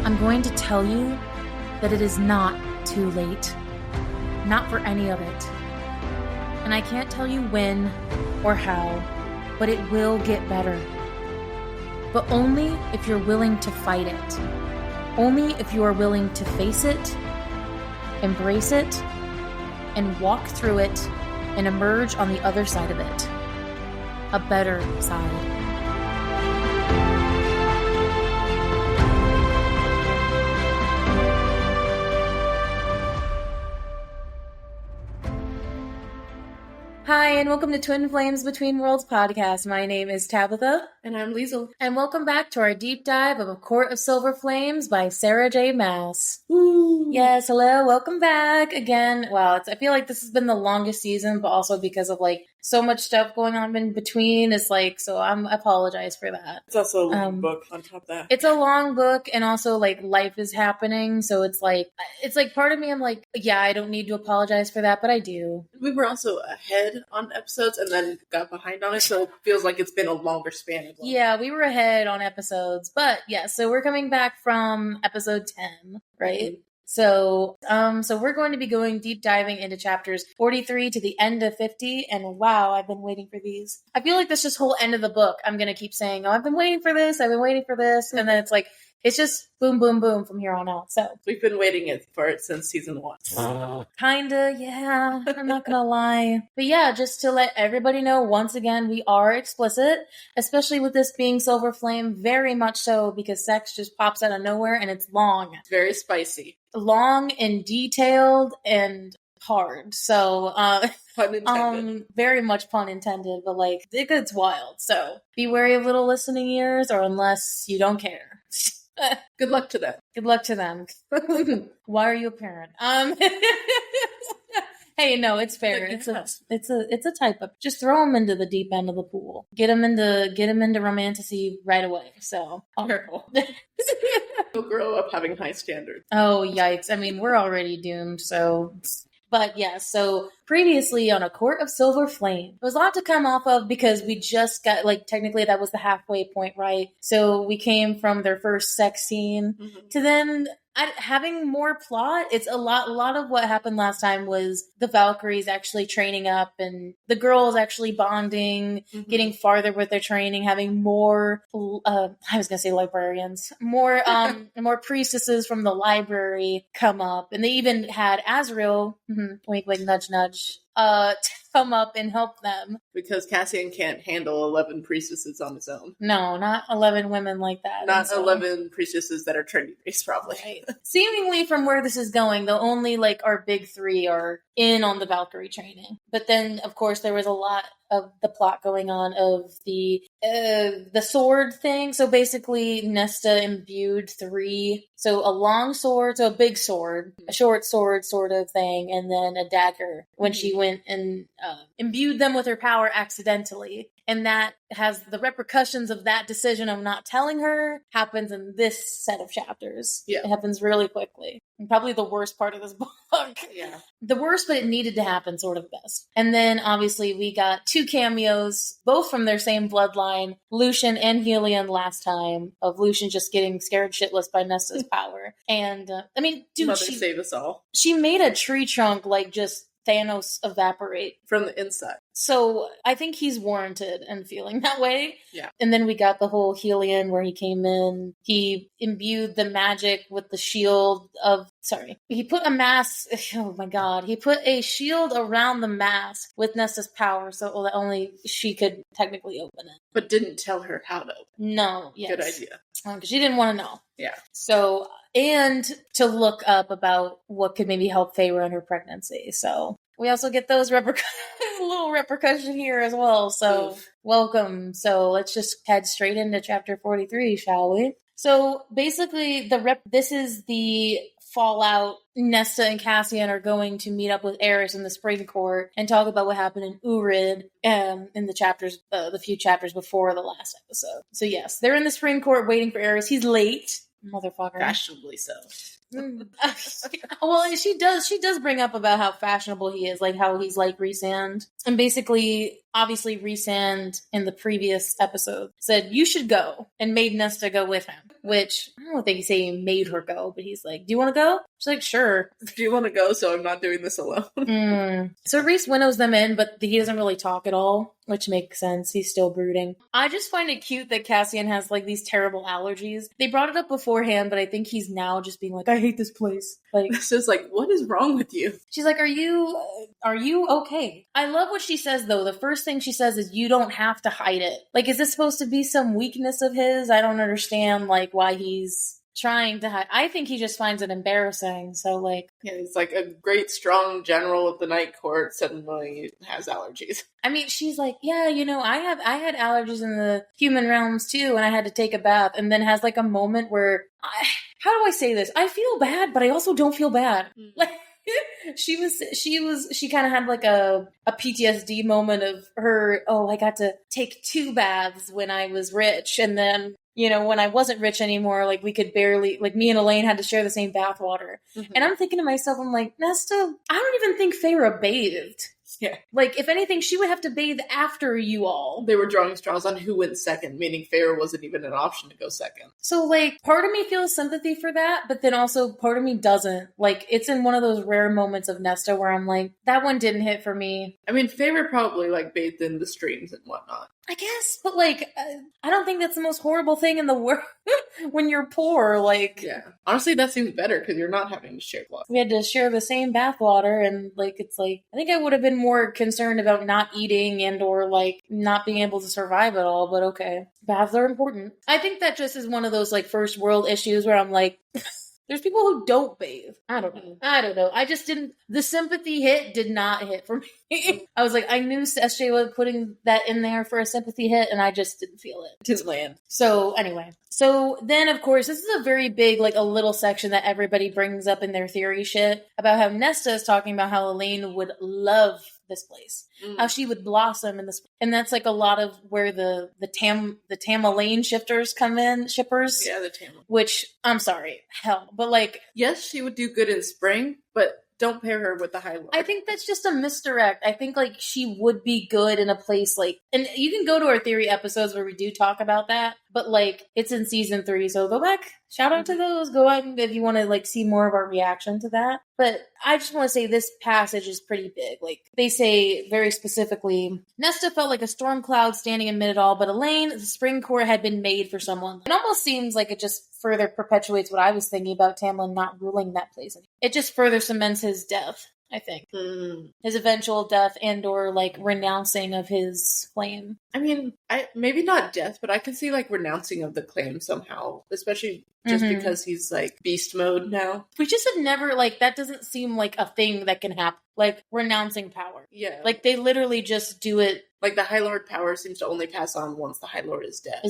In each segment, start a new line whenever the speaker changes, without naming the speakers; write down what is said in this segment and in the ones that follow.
I'm going to tell you that it is not too late. Not for any of it. And I can't tell you when or how, but it will get better. But only if you're willing to fight it. Only if you are willing to face it, embrace it, and walk through it and emerge on the other side of it. A better side. Hi, and welcome to Twin Flames Between Worlds podcast. My name is Tabitha.
And I'm Liesl.
And welcome back to our deep dive of A Court of Silver Flames by Sarah J. Maas.
Woo.
Yes, hello, welcome back again. Wow, I feel like this has been the longest season, but also because of so much stuff going on in between. It's so I apologize for that.
It's also a long book on top of that.
It's a long book, and also life is happening, so it's part of me, I'm yeah, I don't need to apologize for that, but I do.
We were also ahead on episodes and then got behind on it, so it feels like it's been a longer span as well.
Yeah, we were ahead on episodes, but yeah, so we're coming back from episode 10, right? Mm-hmm. So we're going to be going deep diving into chapters 43 to the end of 50, and wow, I've been waiting for these. I feel like this whole end of the book, I'm going to keep saying, oh, I've been waiting for this, and then it's just boom, boom, boom from here on out. So
we've been waiting for it since season 1.
Kinda, yeah. I'm not gonna lie. But yeah, just to let everybody know, once again, we are explicit, especially with this being Silver Flame, very much so, because sex just pops out of nowhere and it's long.
It's very spicy.
Long and detailed and hard. So,
pun intended.
Very much pun intended, but it gets wild. So be wary of little listening ears, or unless you don't care.
Good luck to them.
Good luck to them. Why are you a parent? Hey, no, it's fair. It's a type of, just throw them into the deep end of the pool. Get them into romantasy right away. So
careful. You'll grow up having high standards.
Oh, yikes. I mean, we're already doomed, so. But yeah, so previously on A Court of Silver Flame, there was a lot to come off of because we just got, technically that was the halfway point, right? So we came from their first sex scene to then having more plot. It's a lot of what happened last time was the Valkyries actually training up and the girls actually bonding, getting farther with their training, having more, I was going to say librarians, more priestesses from the library come up. And they even had Azrael, wink, wink, nudge, nudge, come up and help them.
Because Cassian can't handle 11 priestesses on his own.
No, not 11 women like that.
Not 11 priestesses that are Trinity-based, probably.
Right. Seemingly from where this is going, the only, our big three are in on the Valkyrie training. But then, of course, there was a lot of the plot going on of the sword thing. So basically, Nesta imbued 3. So a long sword, so a big sword, a short sword sort of thing, and then a dagger when she went and imbued them with her power accidentally. And that has the repercussions of that decision of not telling her happens in this set of chapters.
Yeah.
It happens really quickly. And probably the worst part of this book.
Yeah.
The worst, but it needed to happen sort of best. And then obviously we got 2 cameos, both from their same bloodline, Lucian and Helion last time, of Lucian just getting scared shitless by Nesta's power. And, dude,
Mother save us all.
She made a tree trunk just Thanos evaporate.
From the inside.
So I think he's warranted in feeling that way.
Yeah.
And then we got the whole Helion where he came in. He imbued the magic with the shield of... Sorry. He put a mask... Oh my god. He put a shield around the mask with Nesta's power so that only she could technically open it.
But didn't tell her how to open it.
No. Yes.
Good idea.
Because she didn't want to know.
Yeah.
So... And to look up about what could maybe help Faye run her pregnancy. So we also get those little repercussion here as well. So welcome. So let's just head straight into chapter 43, shall we? So basically, this is the fallout. Nesta and Cassian are going to meet up with Eris in the Spring Court and talk about what happened in Urid in the chapters, the few chapters before the last episode. So yes, they're in the Spring Court waiting for Eris. He's late, motherfucker.
Fashionably so.
Well, she does bring up about how fashionable he is, like how he's like Rhysand. And basically, obviously Rhysand in the previous episode said, you should go, and made Nesta go with him, which I don't think he's saying he made her go, but he's like, do you want to go? She's like, sure.
Do you want to go so I'm not doing this alone?
So Rhys winnows them in, but he doesn't really talk at all, which makes sense. He's still brooding. I just find it cute that Cassian has like these terrible allergies. They brought it up beforehand, but I think he's now just being like, I hate this place. Like,
it's just like, what is wrong with you?
She's like, are you okay? I love what she says though. The first thing she says is, you don't have to hide it. Like, is this supposed to be some weakness of his? I don't understand like why he's trying to hide. I think he just finds it embarrassing. So like,
yeah, he's like a great strong general of the Night Court suddenly has allergies.
I mean, she's like, yeah, I had allergies in the human realms too, and I had to take a bath, and then has like a moment where how do I say this? I feel bad, but I also don't feel bad. Like, she kind of had like a PTSD moment of her, I got to take 2 baths when I was rich, and then when I wasn't rich anymore, like we could barely, like me and Elaine had to share the same bath water. And I'm thinking to myself, I'm like, Nesta, I don't even think Feyre bathed.
Yeah.
Like, if anything, she would have to bathe after you all.
They were drawing straws on who went second, meaning Feyre wasn't even an option to go second.
So, like, part of me feels sympathy for that, but then also part of me doesn't. Like, it's in one of those rare moments of Nesta where I'm like, that one didn't hit for me.
I mean, Feyre probably, like, bathed in the streams and whatnot.
I guess, but, like, I don't think that's the most horrible thing in the world when you're poor, like...
Yeah. Honestly, that seems better, because you're not having to share water.
We had to share the same bathwater, and, like, it's like... I think I would have been more concerned about not eating and or, like, not being able to survive at all, but okay. Baths are important. I think that just is one of those, like, first world issues where I'm like... There's people who don't bathe. I don't know. I just didn't... The sympathy hit did not hit for me. I was like, I knew SJ was putting that in there for a sympathy hit, and I just didn't feel it.
It didn't land.
So, anyway. So, then, of course, this is a very big, like, a little section that everybody brings up in their theory shit about how Nesta is talking about how Elaine would love this place. How she would blossom in this, and that's like a lot of where the Tam-Elaine shifters come in, shippers.
Yeah, the Tam.
Which, I'm sorry, hell, but like,
yes, she would do good in spring, but don't pair her with the High Lord.
I think that's just a misdirect. I think like she would be good in a place like, and you can go to our theory episodes where we do talk about that, but like it's in season 3, so go back, shout out to those, go out if you want to like see more of our reaction to that. But I just want to say this passage is pretty big. Like they say very specifically, Nesta felt like a storm cloud standing amid it all, but Elaine, the spring core had been made for someone. It almost seems like it just further perpetuates what I was thinking about Tamlin not ruling that place. It just further cements his death, I think. His eventual death and or like renouncing of his claim.
I mean, maybe not death, but I can see like renouncing of the claim somehow, especially just because he's like beast mode now.
We just have never, like, that doesn't seem like a thing that can happen. Like, renouncing power.
Yeah.
Like, they literally just do it.
Like, the High Lord power seems to only pass on once the High Lord is dead.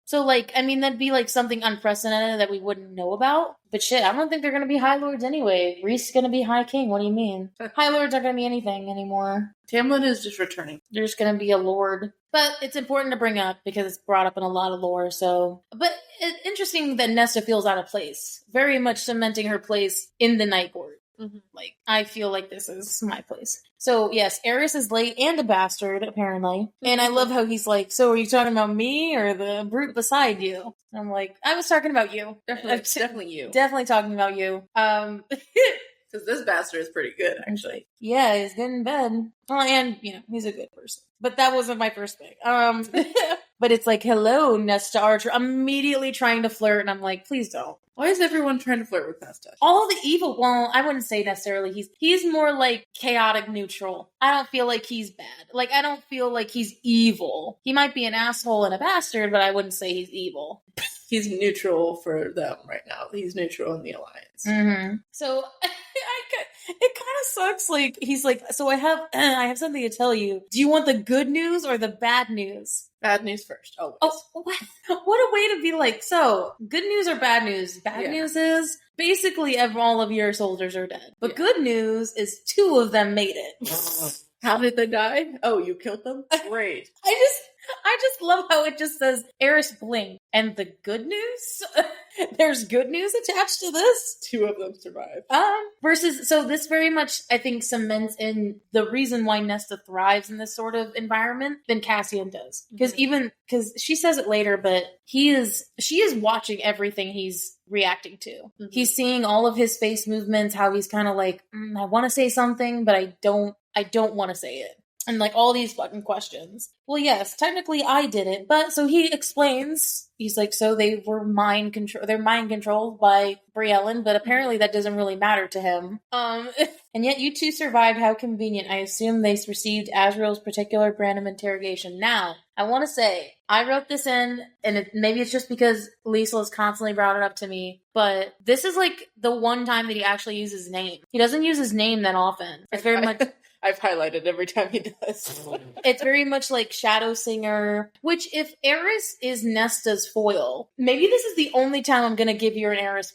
So, like, I mean, that'd be, like, something unprecedented that we wouldn't know about. But shit, I don't think they're gonna be High Lords anyway. Rhys is gonna be High King. What do you mean? High Lords aren't gonna be anything anymore.
Tamlin is just returning.
There's gonna be a Lord. But it's important to bring up because it's brought up in a lot of lore, so... But it's interesting that Nesta feels out of place. Very much cementing her place in the Night Court. Like, I feel like this is my place. So, yes, Aerys is late and a bastard, apparently. And I love how he's like, so are you talking about me or the brute beside you? And I'm like, I was talking about you.
Definitely you.
Definitely talking about you.
Because this bastard is pretty good, actually.
Yeah, he's good in bed. Well, and, you know, he's a good person. But that wasn't my first pick. But it's like, hello, Nesta Archer. Immediately trying to flirt, and I'm like, please don't.
Why is everyone trying to flirt with Nesta?
All the evil, well, I wouldn't say necessarily he's more like chaotic neutral. I don't feel like he's bad. Like, I don't feel like he's evil. He might be an asshole and a bastard, but I wouldn't say he's evil.
He's neutral for them right now. He's neutral in the Alliance.
So, it kind of sucks. Like, he's like, so I have something to tell you. Do you want the good news or the bad news?
Bad news first. Always.
Oh, what a way to be like, so, good news or bad news? Bad news is, basically, all of your soldiers are dead. But good news is 2 of them made it.
How did they die? Oh, you killed them? Great.
I just love how it just says Eris blinked. And the good news? There's good news attached to this.
2 of them survive.
Versus, so this very much, I think, cements in the reason why Nesta thrives in this sort of environment than Cassian does. Because she says it later, but she is watching everything he's reacting to. Mm-hmm. He's seeing all of his face movements, how he's kind of like, I want to say something, but I don't want to say it. And like all these fucking questions. Well, yes, technically I did it, but so he explains. He's like, so they were they're mind controlled by Briellen, but apparently that doesn't really matter to him. And yet you two survived. How convenient. I assume they received Azrael's particular brand of interrogation. Now, I want to say, I wrote this in, and maybe it's just because Liesl has constantly brought it up to me, but this is like the one time that he actually uses his name. He doesn't use his name that often. It's very much...
I've highlighted every time he does.
It's very much like Shadow Singer, which if Eris is Nesta's foil, maybe this is the only time I'm going to give you an Eris,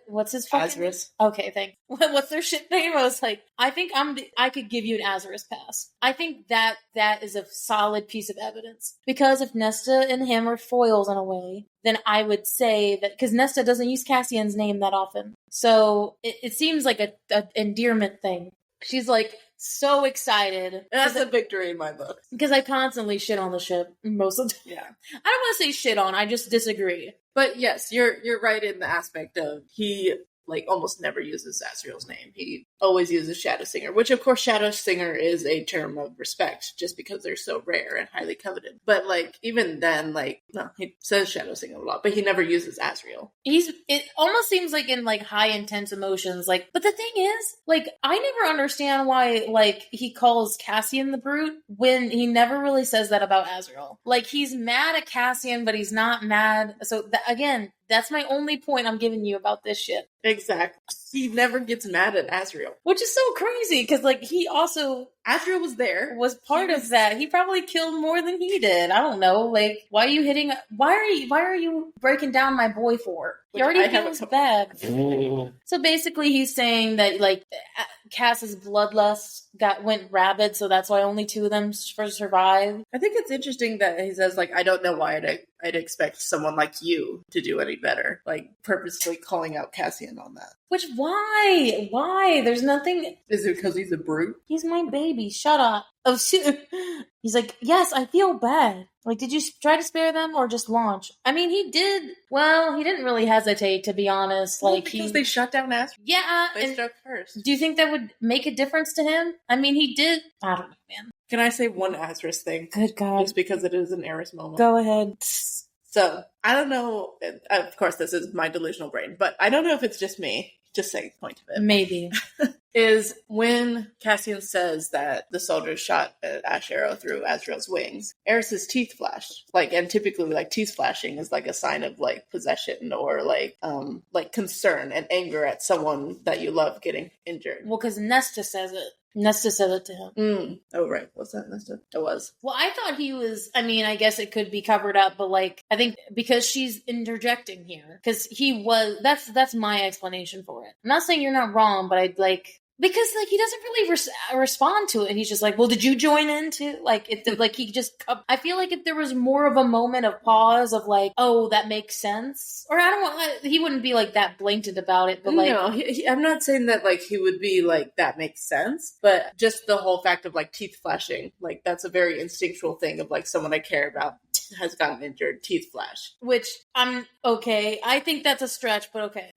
what's his fucking name? Okay, thanks. What's their shit name? I was like, I think I could give you an Azarus pass. I think that is a solid piece of evidence. Because if Nesta and him are foils in a way, then I would say that, because Nesta doesn't use Cassian's name that often. So it seems like a endearment thing. She's like so excited.
That's a victory in my book.
Because I constantly shit on the ship most of the time. Yeah. I don't want to say shit on, I just disagree.
But yes, you're right in the aspect of he like almost never uses Azrael's name. He always uses Shadow Singer, which of course Shadow Singer is a term of respect just because they're so rare and highly coveted. But like even then, like no, he says Shadow Singer a lot, but he never uses Azrael.
It almost seems like in like high intense emotions, like, but the thing is, like, I never understand why like he calls Cassian the brute when he never really says that about Azrael. Like he's mad at Cassian, but he's not mad. So again, that's my only point I'm giving you about this shit.
Exactly. He never gets mad at Azrael.
Which is so crazy, because, like, he also...
Azrael was there.
Was part of that. He probably killed more than he did. I don't know. Like, why are you hitting... Why are you breaking down my boy for? He already feels bad. So basically he's saying that, like, Cass's bloodlust went rabid, so that's why only 2 of them survived.
I think it's interesting that he says, like, I don't know why I'd expect someone like you to do any better. Like, purposely calling out Cassian on that.
Which, why? Why? There's nothing...
Is it because he's a brute?
He's my baby. Shut up. Oh, shit. He's like, yes, I feel bad. Like, did you try to spare them or just launch? I mean, he did. Well, he didn't really hesitate, to be honest. Like,
because they shut down Azrael.
Yeah.
They struck first.
Do you think that would make a difference to him? I mean, he did. I don't know, man.
Can I say one Azrael thing?
Good God.
Just because it is an Eris moment.
Go ahead.
So, I don't know. Of course, this is my delusional brain, but I don't know if it's just me. Just say point of it.
Maybe.
Is when Cassian says that the soldiers shot an ash arrow through Azrael's wings, Eris's teeth flashed. Like, and typically, like, teeth flashing is like a sign of like possession or like concern and anger at someone that you love getting injured.
Well, because Nesta says it. Nesta said it to him.
Oh, right. What's that, Nesta? It was.
Well, I thought he was, I mean, I guess it could be covered up, but like, I think because she's interjecting here, because he was, that's my explanation for it. I'm not saying you're not wrong, but I'd like, because like he doesn't really respond to it. He's just like, well, did you join in too? Like, like he just. I feel like if there was more of a moment of pause of like, oh, that makes sense, or I don't want. He wouldn't be like that blatant about it, but like,
no, I'm not saying that like he would be like that makes sense, but just the whole fact of like teeth flashing, like that's a very instinctual thing of like someone I care about has gotten injured, teeth flash.
Which I'm okay. I think that's a stretch, but okay.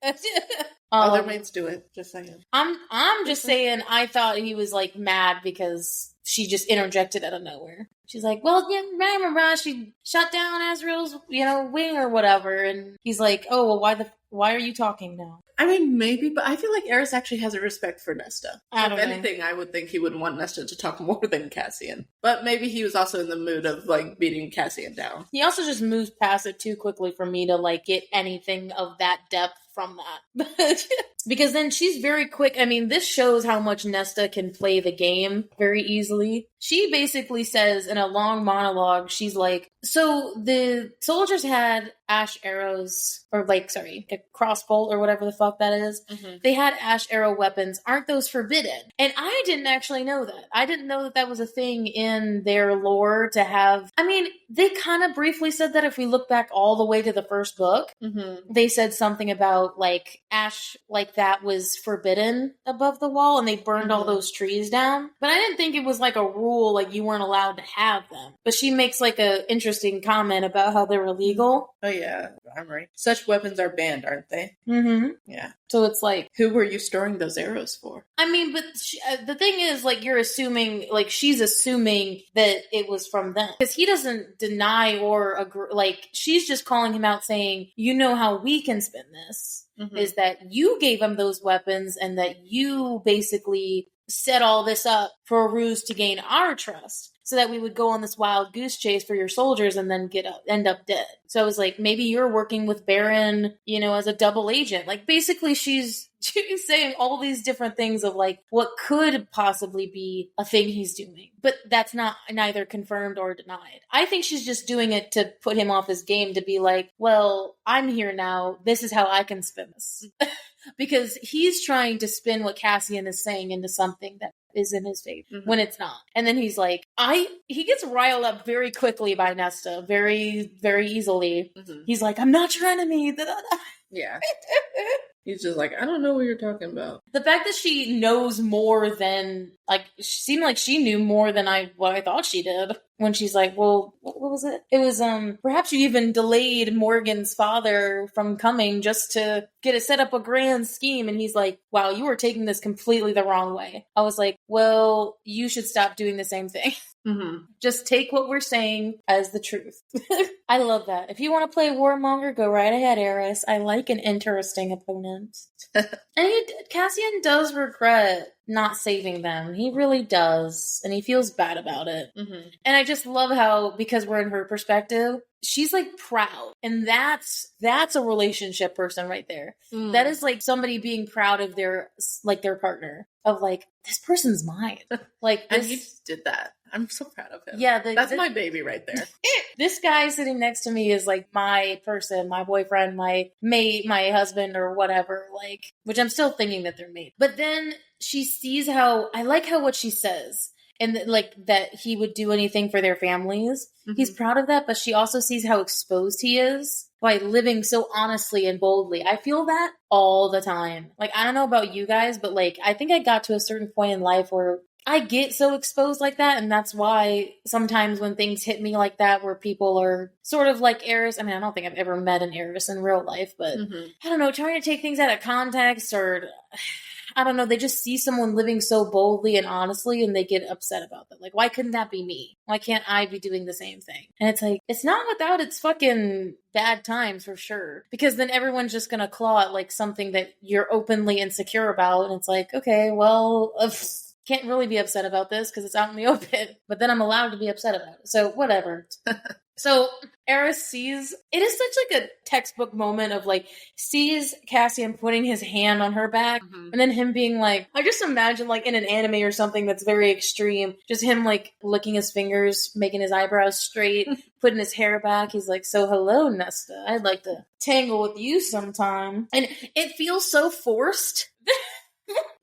Other mates do it. Just saying.
I'm just saying. I thought he was like mad because she just interjected out of nowhere. She's like, "Well, yeah, remember she shut down Azrael's, wing or whatever," and he's like, "Oh, well, why are you talking now?"
I mean, maybe, but I feel like Eris actually has a respect for Nesta.
If
anything, I would think he would want Nesta to talk more than Cassian. But maybe he was also in the mood of, like, beating Cassian down.
He also just moves past it too quickly for me to, like, get anything of that depth from that. Because then she's very quick. I mean, this shows how much Nesta can play the game very easily. She basically says in a long monologue, she's like, So the soldiers had ash arrows, or a crossbow or whatever the fuck that is.
Mm-hmm.
They had ash arrow weapons. Aren't those forbidden? And I didn't actually know that. I didn't know that that was a thing in their lore to have. I mean, they kind of briefly said that if we look back all the way to the first book.
Mm-hmm.
They said something about like ash like that was forbidden above the wall, and they burned all those trees down. But I didn't think it was like a rule, like you weren't allowed to have them. But she makes like a interesting comment about how they're illegal.
Oh yeah, I'm right. Such weapons are banned, aren't they?
Mm-hmm.
Yeah.
So it's like,
who were you storing those arrows for?
I mean, but the thing is, like, you're assuming, like, she's assuming that it was from them. Because he doesn't deny or agree. Like, she's just calling him out saying, you know how we can spin this.
Mm-hmm.
Is that you gave him those weapons and that you basically set all this up for a ruse to gain our trust. So that we would go on this wild goose chase for your soldiers and then end up dead. So I was like, maybe you're working with Baron, you know, as a double agent. Like, basically, she's saying all these different things of like what could possibly be a thing he's doing, but that's not neither confirmed or denied. I think she's just doing it to put him off his game, to be like, well, I'm here now. This is how I can spin this. Because he's trying to spin what Cassian is saying into something that is in his favor when it's not. And then he's like, he gets riled up very quickly by Nesta, very, very easily. Mm-hmm. He's like, I'm not your enemy.
Yeah. He's just like, I don't know what you're talking about.
The fact that she knows more than, like, she seemed like she knew more than what I thought she did. When she's like, well, what was it? It was, perhaps you even delayed Morgan's father from coming just to set up a grand scheme. And he's like, wow, you were taking this completely the wrong way. I was like, well, you should stop doing the same thing. Mm-hmm. Just take what we're saying as the truth. I love that. If you want to play Warmonger, go right ahead, Eris. I like an interesting opponent. And Cassian does regret not saving them. He really does. And he feels bad about it. Mm-hmm. And I just love how, because we're in her perspective, she's like proud. And that's a relationship person right there. Mm. That is like somebody being proud of their partner. Of like, this person's mine. Like,
and he did that. I'm so proud of him.
Yeah,
that's my baby right there.
This guy sitting next to me is like my person, my boyfriend, my mate, my husband, or whatever. Like, which I'm still thinking that they're mate. But then she sees how I like how what she says. And like that he would do anything for their families. Mm-hmm. He's proud of that, but she also sees how exposed he is by living so honestly and boldly. I feel that all the time. Like, I don't know about you guys, but like, I think I got to a certain point in life where I get so exposed like that. And that's why sometimes when things hit me like that, where people are sort of like Eris, I mean, I don't think I've ever met an Eris in real life, but I don't know, trying to take things out of context, or I don't know, they just see someone living so boldly and honestly and they get upset about that. Like, why couldn't that be me? Why can't I be doing the same thing? And it's like, it's not without its fucking bad times for sure. Because then everyone's just gonna claw at like something that you're openly insecure about. And it's like, okay, well, can't really be upset about this because it's out in the open. But then I'm allowed to be upset about it. So whatever. So Eris sees, it is such like a textbook moment of like, sees Cassian putting his hand on her back, and then him being like, I just imagine like in an anime or something that's very extreme, just him like licking his fingers, making his eyebrows straight, putting his hair back. He's like, so hello, Nesta. I'd like to tangle with you sometime. And it feels so forced.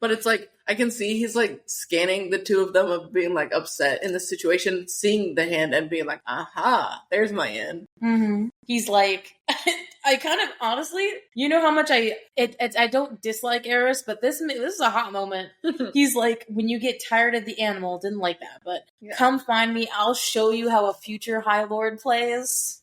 But it's like, I can see he's like scanning the two of them of being like upset in the situation, seeing the hand and being like, aha, there's my end.
Mm-hmm. He's like, I kind of, honestly, you know how much I don't dislike Eris, but this is a hot moment. He's like, when you get tired of the animal, didn't like that, but come find me, I'll show you how a future High Lord plays.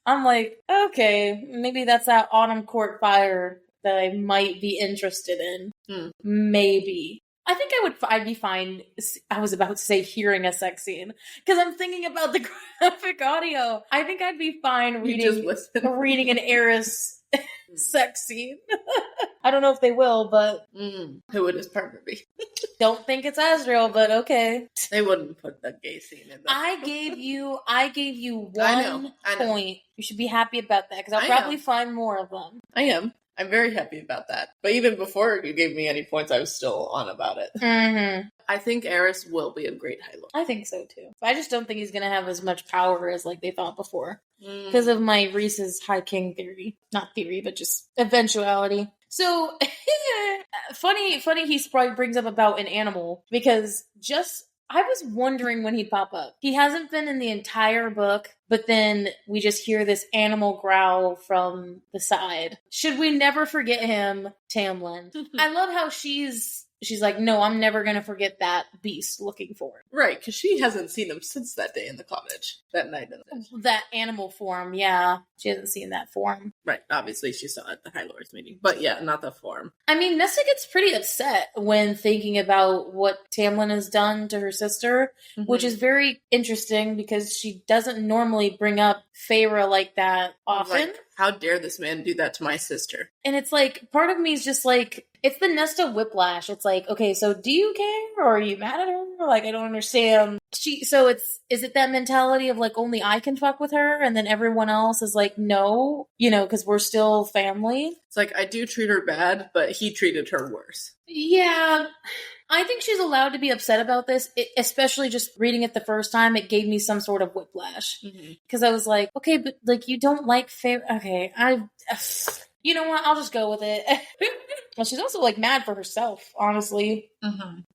I'm like, okay, maybe that's that autumn court fire that I might be interested in. Maybe. I think I'd be fine. I was about to say hearing a sex scene because I'm thinking about the graphic audio. I think I'd be fine reading an Eris sex scene. I don't know if they will, but
who would his partner be?
Don't think it's Azrael, but okay.
They wouldn't put the gay scene in there.
I gave you one point. You should be happy about that because I'll probably find more of them.
I am. I'm very happy about that. But even before you gave me any points, I was still on about it.
Mm-hmm.
I think Eris will be a great High Lord.
I think so too. I just don't think he's gonna have as much power as like they thought before, because of my Reese's High King theory. Not theory, but just eventuality. So funny. He probably brings up about an animal because I was wondering when he'd pop up. He hasn't been in the entire book, but then we just hear this animal growl from the side. Should we never forget him, Tamlin? I love how she's like, no, I'm never going to forget that beast looking for him.
Right, because she hasn't seen him since that day in the cottage, that night.
That animal form, yeah. She hasn't seen that form.
Right, obviously she saw it at the High Lords meeting. But yeah, not the form.
I mean, Nesta gets pretty upset when thinking about what Tamlin has done to her sister, which is very interesting because she doesn't normally bring up Feyre like that often.
Like, how dare this man do that to my sister?
And it's like, part of me is just like, it's the Nesta whiplash. It's like, okay, so do you care or are you mad at her? Like, I don't understand. Is it that mentality of like, only I can fuck with her and then everyone else is like, no, because we're still family?
It's like, I do treat her bad, but he treated her worse.
Yeah. I think she's allowed to be upset about this, especially just reading it the first time. It gave me some sort of whiplash. Because I was like, okay, but like, you don't like okay, you know what? I'll just go with it. Well, she's also like mad for herself, honestly.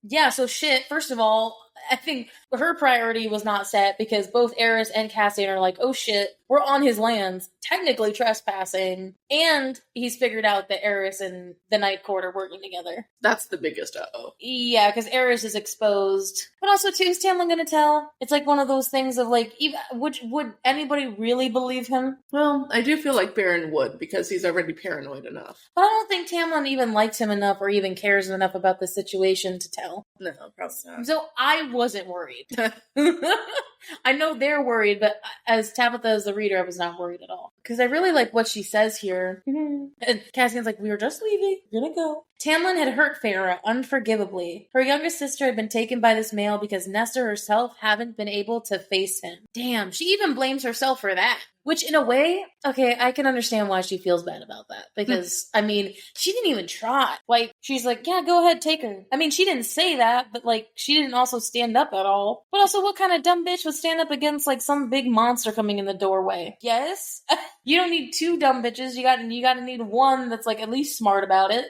Yeah, so shit. First of all, I think her priority was not set because both Eris and Cassian are like, oh shit, we're on his lands, technically trespassing, and he's figured out that Eris and the Night Court are working together.
That's the biggest uh-oh.
Yeah, because Eris is exposed. But also, too, is Tamlin gonna tell? It's like one of those things of like, would anybody really believe him?
Well, I do feel like Baron would, because he's already paranoid enough.
But I don't think Tamlin even likes him enough or even cares enough about the situation to tell.
No, probably not.
So I wasn't worried. I know they're worried, but as Tabitha as the reader, I was not worried at all. Because I really like what she says here. And Cassian's like, we were just leaving. We're gonna go. Tamlin had hurt Feyre unforgivably. Her youngest sister had been taken by this male because Nesta herself hadn't been able to face him. Damn, she even blames herself for that. Which, in a way, okay, I can understand why she feels bad about that. Because, I mean, she didn't even try. Like, she's like, yeah, go ahead, take her. I mean, she didn't say that, but, like, she didn't also stand up at all. But also, what kind of dumb bitch would stand up against, like, some big monster coming in the doorway? Yes? You don't need two dumb bitches. You gotta need one that's, like, at least smart about it.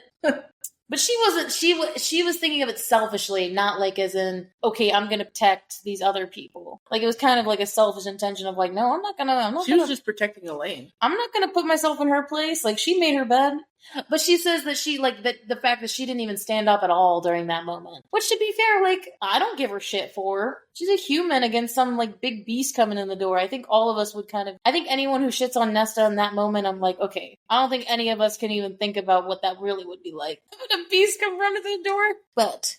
But she wasn't, she was thinking of it selfishly, not like as in, okay, I'm gonna protect these other people. Like, it was kind of like a selfish intention of like, no,
She was just protecting Elaine.
I'm not gonna put myself in her place. Like, she made her bed. But she says that she, like, that the fact that she didn't even stand up at all during that moment. Which, to be fair, like, I don't give her shit for her. She's a human against some, like, big beast coming in the door. I think all of us would I think anyone who shits on Nesta in that moment, I'm like, okay, I don't think any of us can even think about what that really would be like. When a beast come running through the door. But,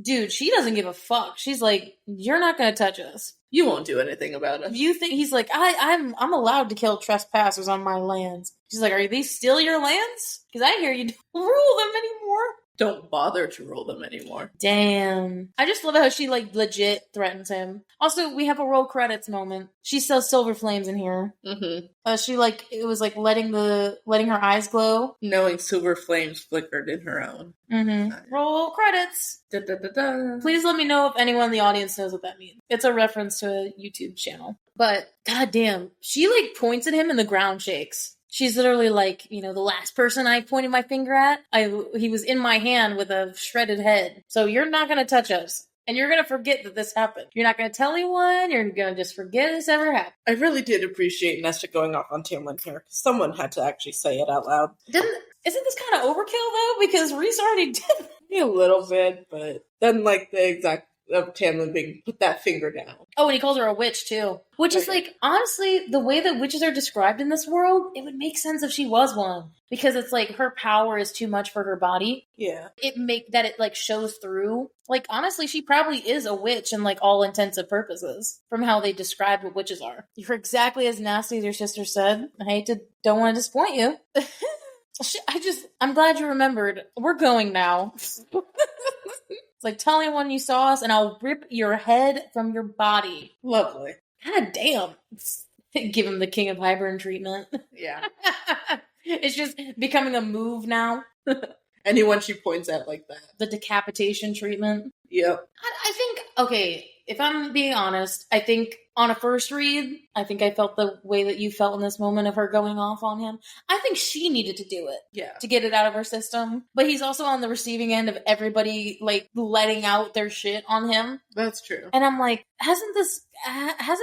dude, she doesn't give a fuck. She's like, you're not gonna touch us.
You won't do anything about it.
You think he's like, I'm allowed to kill trespassers on my lands. She's like, are these still your lands? Because I hear you don't rule them anymore.
Don't bother to rule them anymore.
Damn. I just love how she, like, legit threatens him. Also, we have a roll credits moment. She sells silver flames in here. She, like, it was like letting her eyes glow.
Knowing silver flames flickered in her own.
Roll credits.
Da, da, da, da.
Please let me know if anyone in the audience knows what that means. It's a reference to a YouTube channel. But, goddamn, she, like, points at him and the ground shakes. She's literally like, the last person I pointed my finger at, he was in my hand with a shredded head. So you're not going to touch us. And you're going to forget that this happened. You're not going to tell anyone. You're going to just forget this ever happened.
I really did appreciate Nesta going off on Tamlin here. Someone had to actually say it out loud.
Isn't this kind of overkill, though? Because Rhys already did.
A little bit, but then, like, the exact of Tamlin being put that finger down.
Oh, and he calls her a witch, too. Which is, like, honestly, the way that witches are described in this world, it would make sense if she was one. Because it's like, her power is too much for her body.
Yeah.
It, like, shows through. Like, honestly, she probably is a witch in, like, all intents and purposes. From how they describe what witches are. You're exactly as nasty as your sister said. Don't want to disappoint you. I'm glad you remembered. We're going now. It's like, tell anyone you saw us and I'll rip your head from your body.
Lovely.
God damn. Give him the King of Hybern treatment.
Yeah.
It's just becoming a move now.
Anyone she points at like that.
The decapitation treatment.
Yep.
I think, okay, if I'm being honest, I think on a first read, I think I felt the way that you felt in this moment of her going off on him. I think she needed to do it.
Yeah.
To get it out of her system. But he's also on the receiving end of everybody, like, letting out their shit on him.
That's true.
And I'm like, hasn't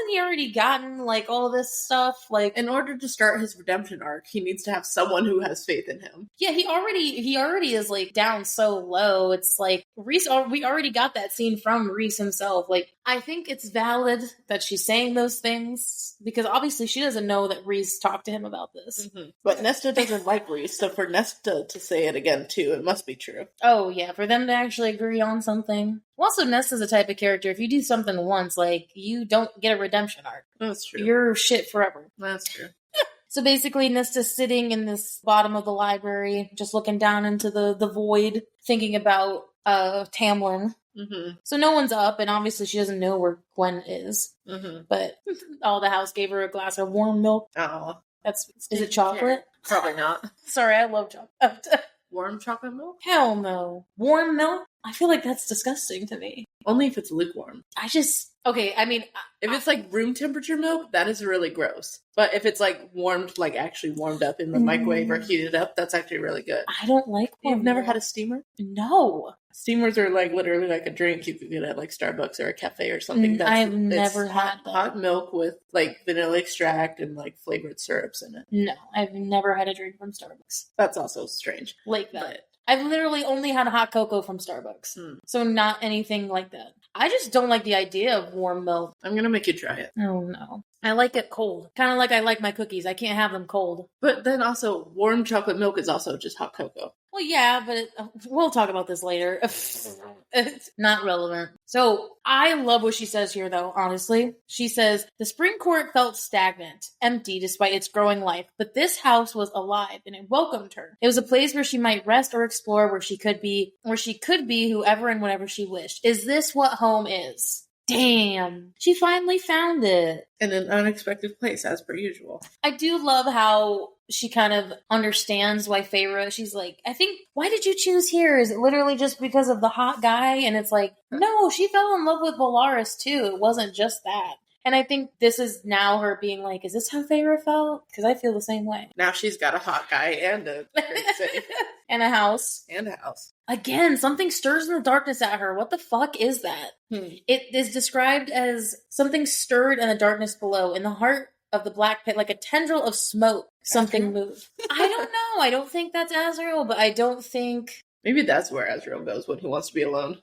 he already gotten, like, all this stuff? Like,
in order to start his redemption arc, he needs to have someone who has faith in him.
Yeah, he already is, like, down so low. It's like, Reese, we already got that scene from Reese himself. Like, I think it's valid that she's saying those things, because obviously she doesn't know that Reese talked to him about this.
Mm-hmm. But Nesta doesn't like Reese, so for Nesta to say it again, too, it must be true.
Oh, yeah, for them to actually agree on something. Also, Nesta's a type of character, if you do something once, like, you don't get a redemption arc.
That's true.
You're shit forever.
That's true.
So basically, Nesta's sitting in this bottom of the library, just looking down into the void, thinking about Tamlin.
Mm-hmm.
So no one's up, and obviously she doesn't know where Gwen is.
Mm-hmm.
But the house gave her a glass of warm milk.
Oh.
Is it chocolate?
Probably not.
Sorry, I love chocolate.
Warm chocolate milk?
Hell no. Warm milk? I feel like that's disgusting to me.
Only if it's lukewarm.
Okay, I mean...
If it's like room temperature milk, that is really gross. But if it's like warmed, like actually warmed up in the microwave or heated up, that's actually really good.
I don't like warm
You've never
milk.
had a steamer?
No.
Steamers are like literally like a drink you could get at like Starbucks or a cafe or something.
I've never had that.
Hot milk with like vanilla extract and like flavored syrups in it.
No, I've never had a drink from Starbucks.
That's also strange.
Like that.
But
I've literally only had hot cocoa from Starbucks. So not anything like that. I just don't like the idea of warm milk.
I'm going to make you try it.
Oh no. I like it cold. Kind of like I like my cookies. I can't have them cold.
But then also, warm chocolate milk is also just hot cocoa.
Well, yeah, but we'll talk about this later. It's not relevant. So, I love what she says here, though, honestly. She says, the spring court felt stagnant, empty despite its growing life, but this house was alive and it welcomed her. It was a place where she might rest or explore, where she could be whoever and whenever she wished. Is this what home is? Damn. She finally found it.
In an unexpected place, as per usual.
I do love how she kind of understands why Feyre, she's like, I think, why did you choose here? Is it literally just because of the hot guy? And it's like, no, she fell in love with Valaris too. It wasn't just that. And I think this is now her being like, is this how Feyre felt? Because I feel the same way.
Now she's got a hot guy and a great city.
And a house.
And a house.
Again, something stirs in the darkness at her. What the fuck is that? It is described as something stirred in the darkness below. In the heart of the black pit, like a tendril of smoke, something moved. I don't know. I don't think that's Azrael, but I don't think...
Maybe that's where Azrael goes when he wants to be alone.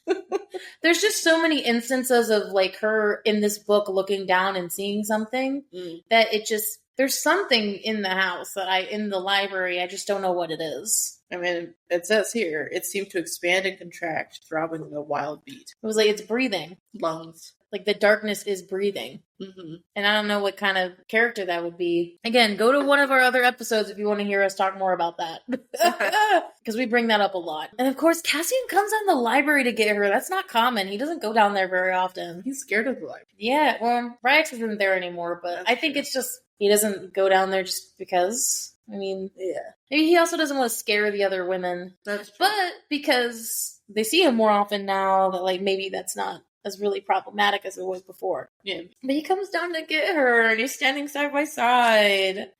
There's just so many instances of like her in this book looking down and seeing something that it just... There's something in the house in the library, I just don't know what it is.
I mean, it says here, it seemed to expand and contract, throbbing a wild beat.
It was like, it's breathing.
Lungs.
Like the darkness is breathing.
Mm-hmm.
And I don't know what kind of character that would be. Again, go to one of our other episodes if you want to hear us talk more about that. Because we bring that up a lot. And of course, Cassian comes on the library to get her. That's not common. He doesn't go down there very often.
He's scared of the library.
Yeah, well, Ryax isn't there anymore, but I think it's just, he doesn't go down there just because. I mean, yeah. Maybe he also doesn't want to scare the other women.
That's true.
But because they see him more often now, that like maybe that's not as really problematic as it was before.
Yeah.
But he comes down to get her, and he's standing side by side.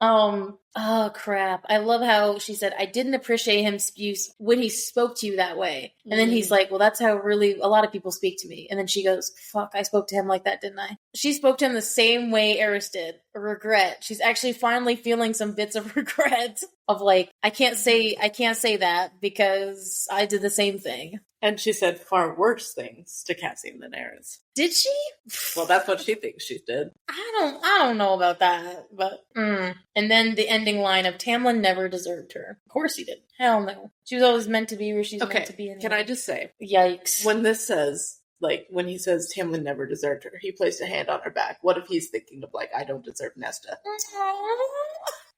Oh crap. I love how she said, I didn't appreciate him when he spoke to you that way. And then he's like, well, that's how really a lot of people speak to me. And then she goes, fuck, I spoke to him like that, didn't I? She spoke to him the same way Eris did. Regret. She's actually finally feeling some bits of regret of like, I can't say that because I did the same thing.
And she said far worse things to Cassian than Eris.
Did she?
Well, that's what she thinks she did.
I don't know about that, but And then the ending line of Tamlin never deserved her. Of course he did. Hell no. She was always meant to be where she's meant to be. Anyway.
Can I just say?
Yikes.
When this says, like, when he says Tamlin never deserved her, he placed a hand on her back. What if he's thinking of, like, I don't deserve Nesta?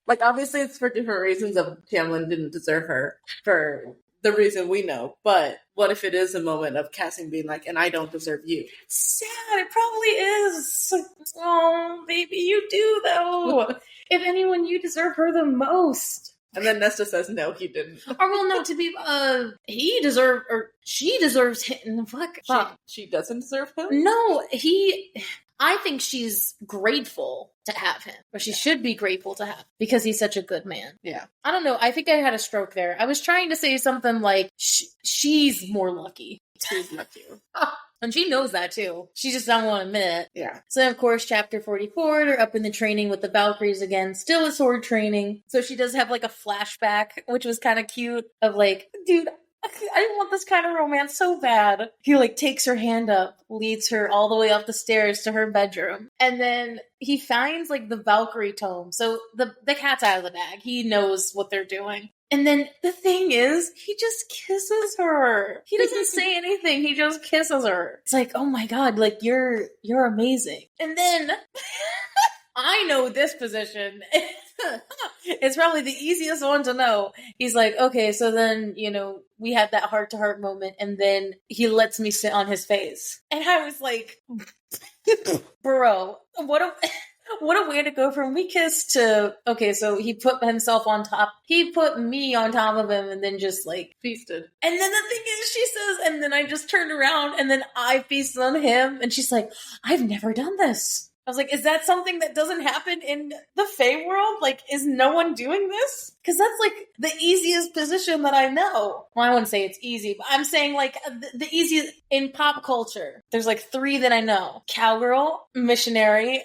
Like, obviously it's for different reasons of Tamlin didn't deserve her for the reason we know, but what if it is a moment of Cassian being like, and I don't deserve you?
Sad, it probably is. Oh, baby, you do, though. If anyone, you deserve her the most.
And then Nesta says, no, he didn't.
Or well, no, to be he deserved or she deserves him. Fuck.
She doesn't deserve him?
No, I think she's grateful to have him, or she should be grateful to have him, because he's such a good man.
Yeah.
I don't know. I think I had a stroke there. I was trying to say something like she's more lucky.
She's lucky.
And she knows that too. She just doesn't want to admit it.
Yeah.
So of course, chapter 44, they're up in the training with the Valkyries again, still at sword training. So she does have like a flashback, which was kind of cute, of like, dude, I want this kind of romance so bad. He like takes her hand up, leads her all the way up the stairs to her bedroom. And then he finds like the Valkyrie tome. So the cat's out of the bag. He knows what they're doing. And then the thing is, he just kisses her. He doesn't say anything. He just kisses her. It's like, oh my God, like you're amazing. And then I know this position. It's probably the easiest one to know. He's like, okay, so then, we had that heart-to-heart moment, and then he lets me sit on his face. And I was like, bro, what a way to go from we kissed to, okay, so he put himself on top. He put me on top of him and then just like
feasted.
And then the thing is, she says, and then I just turned around and then I feasted on him. And she's like, I've never done this. I was like, is that something that doesn't happen in the Fae world? Like, is no one doing this? Because that's like the easiest position that I know. Well, I wouldn't say it's easy, but I'm saying like the easiest in pop culture. There's like 3 that I know. Cowgirl, missionary,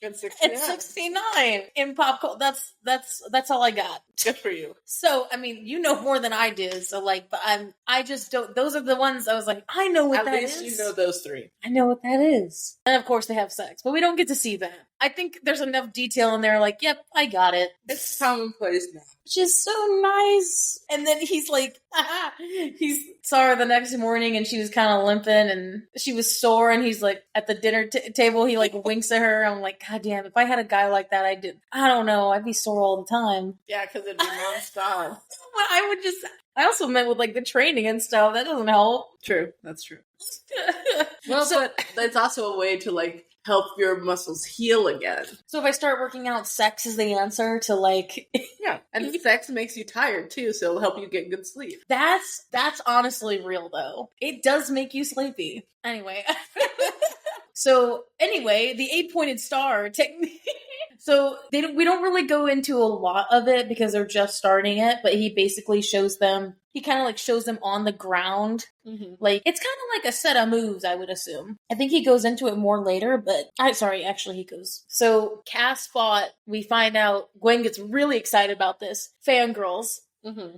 and 69.
And 69 in pop culture. That's all I got.
Good for you.
So, I mean, you know more than I do. So like, but I just don't, those are the ones I was like, I know what that is.
At least you know those 3.
I know what that is. And of course they have sex, but we don't get to see that. I think there's enough detail in there like, yep, I got it.
It's commonplace now.
Which is so nice. And then he's like, he saw her the next morning and she was kind of limping and she was sore, and he's like at the dinner table, he like winks at her. I'm like, God damn, if I had a guy like that, I don't know, I'd be sore all the time.
Yeah, because it'd be nonstop.
I also meant with like the training and stuff. That doesn't help.
True. That's true. Well, but that's also a way to like help your muscles heal again.
So if I start working out, sex is the answer to like...
Yeah, and sex makes you tired too, so it'll help you get good sleep.
That's honestly real though. It does make you sleepy. Anyway. So anyway, the 8-pointed star technique... So we don't really go into a lot of it because they're just starting it, but he basically shows them, he kind of like shows them on the ground. Mm-hmm. Like, it's kind of like a set of moves, I would assume. I think he goes into it more later, but he goes. So Cass fought, we find out, Gwen gets really excited about this. Fangirls. Mm-hmm.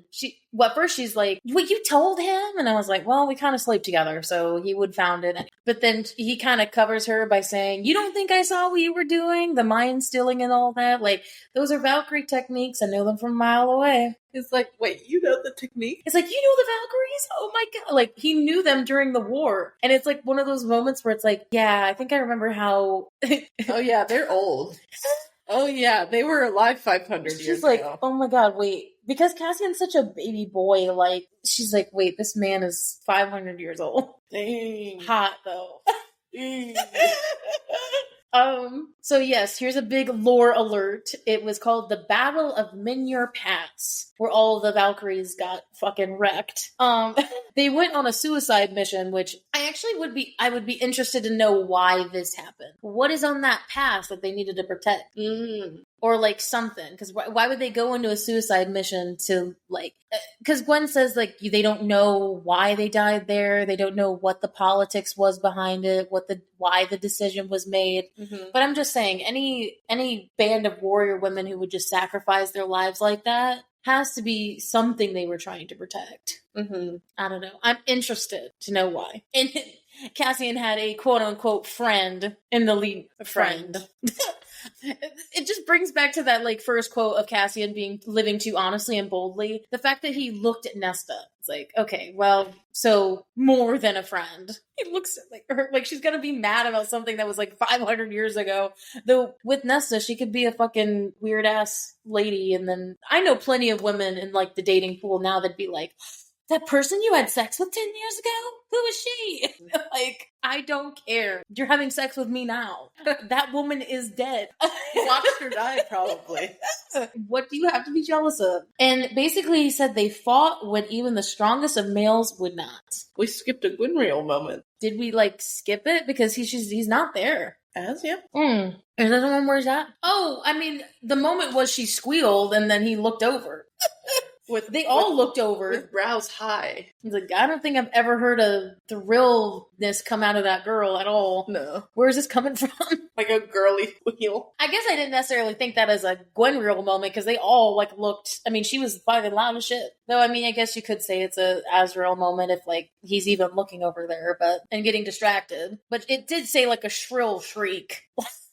First she's like, "What, you told him?" And I was like, well, we kind of sleep together, so he would found it. But then he kind of covers her by saying, you don't think I saw what you were doing? The mind stealing and all that? Like, those are Valkyrie techniques. I know them from a mile away.
It's like, wait, you know the technique?
It's like, you know the Valkyries? Oh my God. Like, he knew them during the war. And it's like one of those moments where it's like, yeah, I think I remember how...
Oh yeah, they're old. Oh yeah, they were alive 500 years ago.
She's like, oh my God, wait. Because Cassian's such a baby boy, like, she's like, wait, this man is 500 years old.
Dang.
Hot, though. So yes, here's a big lore alert. It was called the Battle of Minyor Pass, where all of the Valkyries got fucking wrecked. They went on a suicide mission, which I would be interested to know why this happened. What is on that pass that they needed to protect? Mm. Or like something, because why would they go into a suicide mission to like, because Gwen says like they don't know why they died there, they don't know what the politics was behind it, why the decision was made. Mm-hmm. But I'm just saying, any band of warrior women who would just sacrifice their lives like that has to be something they were trying to protect. Mm-hmm. I don't know. I'm interested to know why. And Cassian had a quote unquote friend in the lead. Friend. It just brings back to that like first quote of Cassian living too honestly and boldly. The fact that he looked at Nesta. It's like, okay, well, so more than a friend. He looks at like her, like she's gonna be mad about something that was like 500 years ago. Though with Nesta, she could be a fucking weird ass lady. And then I know plenty of women in like the dating pool now that'd be like, that person you had sex with 10 years ago? Who is she? Like, I don't care. You're having sex with me now. That woman is dead.
Watched her die, probably.
What do you have to be jealous of? And basically, he said they fought when even the strongest of males would not.
We skipped a Gwynreal moment.
Did we, like, skip it? Because he's not there.
As, yeah.
Is that the one where he's at? Oh, I mean, the moment was she squealed and then he looked over. They all looked over.
With brows high.
He's like, I don't think I've ever heard a thrillness come out of that girl at all.
No.
Where is this coming from?
Like a girly wheel.
I guess I didn't necessarily think that as a Gwynreal moment, because they all, like, looked... I mean, she was fucking loud as shit. Though, I mean, I guess you could say it's a Azrael moment if, like, he's even looking over there, and getting distracted. But it did say, like, a shrill shriek.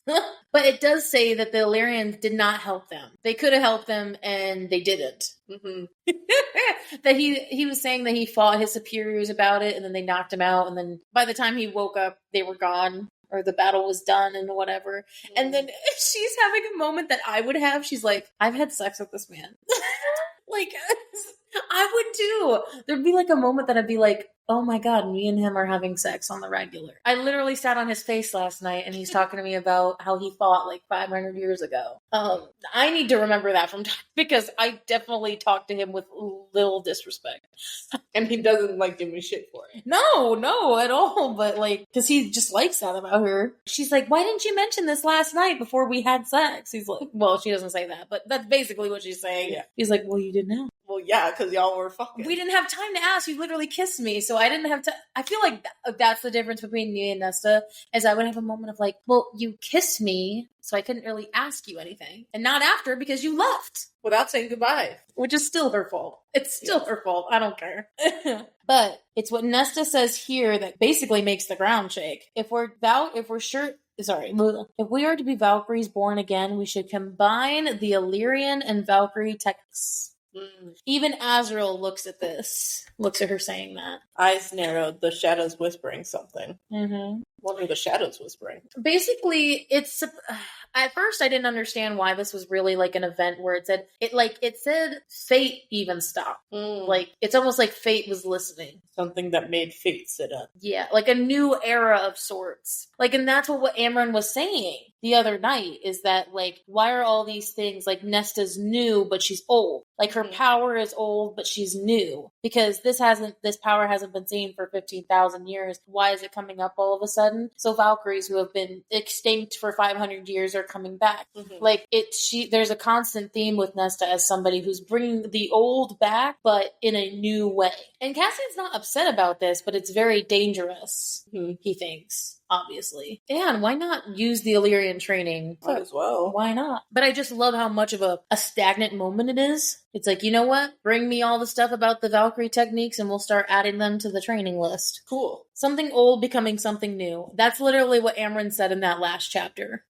But it does say that the Illyrians did not help them. They could have helped them, and they didn't.
Mm-hmm.
That he was saying that he fought his superiors about it, and then they knocked him out, and then by the time he woke up, they were gone, or the battle was done, and whatever. Mm-hmm. And then she's having a moment that I would have. She's like, I've had sex with this man. Like, I would too. There'd be like a moment that I'd be like, oh my God, me and him are having sex on the regular. I literally sat on his face last night and he's talking to me about how he fought like 500 years ago. I need to remember that from time because I definitely talked to him with little disrespect.
And he doesn't like give me shit for it.
No, at all. But like, because he just likes that about her. She's like, why didn't you mention this last night before we had sex? He's like, well, she doesn't say that, but that's basically what she's saying. Yeah. He's like, well, you didn't know.
Well, yeah, because y'all were fucking.
We didn't have time to ask. You literally kissed me, so I didn't have to. I feel like that's the difference between me and Nesta, is I would have a moment of like, well, you kissed me, so I couldn't really ask you anything. And not after, because you left.
Without saying goodbye.
Which is still her fault. It's still her fault. I don't care. But it's what Nesta says here that basically makes the ground shake. If we are to be Valkyries born again, we should combine the Illyrian and Valkyrie techniques. Even Azrael looks at her saying that.
Eyes narrowed, the shadows whispering something.
Mm-hmm.
What are the shadows whispering?
Basically, it's... At first, I didn't understand why this was really like an event where it said fate even stopped. Like, it's almost like fate was listening.
Something that made fate sit up.
Yeah, like a new era of sorts. Like, and that's what Amren was saying the other night, is that, like, why are all these things, like, Nesta's new, but she's old. Like, her power is old, but she's new. Because this power hasn't been seen for 15,000 years. Why is it coming up all of a sudden? So Valkyries who have been extinct for 500 years are coming back. Mm-hmm. Like, there's a constant theme with Nesta as somebody who's bringing the old back, but in a new way. And Cassian's not upset about this, but it's very dangerous, he thinks. Obviously. And why not use the Illyrian training?
Might as well.
Why not? But I just love how much of a stagnant moment it is. It's like, you know what? Bring me all the stuff about the Valkyrie techniques and we'll start adding them to the training list.
Cool.
Something old becoming something new. That's literally what Amren said in that last chapter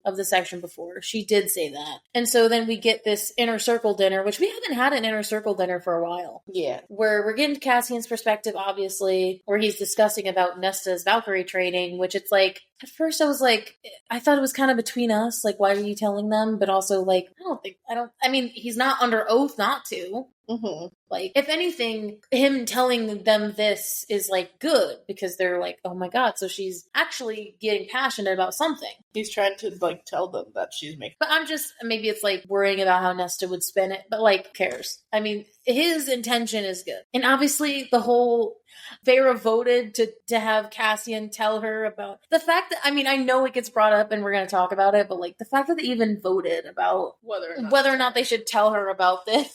of the section before. She did say that. And so then we get this inner circle dinner, which we haven't had an inner circle dinner for a while.
Yeah.
Where we're getting Cassian's perspective, obviously, where he's discussing about Nesta's Valkyrie training, which it's like, at first I was like, I thought it was kind of between us. Like, why are you telling them? But also, like, I mean, he's not under oath not to. Mm-hmm. Like, if anything, him telling them this is, like, good, because they're like, oh my God, so she's actually getting passionate about something.
He's trying to, like, tell them that she's making...
But I'm just, maybe it's, like, worrying about how Nesta would spin it, but, like, who cares? I mean, his intention is good. And obviously, the whole... Vera voted to have Cassian tell her about the fact that, I mean, I know it gets brought up and we're going to talk about it, but like the fact that they even voted about whether or not they should tell her about this.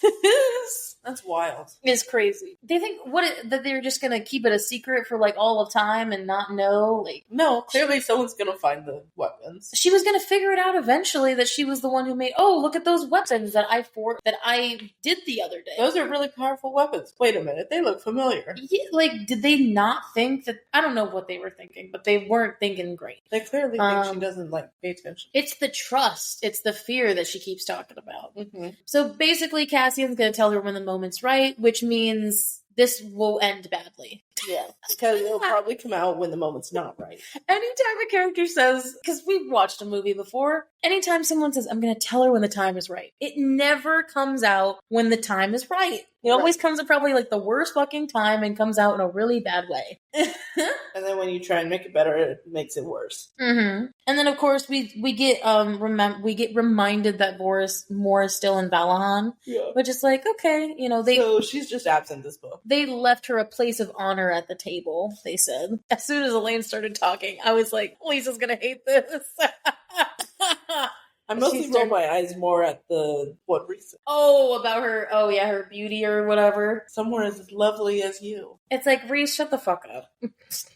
That's wild.
Is crazy. They think that they're just going to keep it a secret for like all of time and not know? Like,
no, clearly someone's going to find the weapons.
She was going to figure it out eventually that she was the one who made, oh, look at those weapons that I did the other day.
Those are really powerful weapons. Wait a minute, they look familiar.
Yeah, like, did they not think that? I don't know what they were thinking, but they weren't thinking great.
They clearly think she doesn't like pay attention.
It's the trust. It's the fear that she keeps talking about. Mm-hmm. So basically, Cassian's going to tell her when the moment's right, which means this will end badly.
Yeah, because it'll probably come out when the moment's not right.
Anytime a character says, because we've watched a movie before, anytime someone says, I'm going to tell her when the time is right, it never comes out when the time is right. It always comes at probably like the worst fucking time and comes out in a really bad way.
And then when you try and make it better, it makes it worse.
Mm-hmm. And then of course we get we get reminded that Moore is still in Valahan, which is like, okay,
so she's just absent this book.
They left her a place of honor at the table. They said as soon as Elaine started talking, I was like, Lisa's gonna hate this.
I mostly roll my eyes more at what reason.
Oh, about her. Oh, yeah, her beauty or whatever.
Someone as lovely as you.
It's like, Reese, shut the fuck up.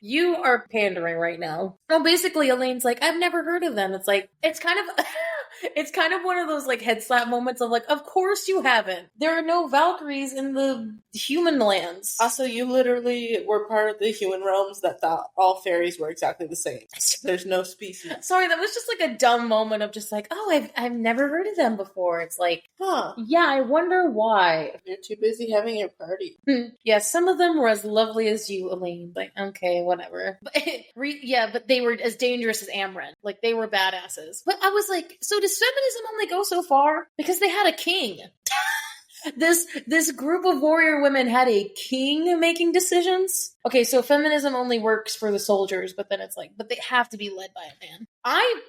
You are pandering right now. Well, basically, Elaine's like, I've never heard of them. It's like, it's kind of one of those like head slap moments of like, of course you haven't. There are no Valkyries in the human lands.
Also, you literally were part of the human realms that thought all fairies were exactly the same. There's no species.
Sorry, that was just like a dumb moment of just like, oh, I've never heard of them before. It's like, yeah, I wonder why.
You're too busy having your party.
Yeah, some of them were as lovely as you, Elaine. Like, okay, whatever. But, but they were as dangerous as Amren. Like, they were badasses. But I was like, so does feminism only go so far? Because they had a king. This group of warrior women had a king making decisions. Okay, so feminism only works for the soldiers, but then it's like, but they have to be led by a man.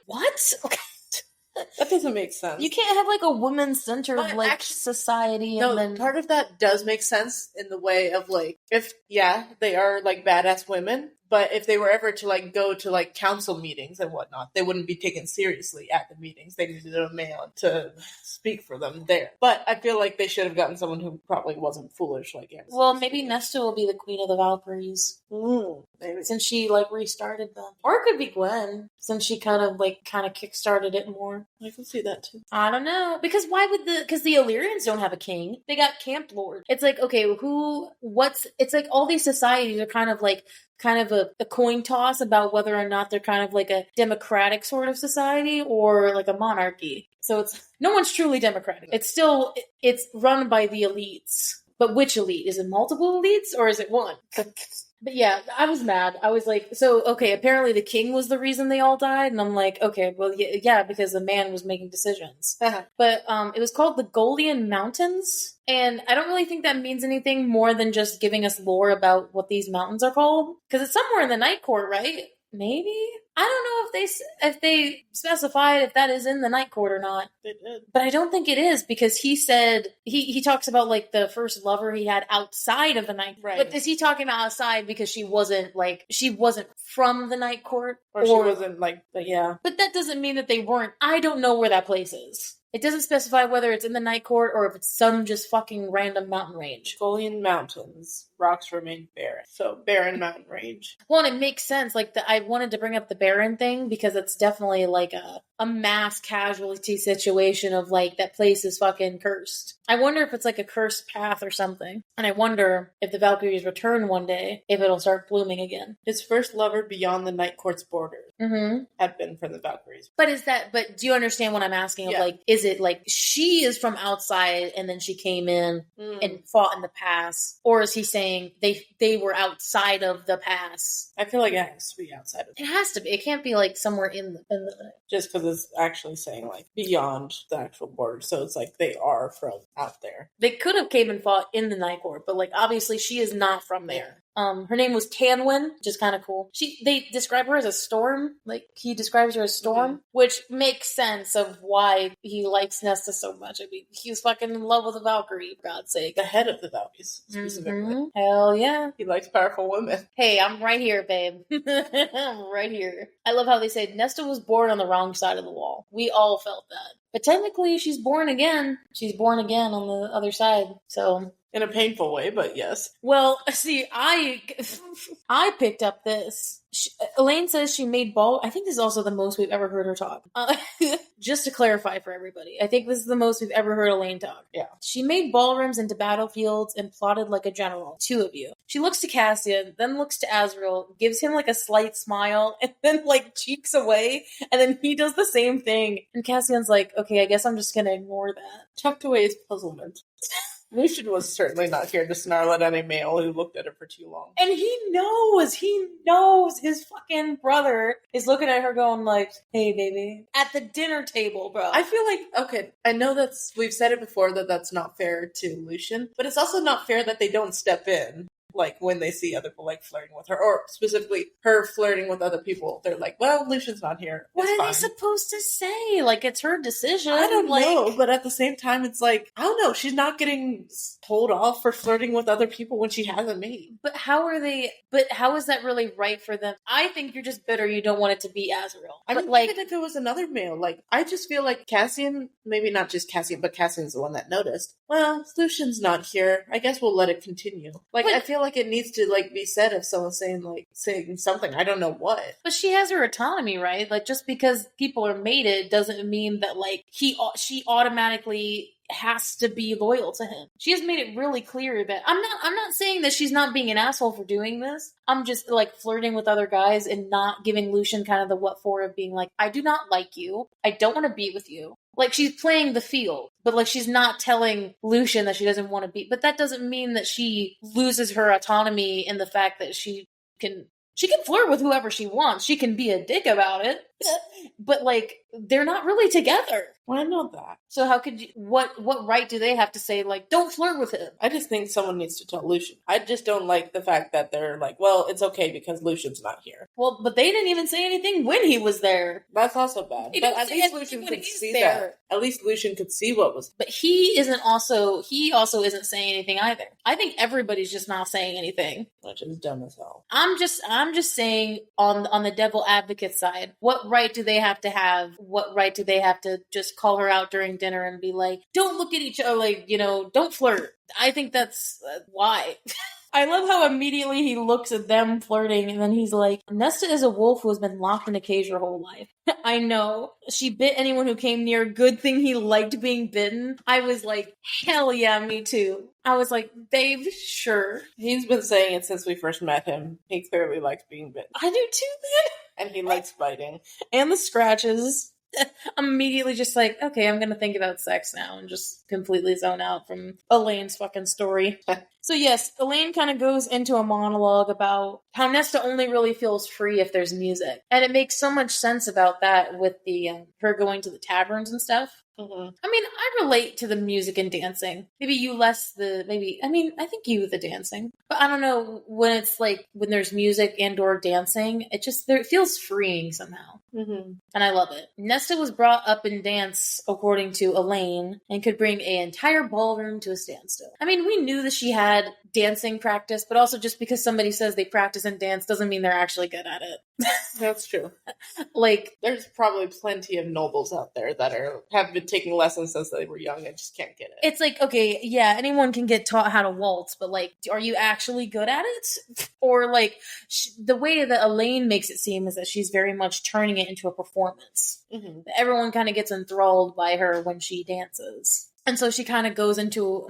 What? Okay.
That doesn't make sense.
You can't have like a woman-centered society.
No, and then part of that does make sense in the way of like, if they are like badass women, but if they were ever to like go to like council meetings and whatnot, they wouldn't be taken seriously at the meetings. They needed a man to speak for them there. But I feel like they should have gotten someone who probably wasn't foolish like Amazon.
Well, maybe Nesta will be the queen of the Valkyries.
Maybe.
Since she like restarted them. Or it could be Gwen, since she kind of kickstarted it more.
I can see that too.
I don't know. Because because the Illyrians don't have a king. They got Camp Lord. It's like, okay, it's like all these societies are kind of a coin toss about whether or not they're kind of like a democratic sort of society or like a monarchy. So no one's truly democratic. It's run by the elites. But which elite? Is it multiple elites or is it one? But yeah, I was mad. I was like, so, okay, apparently the king was the reason they all died. And I'm like, okay, well, yeah, because the man was making decisions. But it was called the Golian Mountains. And I don't really think that means anything more than just giving us lore about what these mountains are called. Because it's somewhere in the Night Court, right? Maybe? I don't know if they specified if that is in the Night Court or not.
They did.
But I don't think it is, because he said, he talks about like the first lover he had outside of the Night Court. Right. But is he talking about outside because she wasn't from the Night Court?
Or she wasn't but yeah.
But that doesn't mean that they weren't. I don't know where that place is. It doesn't specify whether it's in the Night Court or if it's some just fucking random mountain range.
Golian Mountains. Rocks remain barren. So, barren mountain range.
Well, and it makes sense. Like, I wanted to bring up the barren thing because it's definitely like a mass casualty situation of like, that place is fucking cursed. I wonder if it's like a cursed path or something. And I wonder if the Valkyries return one day, if it'll start blooming again.
His first lover beyond the Night Court's borders had been from the Valkyries.
But do you understand what I'm asking? Yeah. Of like, is it like she is from outside and then she came in and fought in the pass? Or is he saying they were outside of the pass?
I feel like it has to be outside of
it. It has to be. It can't be like somewhere in the
just because it's actually saying like beyond the actual border. So it's like they are from out there.
They could have came and fought in the Night Court, but like obviously she is not from there. Her name was Tanwyn, which is kind of cool. They describe her as a storm. Like, he describes her as Storm, which makes sense of why he likes Nesta so much. I mean, he was fucking in love with a Valkyrie, for God's sake.
The head of the Valkyries, specifically.
Hell yeah.
He likes powerful women.
Hey, I'm right here, babe. I'm right here. I love how they say Nesta was born on the wrong side of the wall. We all felt that. But technically, she's born again. She's born again on the other side, so...
In a painful way, but yes.
Well, see, I picked up this. Elaine says she made I think this is also the most we've ever heard her talk. Just to clarify for everybody, I think this is the most we've ever heard Elaine talk.
Yeah.
She made ballrooms into battlefields and plotted like a general. 2 of you. She looks to Cassian, then looks to Azrael, gives him like a slight smile, and then like cheeks away, and then he does the same thing. And Cassian's like, okay, I guess I'm just gonna ignore that.
Tucked away his puzzlement. Lucian was certainly not here to snarl at any male who looked at her for too long.
And he knows his fucking brother is looking at her going like, hey, baby. At the dinner table, bro.
I feel like, okay, I know we've said it before that that's not fair to Lucian, but it's also not fair that they don't step in. Like, when they see other people, like, flirting with her, or specifically her flirting with other people, they're like, well, Lucian's not here.
What are they supposed to say? Like, it's her decision.
I don't know, but at the same time, it's like, I don't know, she's not getting told off for flirting with other people when she has a mate.
But how is that really right for them? I think you're just bitter you don't want it to be Azrael.
I mean, like, even if it was another male, like, I just feel like Cassian, maybe not just Cassian, but Cassian's the one that noticed. Well, Lucian's not here. I guess we'll let it continue. Like, I feel like it needs to, like, be said if someone's saying something. I don't know what.
But she has her autonomy, right? Like, just because people are mated doesn't mean that, like, she automatically has to be loyal to him. She has made it really clear that I'm not saying that she's not being an asshole for doing this. I'm just like flirting with other guys and not giving Lucian kind of the what for of being like, I do not like you. I don't want to be with you. Like, she's playing the field, but like she's not telling Lucian that she doesn't want to be. But that doesn't mean that she loses her autonomy in the fact that she can flirt with whoever she wants. She can be a dick about it. But like, they're not really together.
Well, I know that.
So how could you, what right do they have to say, like, don't flirt with him?
I just think someone needs to tell Lucian. I just don't like the fact that they're like, well, it's okay because Lucian's not here.
Well, but they didn't even say anything when he was there.
That's also bad. But at least Lucian could see that. At least Lucian could see what was.
But he also isn't saying anything either. I think everybody's just not saying anything.
Which is dumb as hell.
I'm just saying on the devil advocate side, what right do they have to have? What right do they have to just call her out during dinner and be like, don't look at each other, like, you know, don't flirt? I think that's why. I love how immediately he looks at them flirting and then he's like, Nesta is a wolf who has been locked in a cage her whole life. I know. She bit anyone who came near. Good thing he liked being bitten. I was like, hell yeah, me too. I was like, Dave, sure.
He's been saying it since we first met him. He clearly likes being bitten.
I do too, man.
And he likes biting.
And the scratches. I'm immediately just like, okay, I'm gonna think about sex now and just completely zone out from Elaine's fucking story. So yes, Elaine kind of goes into a monologue about how Nesta only really feels free if there's music. And it makes so much sense about that with the her going to the taverns and stuff. Mm-hmm. I mean, I relate to the music and dancing. Maybe you less I think you with the dancing. But I don't know, when it's like, when there's music and or dancing, it feels freeing somehow. Mm-hmm. And I love it. Nesta was brought up in dance, according to Elaine, and could bring an entire ballroom to a standstill. I mean, we knew that she had dancing practice, but also just because somebody says they practice and dance doesn't mean they're actually good at it.
That's true.
Like,
there's probably plenty of nobles out there that have been taking lessons since they were young and just can't get it.
It's like, okay, yeah, anyone can get taught how to waltz, but like, are you actually good at it? Or like, the way that Elaine makes it seem is that she's very much turning it into a performance. Mm-hmm. Everyone kind of gets enthralled by her when she dances. And so she kind of goes into,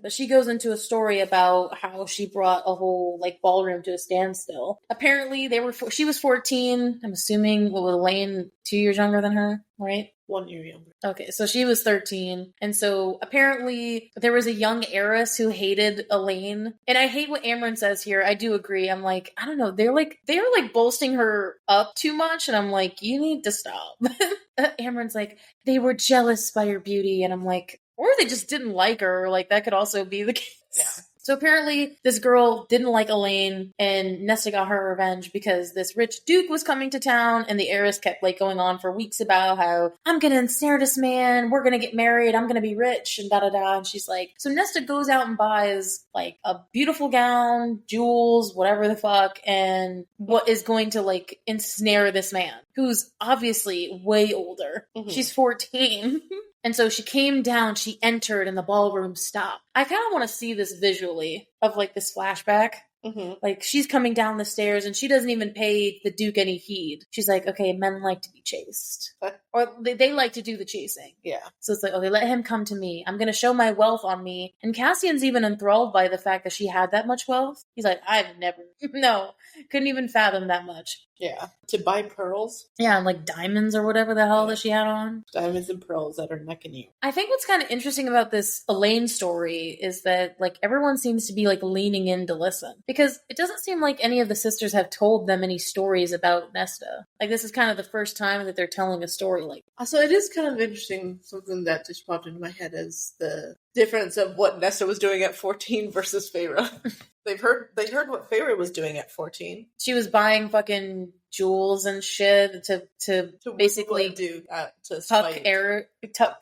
she goes into a story about how she brought a whole, like, ballroom to a standstill. Apparently, she was 14, I'm assuming, with Elaine 2 years younger than her, right?
1 year younger.
Okay, so she was 13. And so apparently there was a young heiress who hated Elaine. And I hate what Amryn says here. I do agree. I'm like, I don't know. They're bolstering her up too much. And I'm like, you need to stop. Amryn's like, they were jealous by her beauty. And I'm like, or they just didn't like her. Like, that could also be the case. Yeah. So apparently this girl didn't like Elaine, and Nesta got her revenge because this rich duke was coming to town, and the heiress kept like going on for weeks about how, I'm gonna ensnare this man, we're gonna get married, I'm gonna be rich, and da-da-da. And she's like, so Nesta goes out and buys like a beautiful gown, jewels, whatever the fuck, and what is going to like ensnare this man, who's obviously way older. Mm-hmm. She's 14. And so she came down, she entered, and the ballroom stopped. I kind of want to see this visually of, like, this flashback. Mm-hmm. Like, she's coming down the stairs, and she doesn't even pay the Duke any heed. She's like, okay, men like to be chased. Or they like to do the chasing.
Yeah.
So it's like, okay, let him come to me. I'm going to show my wealth on me. And Cassian's even enthralled by the fact that she had that much wealth. He's like, couldn't even fathom that much.
Yeah. To buy pearls.
Yeah, like diamonds or whatever the hell that she had on.
Diamonds and pearls at her neck and ear.
I think what's kind of interesting about this Elaine story is that, like, everyone seems to be, like, leaning in to listen. Because it doesn't seem like any of the sisters have told them any stories about Nesta. Like, this is kind of the first time that they're telling a story like.
So it is kind of interesting, something that just popped into my head is the difference of what Nesta was doing at 14 versus Feyre. They heard what Feyre was doing at 14.
She was buying fucking jewels and shit to basically
do to spite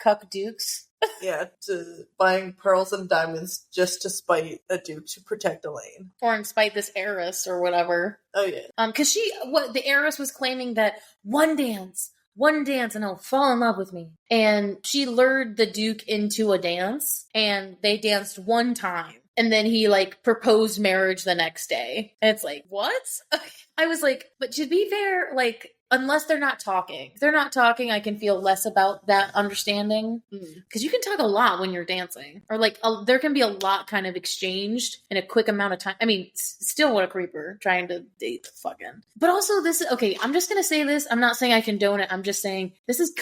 cuck dukes.
Yeah, to buying pearls and diamonds just to spite a duke to protect Elaine.
Or in spite this heiress or whatever.
Oh yeah.
Because the heiress was claiming that one dance and he'll fall in love with me. And she lured the Duke into a dance and they danced one time. And then he, like, proposed marriage the next day. And it's like, what? I was like, but to be fair, like, unless they're not talking. If they're not talking, I can feel less about that understanding. Because you can talk a lot when you're dancing. Or, like, there can be a lot kind of exchanged in a quick amount of time. I mean, still what a creeper trying to date the fucking. But also this, okay, I'm just going to say this. I'm not saying I condone it. I'm just saying this is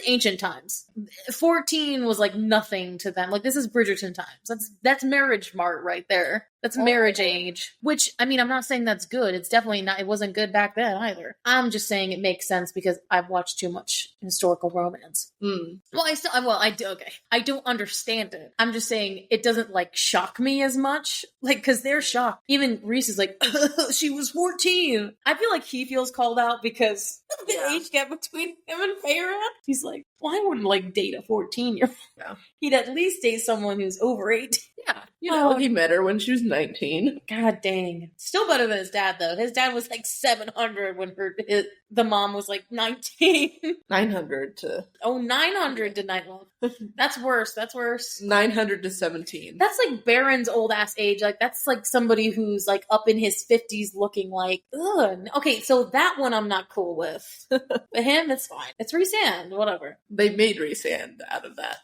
ancient times. 14 was, like, nothing to them. Like, this is Bridgerton times. That's marriage mart right there. That's marriage age. Which, I mean, I'm not saying that's good. It's definitely not, it wasn't good back then either. I'm just saying it makes sense because I've watched too much historical romance. Well, I don't understand it. I'm just saying it doesn't, like, shock me as much. Like, because they're shocked. Even Reese is like, she was 14. I feel like he feels called out because of the age gap between him and Feyre. He's like, well, I wouldn't, like, date a 14-year-old. Yeah. He'd at least date someone who's over 18.
Yeah. You know, he met her when she was 19.
God dang. Still better than his dad, though. His dad was like 700 when the mom was like 19.
900 to...
Oh, 900 to night love. That's worse.
900 to 17.
That's like Baron's old ass age. Like, that's like somebody who's like up in his 50s looking like, ugh. Okay, so that one I'm not cool with. But him, it's fine. It's Rhysand, whatever.
They made Rhysand out of that.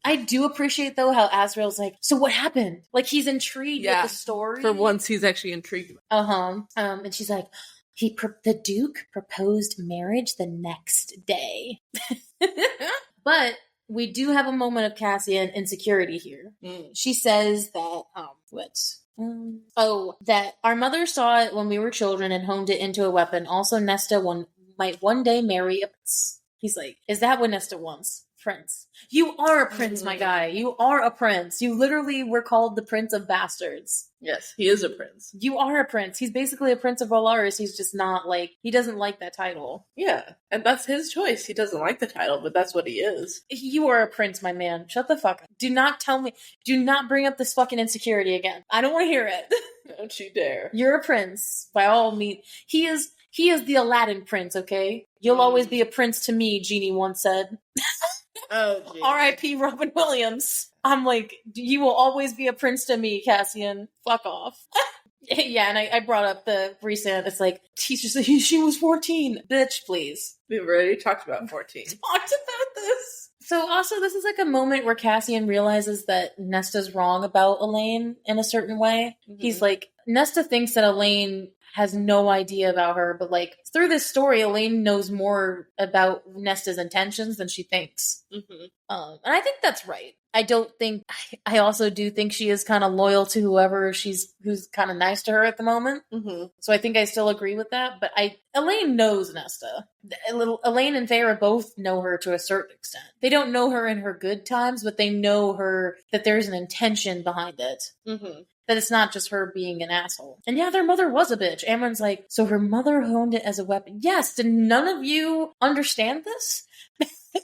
I do appreciate, though, how Azrael's like, so what happened? Like, he's intrigued with the story.
For once, he's actually intrigued.
And she's like, the Duke proposed marriage the next day. But we do have a moment of Cassian insecurity here. She says that, that our mother saw it when we were children and honed it into a weapon. Also, Nesta might one day marry a prince. He's like, is that what Nesta wants? Prince. You are a prince, my guy. You are a prince. You literally were called the Prince of Bastards.
Yes, he is a prince.
You are a prince. He's basically a Prince of Valaris. He's just not, like, he doesn't like that title.
Yeah, and that's his choice. He doesn't like the title, but that's what he is.
You are a prince, my man. Shut the fuck up. Do not bring up this fucking insecurity again. I don't want to hear it.
Don't you dare.
You're a prince, by all means. He is the Aladdin prince, okay? You'll always be a prince to me, Genie once said.
Oh, geez.
R.I.P. Robin Williams. I'm like, you will always be a prince to me, Cassian. Fuck off. Yeah, and I brought up the Rhysand. It's like, she was 14. Bitch, please.
We've already talked about 14.
Talked about this. So also, this is like a moment where Cassian realizes that Nesta's wrong about Elaine in a certain way. He's like, Nesta thinks that Elaine has no idea about her, but like through this story, Elaine knows more about Nesta's intentions than she thinks. And I think that's right. I also do think she is kind of loyal to who's kind of nice to her at the moment. So I think I still agree with that, but Elaine knows Nesta. Elaine and Feyre both know her to a certain extent. They don't know her in her good times, but they know her, that there's an intention behind it. That it's not just her being an asshole. And yeah, their mother was a bitch. Amron's like, so her mother honed it as a weapon. Yes, did none of you understand this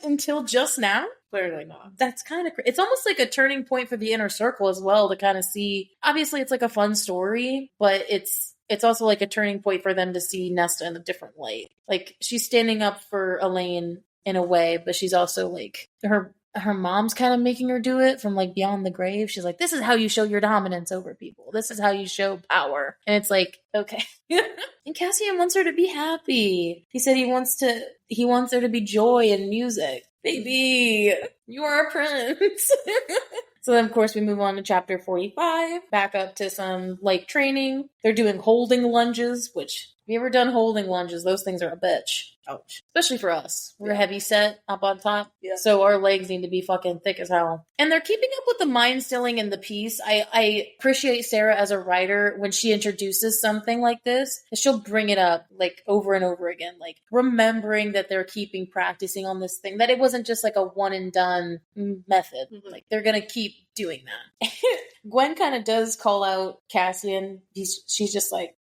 until just now?
Clearly not.
That's kind of it's almost like a turning point for the inner circle as well, to kind of see. Obviously, it's like a fun story, but it's also like a turning point for them to see Nesta in a different light. Like, she's standing up for Elaine in a way, but she's also like her mom's kind of making her do it from like beyond the grave. She's like, this is how you show your dominance over people. This is how you show power. And it's like, okay. And Cassian wants her to be happy. He said he wants there to be joy and music. Baby, you are a prince. So then, of course, we move on to chapter 45, back up to some, like, training. They're doing holding lunges, which you ever done holding lunges? Those things are a bitch.
Ouch.
Especially for us. We're
Yeah.
heavy set up on top.
Yeah.
So our legs need to be fucking thick as hell. And they're keeping up with the mind stilling in the piece. I appreciate Sarah as a writer when she introduces something like this. She'll bring it up like over and over again. Like remembering that they're keeping practicing on this thing. That it wasn't just like a one and done method.
Mhm.
Like they're going to keep doing that. Gwen kind of does call out Cassian. She's just like,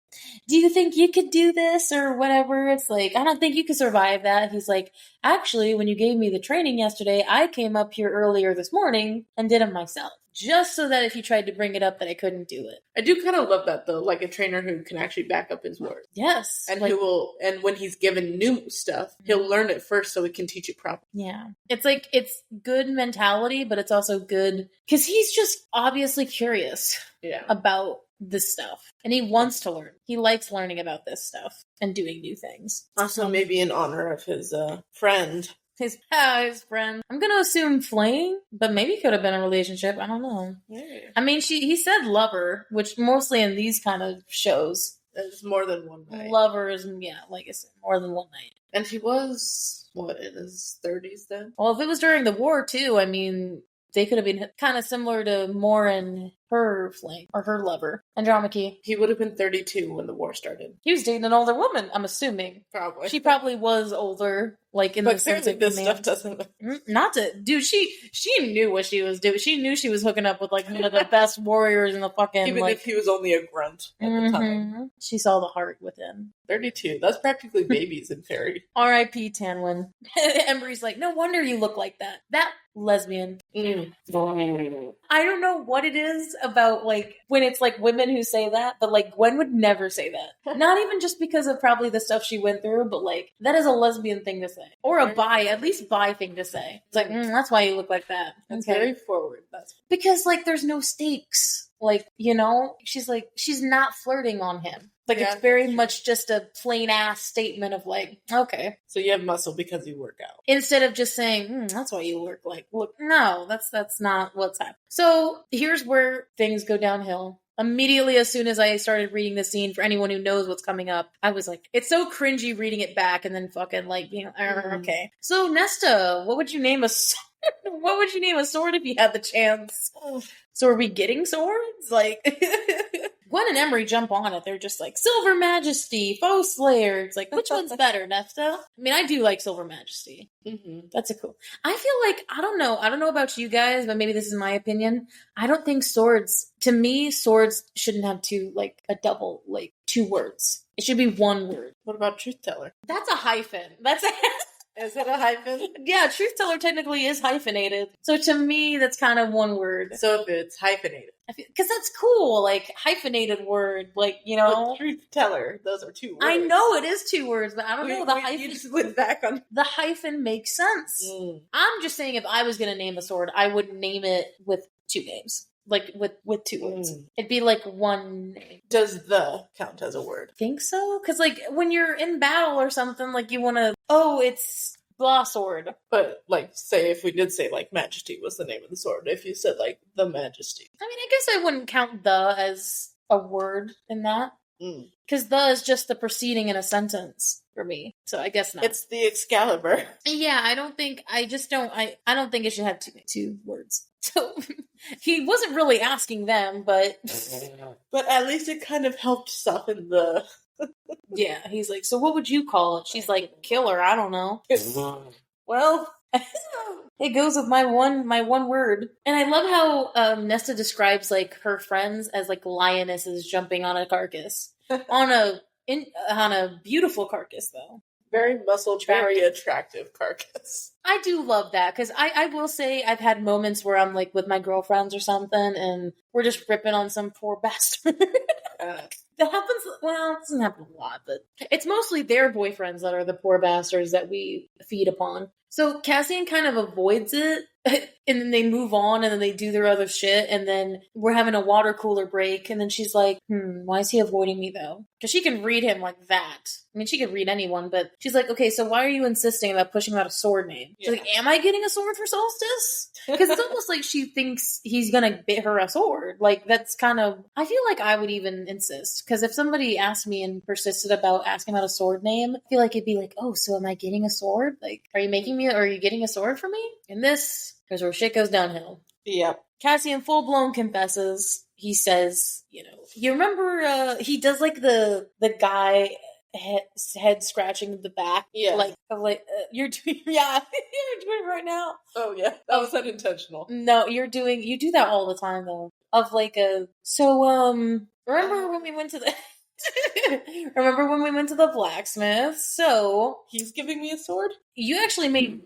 do you think you could do this or whatever? It's like, I don't think you could survive that. He's like, actually, when you gave me the training yesterday, I came up here earlier this morning and did it myself. Just so that if you tried to bring it up that I couldn't do it.
I do kind of love that though, like a trainer who can actually back up his words.
Yes.
And
like,
who will, and when he's given new stuff, he'll learn it first so he can teach it properly.
Yeah. It's like, it's good mentality, but it's also good because he's just obviously curious about this stuff. And he wants to learn. He likes learning about this stuff and doing new things.
Also, maybe in honor of his friend.
His friend. I'm gonna assume flame, but maybe it could have been a relationship. I don't know.
Yeah.
I mean, he said lover, which mostly in these kind of shows,
it's more than one night.
Lover is, like I said, more than one night.
And he was, in his 30s then?
Well, if it was during the war too, I mean, they could have been kind of similar to Moore and her flame, or her lover, Andromache.
He would have been 32 when the war started.
He was dating an older woman, I'm assuming.
Probably.
She probably was older, like in the sense of
this stuff doesn't.
Not to, dude. She knew what she was doing. She knew she was hooking up with like one of the best warriors in the fucking.
Even if he was only a grunt at the time.
She saw the heart within.
32. That's practically babies in fairy.
R.I.P. Tanwin. Embry's like, no wonder you look like that. That lesbian. I don't know what it is about like when it's like women who say that, but like Gwen would never say that. Not even just because of probably the stuff she went through, but like that is a lesbian thing to say, or a at least bi thing to say. It's like that's why you look like that.
That's very forward. That's
because like there's no stakes. Like, you know, she's not flirting on him. Like, it's very much just a plain ass statement of like, okay.
So you have muscle because you work out.
Instead of just saying, that's why you look. No, that's not what's happening. So here's where things go downhill. Immediately, as soon as I started reading the scene, for anyone who knows what's coming up, I was like, it's so cringy reading it back and then fucking like, you know, okay. So Nesta, what would you name a sword if you had the chance? So are we getting swords? Like, Gwen and Emery jump on it. They're just like, Silver Majesty, Foe Slayer. It's like, which one's better, Nesta? I mean, I do like Silver Majesty. Mm-hmm. That's a cool. I feel like, I don't know about you guys, but maybe this is my opinion. I don't think swords shouldn't have two words. It should be one word.
What about Truth Teller?
That's a hyphen.
Is it a hyphen?
Yeah, Truth Teller technically is hyphenated. So to me, that's kind of one word.
So if it's hyphenated.
Because that's cool, like, hyphenated word, like, you know.
But Truth Teller, those are two words.
I know it is two words, but I don't know.
You just went back on.
The hyphen makes sense. I'm just saying if I was going to name a sword, I would name it with two names. Like, with two words. It'd be like one name.
Does the count as a word?
Think so? Because, like, when you're in battle or something, like, you want to, it's blah sword.
But, like, say if we did say, like, Majesty was the name of the sword. If you said, like, the Majesty.
I mean, I guess I wouldn't count the as a word in that. Because the is just the preceding in a sentence for me. So I guess not.
It's the Excalibur.
Yeah, I don't think it should have two words. So he wasn't really asking them, but
but at least it kind of helped soften the
yeah, he's like, so what would you call it? She's like, killer, I don't know. Well, it goes with my one word. And I love how Nesta describes like her friends as like lionesses jumping on a carcass. on a beautiful carcass though.
Very muscled, very attractive carcass.
I do love that, because I will say I've had moments where I'm like with my girlfriends or something, and we're just ripping on some poor bastard. That happens, well, it doesn't happen a lot, but it's mostly their boyfriends that are the poor bastards that we feed upon. So Cassian kind of avoids it, and then they move on, and then they do their other shit, and then we're having a water cooler break, and then she's like, why is he avoiding me, though? Because she can read him like that. I mean, she could read anyone, but she's like, okay, so why are you insisting about pushing out a sword name? She's like, am I getting a sword for Solstice? Because it's almost like she thinks he's gonna bid her a sword. Like, that's kind of, I feel like I would even insist, because if somebody asked me and persisted about asking about a sword name, I feel like it'd be like, oh, so am I getting a sword? Like, are you getting a sword for me? And this is where shit goes downhill.
Yep.
Cassian full-blown confesses. He says, you remember, he does like the guy head scratching the back.
Yeah.
You're doing, yeah, you're doing it right now.
Oh, yeah. That was unintentional.
No, you do that all the time, though. Remember when we went to the... Remember when we went to the blacksmith? So
he's giving me a sword?
You actually made...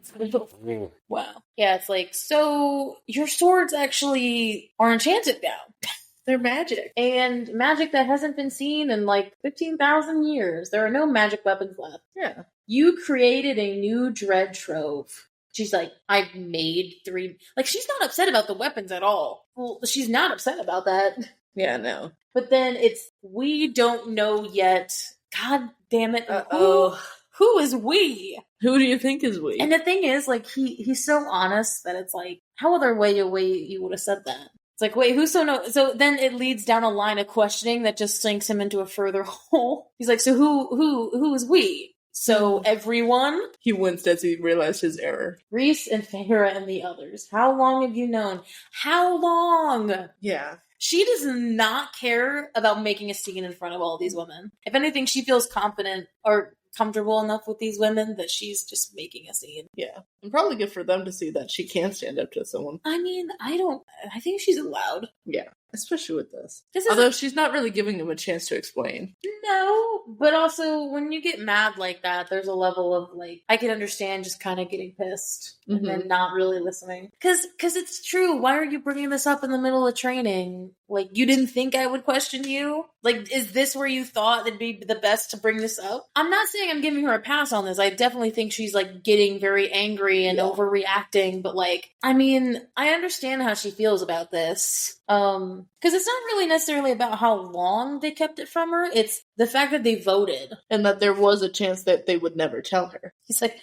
Wow. Yeah, it's like, so your swords actually are enchanted now.
They're magic.
And magic that hasn't been seen in like 15,000 years. There are no magic weapons left.
Yeah.
You created a new dread trove. She's like, I've made 3... Like, she's not upset about the weapons at all. Well, she's not upset about that.
Yeah, no.
But then we don't know yet. God damn it.
Uh-oh.
Who is we?
Who do you think is we?
And the thing is, like, he's so honest that it's like, how other way you would have said that? It's like, wait, who's so no? So then it leads down a line of questioning that just sinks him into a further hole. He's like, so who is we? So everyone?
He winced as he realized his error.
Reese and Feyre and the others. How long have you known? How long?
Yeah.
She does not care about making a scene in front of all these women. If anything, she feels confident or comfortable enough with these women that she's just making a scene.
Yeah. And probably good for them to see that she can stand up to someone.
I mean, I think she's allowed.
Yeah. Especially with this. Although she's not really giving him a chance to explain.
No, but also when you get mad like that, there's a level of like, I can understand just kind of getting pissed and then not really listening. Because it's true. Why are you bringing this up in the middle of training? Like, you didn't think I would question you? Like, is this where you thought it'd be the best to bring this up? I'm not saying I'm giving her a pass on this. I definitely think she's like getting very angry and overreacting. But like, I mean, I understand how she feels about this. Because it's not really necessarily about how long they kept it from her. It's the fact that they voted.
And that there was a chance that they would never tell her.
He's like,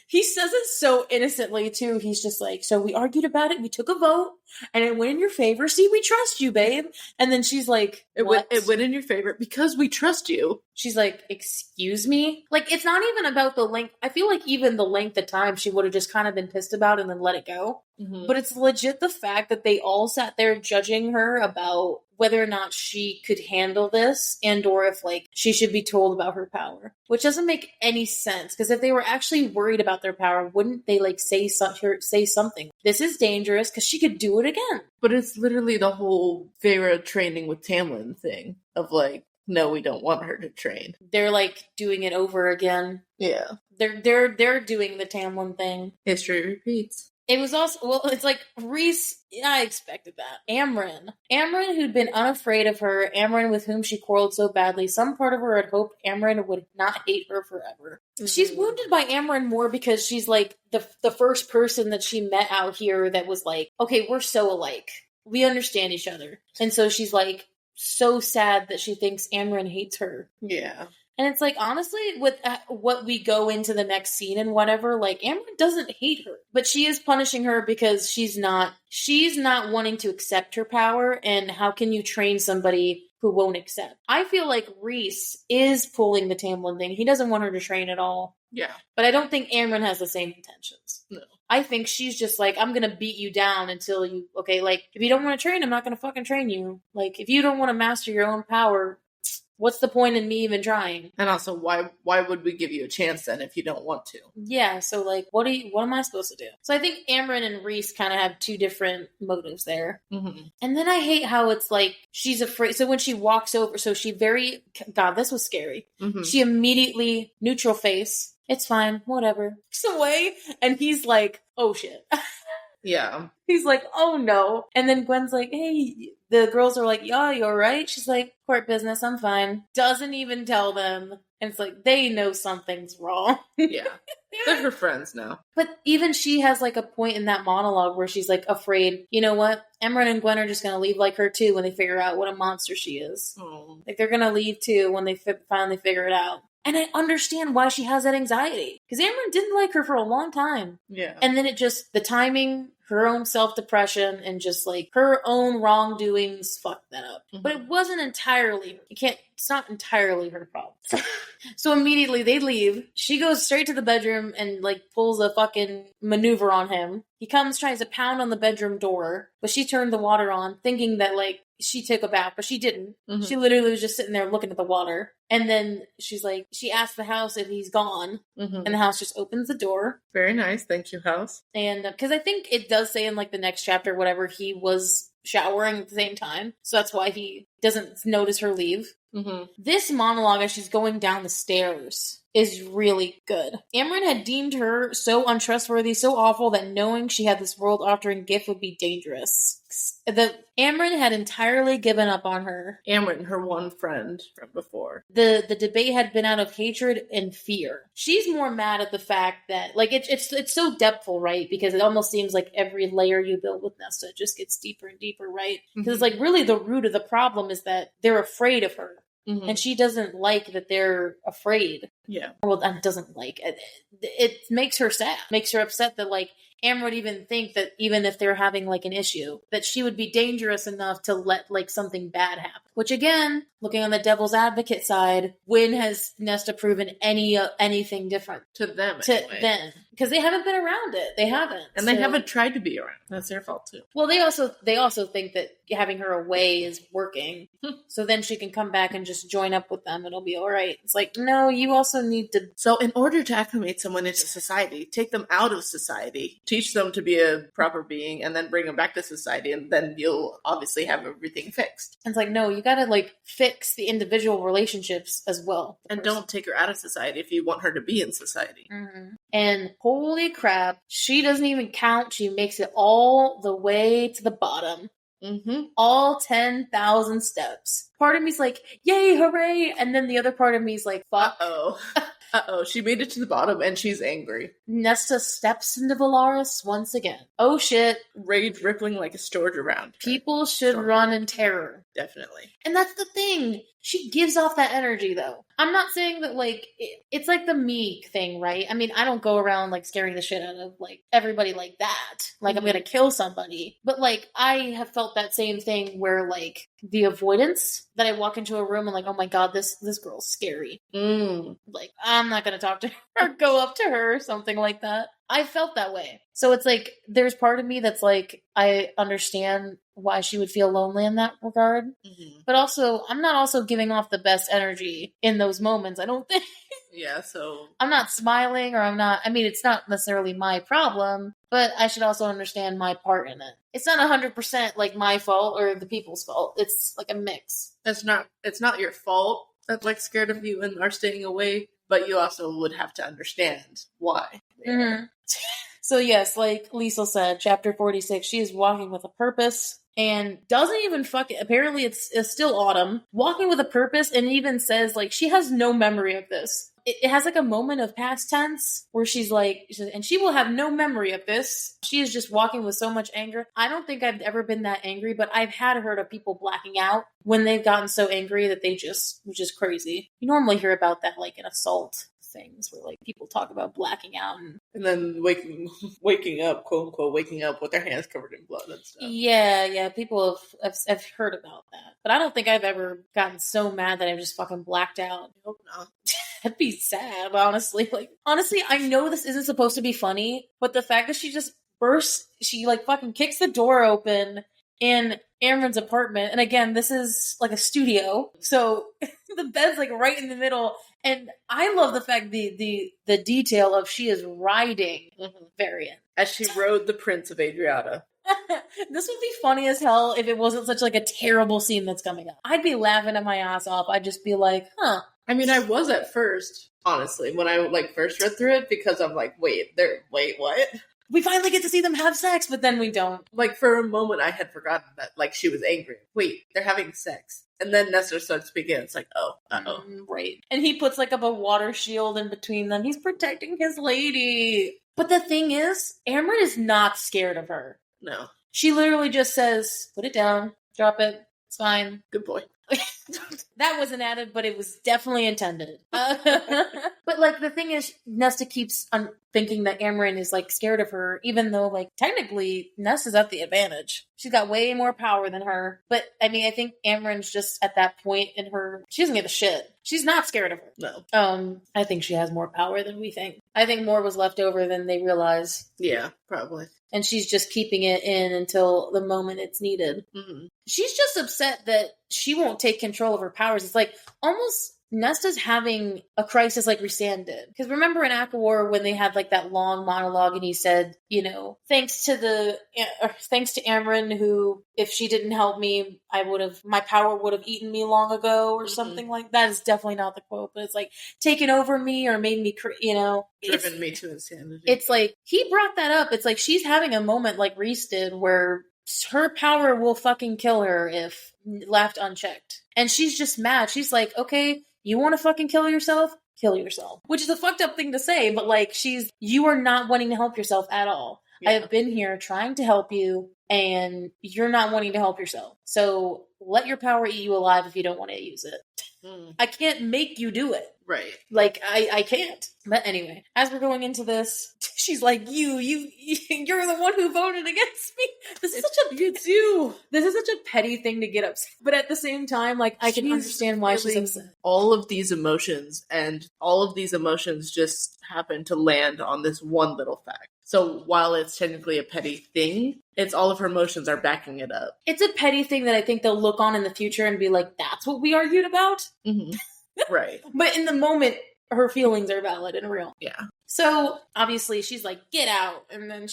he says it so innocently, too. He's just like, so we argued about it, we took a vote, and it went in your favor. See, we trust you, babe. And then she's like,
it went in your favor because we trust you.
She's like, excuse me? Like, it's not even about the length. I feel like even the length of time she would have just kind of been pissed about and then let it go. Mm-hmm. But it's legit the fact that they all sat there judging her about whether or not she could handle this and or if like she should be told about her power, which doesn't make any sense. Because if they were actually worried about their power, wouldn't they like say something? This is dangerous because she could do it again.
But it's literally the whole Feyre training with Tamlin thing of like, no, we don't want her to train.
They're like doing it over again.
Yeah.
They're doing the Tamlin thing.
History repeats.
It was also, well, it's like Reese, I expected that. Amryn, who'd been unafraid of her, Amryn with whom she quarreled so badly, some part of her had hoped Amryn would not hate her forever. She's wounded by Amryn more because she's like the first person that she met out here that was like, okay, we're so alike. We understand each other. And so she's like so sad that she thinks Amryn hates her.
Yeah.
And it's like, honestly, with what we go into the next scene and whatever, like, Amryn doesn't hate her. But she is punishing her because she's not wanting to accept her power. And how can you train somebody who won't accept? I feel like Reese is pulling the Tamlin thing. He doesn't want her to train at all.
Yeah.
But I don't think Amryn has the same intentions.
No.
I think she's just like, I'm going to beat you down until you, okay, like, if you don't want to train, I'm not going to fucking train you. Like, if you don't want to master your own power, what's the point in me even trying?
And also, why would we give you a chance then if you don't want to?
Yeah, so like, what am I supposed to do? So I think Amryn and Reese kind of have two different motives there. Mm-hmm. And then I hate how it's like, she's afraid. So when she walks over, so she God, this was scary. Mm-hmm. She immediately, neutral face, it's fine, whatever. Walks away, and he's like, oh shit.
Yeah.
He's like, oh no. And then Gwen's like, hey, the girls are like, yeah, you alright? She's like, court business, I'm fine. Doesn't even tell them. And it's like, they know something's wrong.
Yeah. They're her friends now.
But even she has like a point in that monologue where she's like afraid, you know what? Amryn and Gwen are just going to leave like her too when they figure out what a monster she is. Oh. Like they're going to leave too when they finally figure it out. And I understand why she has that anxiety. Because Amryn didn't like her for a long time.
Yeah.
And then the timing, her own self-depression and just like her own wrongdoings fucked that up. But it wasn't entirely, it's not entirely her problem. So immediately they leave. She goes straight to the bedroom and like pulls a fucking maneuver on him. He comes, tries to pound on the bedroom door, but she turned the water on, thinking that like she took a bath, but she didn't. She literally was just sitting there looking at the water. And then she's like, she asked the house if he's gone, and the house just opens the door.
Very nice. Thank you, house.
And because I think it does say in like the next chapter, whatever, he was showering at the same time. So that's why he doesn't notice her leave. This monologue as she's going down the stairs is really good. Amren had deemed her so untrustworthy, so awful, that knowing she had this world-altering gift would be dangerous. Amren had entirely given up on her.
Amren, her one friend from before.
The debate had been out of hatred and fear. She's more mad at the fact that, like, it's so depthful, right? Because it almost seems like every layer you build with Nesta just gets deeper and deeper, right? Because it's like really the root of the problem is that they're afraid of her. And she doesn't like that they're afraid. Yeah. Well, that doesn't like it. It makes her sad. Makes her upset that, like, Amber would even think that even if they're having, like, an issue, that she would be dangerous enough to let, like, something bad happen. Which, again, looking on the devil's advocate side, when has Nesta proven anything different?
To them,
To
anyway.
them. Because they haven't been around it. They haven't.
And they haven't tried to be around. That's their fault, too.
Well, they also think that having her away is working. So then she can come back and just join up with them. It'll be all right. It's like, no, you also need to...
So in order to acclimate someone into society, take them out of society, teach them to be a proper being, and then bring them back to society, and then you'll obviously have everything fixed.
And it's like, no, you gotta, like, fix the individual relationships as well.
And don't take her out of society if you want her to be in society.
And holy crap, she doesn't even count. She makes it all the way to the bottom. All 10,000 steps. Part of me's like, yay, hooray! And then the other part of me's like, fuck.
Uh-oh, she made it to the bottom and she's angry.
Nesta steps into Valaris once again. Oh shit.
Rage rippling like a storage around.
People should run in terror.
Definitely.
And that's the thing. She gives off that energy, though. I'm not saying that, like, it's like the me thing, right? I mean, I don't go around, like, scaring the shit out of, like, everybody like that. Like, I'm gonna kill somebody. But, like, I have felt that same thing where, like, the avoidance that I walk into a room and, like, oh my god, this girl's scary. Like, I'm not gonna talk to her or go up to her or something like that. I felt that way. So it's like, there's part of me that's like, I understand why she would feel lonely in that regard. But also, I'm not also giving off the best energy in those moments, I don't think.
Yeah, so...
I'm not smiling or I mean, it's not necessarily my problem, but I should also understand my part in it. It's not 100% like my fault or the people's fault. It's like a mix.
It's not your fault that's like scared of you and are staying away, but you also would have to understand why.
So yes, like Liesl said, chapter 46, she is walking with a purpose and doesn't even apparently it's still autumn, walking with a purpose, and even says like she has no memory of this. It has like a moment of past tense where she's like, and she will have no memory of this. She is just walking with so much anger. I don't think I've ever been that angry, but I've heard of people blacking out when they've gotten so angry that they which is crazy. You normally hear about that like in assault things where like people talk about blacking out
and then waking up, quote unquote, waking up with their hands covered in blood and stuff.
Yeah, people have heard about that, but I don't think I've ever gotten so mad that I've just fucking blacked out. I hope not. That'd be sad, honestly. Like, honestly, I know this isn't supposed to be funny, but the fact that she just she like fucking kicks the door open in Amren's apartment, and again, this is like a studio, so the bed's like right in the middle. And I love the fact the detail of she is riding Varian.
As she rode the Prince of Adriata.
This would be funny as hell if it wasn't such like a terrible scene that's coming up. I'd be laughing at my ass off. I'd just be like, huh.
I mean, I was at first, honestly, when I like first read through it, because I'm like, wait, what?
We finally get to see them have sex, but then we don't.
Like, for a moment, I had forgotten that, like, she was angry. Wait, they're having sex. And then Nesta starts speaking, it's like, uh-oh.
Right. And he puts, like, up a water shield in between them. He's protecting his lady. But the thing is, Amren is not scared of her.
No.
She literally just says, put it down, drop it, it's fine.
Good boy.
That wasn't added, but it was definitely intended. But like the thing is, Nesta keeps thinking that Amren is like scared of her, even though like technically Nesta's at the advantage. She's got way more power than her. But I mean, I think Amren's just at that point in her, she doesn't give a shit. She's not scared of her.
No.
I think she has more power than we think. I think more was left over than they realize.
Yeah, probably.
And she's just keeping it in until the moment it's needed.
Mm-hmm.
She's just upset that she won't take control of her powers. It's like almost Nesta's having a crisis like Rhysand did. Because remember in ACOWAR when they had like that long monologue and he said, you know, thanks to Amren, who, if she didn't help me, my power would have eaten me long ago or something like that. Is definitely not the quote, but it's like taken over me or made me,
driven me to insanity.
It's like he brought that up. It's like she's having a moment like Rhys did where her power will fucking kill her if left unchecked. And she's just mad. She's like, okay, you want to fucking kill yourself? Kill yourself. Which is a fucked up thing to say, but like you are not wanting to help yourself at all. Yeah. I have been here trying to help you and you're not wanting to help yourself. So let your power eat you alive if you don't want to use it. I can't make you do it.
Right.
Like, I can't. But anyway, as we're going into this, she's like, you're the one who voted against me. It's you. This is such a petty thing to get upset. But at the same time, like, I can understand why she's upset.
All of these emotions, and all of these emotions just happen to land on this one little fact. So while it's technically a petty thing, it's all of her emotions are backing it up.
It's a petty thing that I think they'll look on in the future and be like, that's what we argued about?
Mm-hmm. Right.
But in the moment, her feelings are valid and real.
Yeah.
So obviously she's like, get out. And then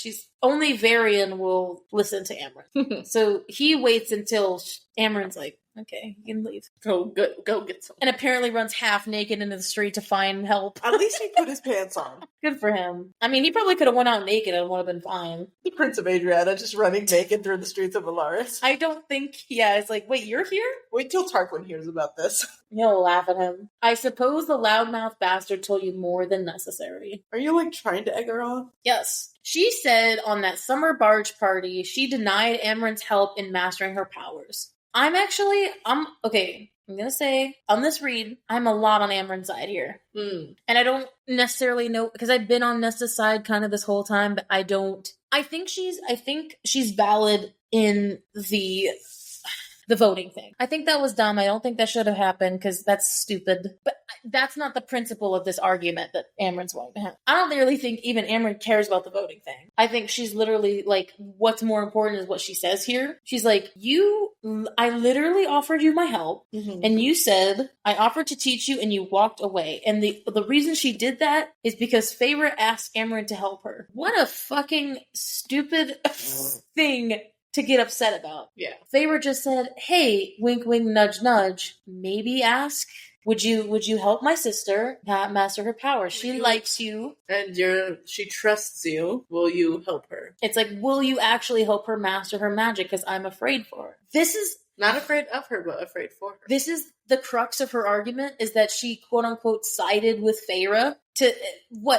only Varian will listen to Amren. So he waits until Amren's like, okay, you can leave.
Go get some.
And apparently runs half naked into the street to find help.
At least he put his pants on.
Good for him. I mean, he probably could have went out naked and would have been fine.
The Prince of Adriana just running naked through the streets of Alaris.
I don't think, it's like, wait, you're here?
Wait till Tarquin hears about this.
He'll laugh at him. I suppose the loudmouth bastard told you more than necessary.
Are you like trying to egg her on?
Yes. She said on that summer barge party, she denied Amren's help in mastering her powers. I'm gonna say, on this read, I'm a lot on Amren's side here. And I don't necessarily know, because I've been on Nesta's side kind of this whole time, but I think she's valid in the voting thing. I think that was dumb. I don't think that should have happened, because that's stupid. But that's not the principle of this argument that Amren's wanting to have. I don't really think even Amren cares about the voting thing. I think she's literally like, what's more important is what she says here. She's like, I literally offered you my help, and you said, I offered to teach you, and you walked away. And the reason she did that is because Feyre asked Amren to help her. What a fucking stupid thing to get upset about.
Yeah.
Feyre just said, hey, wink, wink, nudge, nudge. Maybe ask, would you help my sister master her power? She likes you.
And she trusts you. Will you help her?
It's like, will you actually help her master her magic? Because I'm afraid for her. This is...
Not afraid of her, but afraid for her.
This is the crux of her argument, is that she, quote-unquote, sided with Feyre to...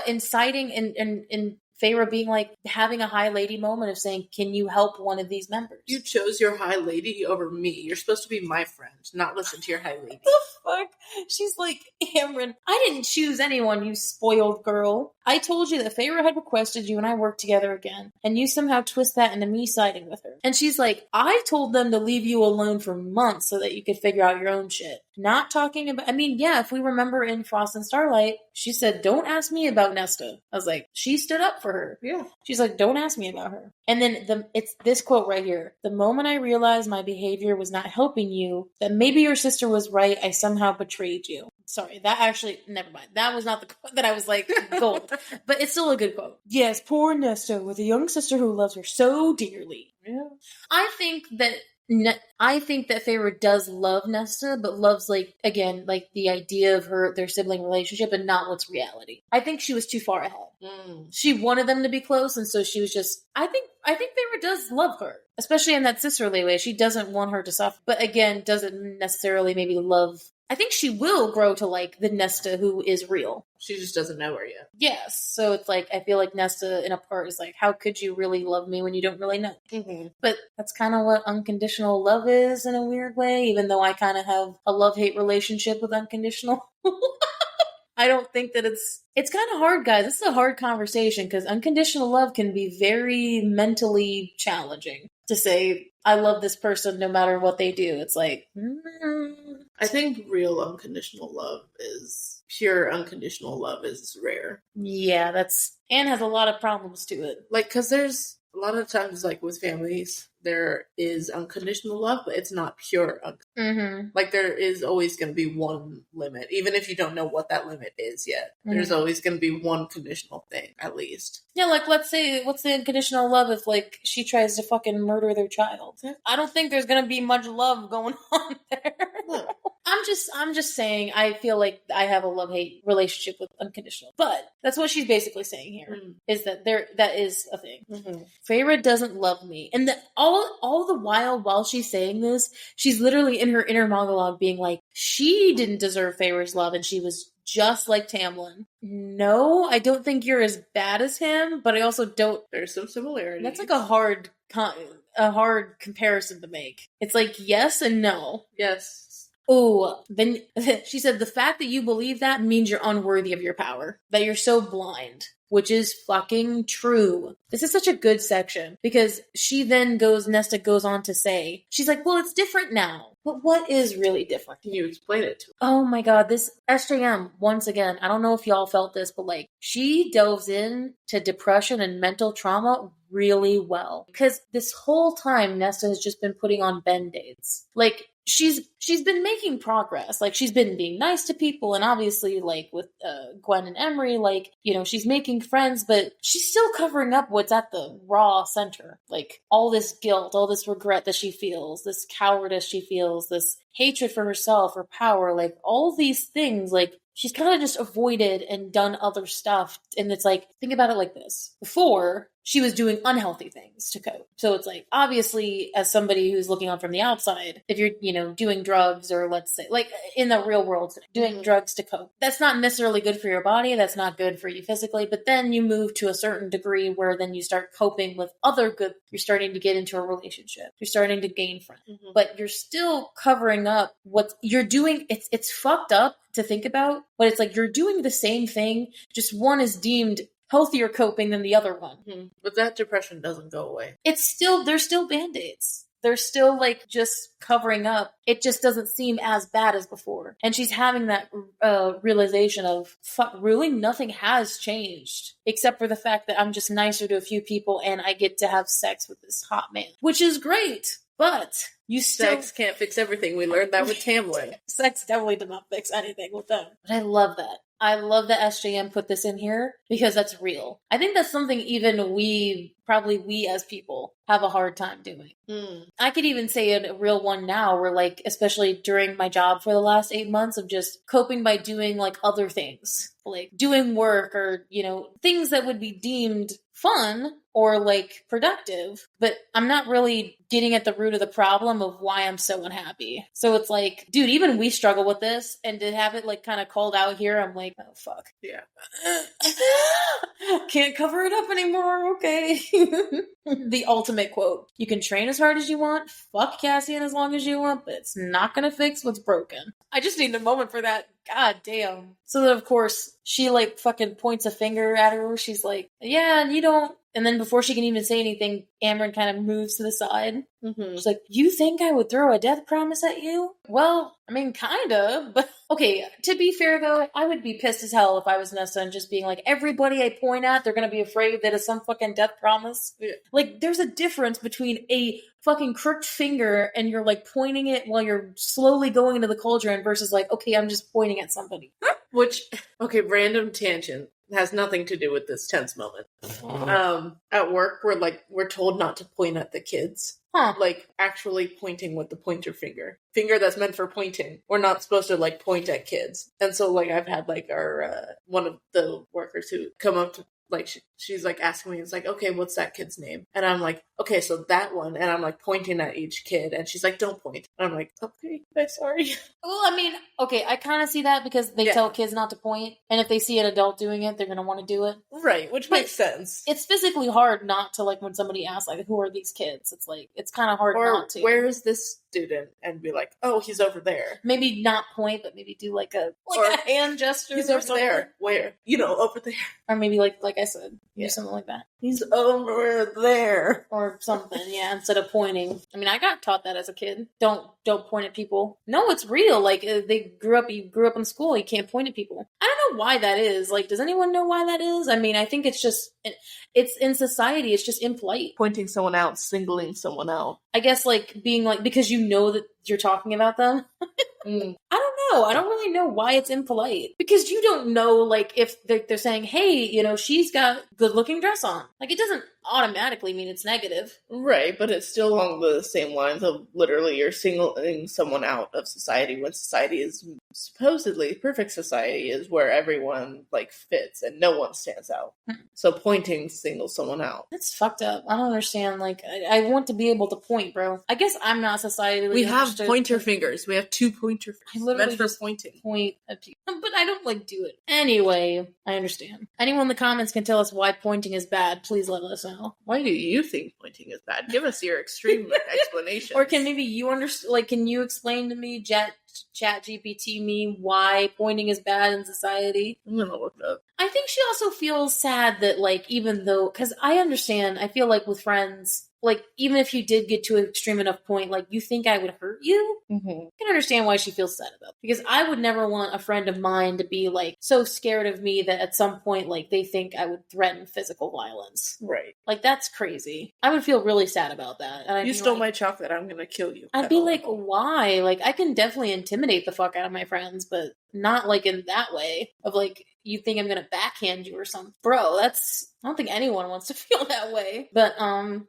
inciting and Feyre being like, having a high lady moment of saying, can you help one of these members?
You chose your high lady over me. You're supposed to be my friend, not listen to your high lady.
The fuck? She's like, Amren, I didn't choose anyone, you spoiled girl. I told you that Feyre had requested you and I worked together again, and you somehow twist that into me siding with her. And she's like, I told them to leave you alone for months so that you could figure out your own shit. Not talking about, if we remember in Frost and Starlight, she said, don't ask me about Nesta. I was like, she stood up for her.
Yeah.
She's like, don't ask me about her. And then it's this quote right here. The moment I realized my behavior was not helping you, that maybe your sister was right, I somehow betrayed you. Sorry, that actually, never mind. That was not the quote that I was like, gold. But it's still a good quote. Yes, poor Nesta with a young sister who loves her so dearly.
Yeah.
I think that Feyre does love Nesta, but loves, like, again, like the idea of their sibling relationship and not what's reality. I think she was too far ahead. She wanted them to be close, and so she was just, I think Feyre does love her, especially in that sisterly way. She doesn't want her to suffer, but again, doesn't necessarily maybe love I think she will grow to like the Nesta who is real.
She just doesn't know her yet.
Yes. So it's like, I feel like Nesta in a part is like, how could you really love me when you don't really know?
Mm-hmm.
But that's kind of what unconditional love is in a weird way, even though I kind of have a love-hate relationship with unconditional. I don't think that it's kind of hard, guys. This is a hard conversation because unconditional love can be very mentally challenging to say, I love this person no matter what they do. It's like,
I think real unconditional love is pure unconditional love is rare.
Yeah, and has a lot of problems to it.
Like, because there's a lot of times, like with families, there is unconditional love, but it's not pure. Like, there is always going to be one limit, even if you don't know what that limit is yet. There's always going to be one conditional thing, at least.
Yeah, like, let's say, what's the unconditional love if, like, she tries to fucking murder their child? I don't think there's going to be much love going on there. No. I'm just saying, I feel like I have a love-hate relationship with unconditional. But that's what she's basically saying here, is that that is a thing. Feyre doesn't love me. And all the while she's saying this, she's literally in her inner monologue being like, she didn't deserve Feyre's love and she was just like Tamlin. No, I don't think you're as bad as him, but I also don't.
There's some similarities.
That's like a hard comparison to make. It's like yes and no.
Yes.
Oh, then she said, the fact that you believe that means you're unworthy of your power, that you're so blind, which is fucking true. This is such a good section because Nesta goes on to say, she's like, well, it's different now. But what is really different?
Can you explain it to me?
Oh my god, this SJM, once again, I don't know if y'all felt this, but like, she delves into depression and mental trauma really well. Because this whole time, Nesta has just been putting on band-aids. Like, she's been making progress. Like, she's been being nice to people, and obviously, like, with Gwen and Emery, like, you know, she's making friends, but she's still covering up what's at the raw center. Like, all this guilt, all this regret that she feels, this cowardice she feels, this hatred for herself, her power, like, all these things, like, she's kind of just avoided and done other stuff. And it's like, think about it like this. Before, she was doing unhealthy things to cope. So it's like, obviously, as somebody who's looking on from the outside, if you're, you know, doing drugs or let's say, like in the real world, doing drugs to cope, that's not necessarily good for your body. That's not good for you physically. But then you move to a certain degree where then you start coping with other good, you're starting to get into a relationship. You're starting to gain friends. But you're still covering up what you're doing. It's fucked up to think about, but it's like you're doing the same thing, just one is deemed healthier coping than the other one.
But that depression doesn't go away.
There's still band-aids. They're still like just covering up. It just doesn't seem as bad as before. And she's having that realization of, fuck, really nothing has changed. Except for the fact that I'm just nicer to a few people and I get to have sex with this hot man. Which is great. But you still...
Sex can't fix everything. We learned that with Tamlin.
Sex definitely did not fix anything with them. But I love that. I love that SJM put this in here because that's real. I think that's something even we as people have a hard time doing. I could even say a real one now where like, especially during my job for the last 8 months of just coping by doing like other things, like doing work or, you know, things that would be deemed fun or like productive, but I'm not really getting at the root of the problem of why I'm so unhappy. So it's like, dude, even we struggle with this, and to have it like kind of called out here, I'm like, oh fuck.
Yeah.
Can't cover it up anymore, okay. The ultimate quote. You can train as hard as you want, fuck Cassian as long as you want, but it's not gonna fix what's broken. I just need a moment for that. God damn. So then, of course, she like fucking points a finger at her. She's like, yeah, and you don't. And then before she can even say anything, Amryn kind of moves to the side. She's like, you think I would throw a death promise at you? Well, I mean, kind of. But okay, to be fair though, I would be pissed as hell if I was Nesta and just being like, everybody I point at, they're going to be afraid that it's some fucking death promise. Yeah. Like, there's a difference between a fucking crooked finger and you're like pointing it while you're slowly going into the cauldron versus like, okay, I'm just pointing at somebody.
Which, okay, random tangent. Has nothing to do with this tense moment. At work, we're told not to point at the kids. Like, actually pointing with the pointer finger that's meant for pointing. We're not supposed to like point at kids. And so like I've had like our one of the workers who come up to like she's like asking me, it's like, okay, what's that kid's name? And I'm like, okay, so that one. And I'm like pointing at each kid, and she's like, don't point. And I'm like, okay, I'm sorry.
Well, I mean, okay, I kind of see that because they tell kids not to point, and if they see an adult doing it, they're going to want to do it.
Right, which makes sense.
It's physically hard not to, like, when somebody asks, like, who are these kids? It's like, it's kind of hard not to.
Where is this student? And be like, oh, he's over there.
Maybe not point, but maybe do like a hand gesture.
He's over there. Where? Over there.
Or maybe like I said, do something like that.
He's over there.
Or something, instead of pointing. I mean, I got taught that as a kid. Don't point at people. No, it's real. Like, you grew up in school, you can't point at people. I don't know why that is. Like, does anyone know why that is? I mean, I think it's just, it's in society, it's just impolite.
Pointing someone out, singling someone out.
I guess, like, being like, because you know that you're talking about them. I don't know. I don't really know why it's impolite. Because you don't know, like, if they're saying, hey, she's got good-looking dress on. Like, it doesn't automatically mean it's negative.
Right, but it's still along the same lines of literally you're singling someone out of society when society is supposedly perfect society is where everyone, like, fits and no one stands out. So pointing singles someone out.
That's fucked up. I don't understand. Like, I want to be able to point, bro. I guess I'm not societally
We have pointer fingers. We have 2 pointer fingers.
I literally
meant for pointing.
Point at people. But I don't, like, do it. Anyway, I understand. Anyone in the comments can tell us why pointing is bad. Please let us know.
Why do you think pointing is bad? Give us your extreme explanation.
Or can maybe you understand? Like, can you explain to me, Chat GPT me, why pointing is bad in society?
I'm gonna look it up.
I think she also feels sad that, like, even though, because I understand, I feel like with friends, like, even if you did get to an extreme enough point, like, you think I would hurt you?
Mm-hmm.
I can understand why she feels sad about it. Because I would never want a friend of mine to be, like, so scared of me that at some point, like, they think I would threaten physical violence.
Right.
Like, that's crazy. I would feel really sad about that. And
you stole my chocolate, I'm gonna kill you.
I'd be like, why? Like, I can definitely intimidate the fuck out of my friends, but not, like, in that way of, like, you think I'm gonna backhand you or something. Bro, I don't think anyone wants to feel that way. But,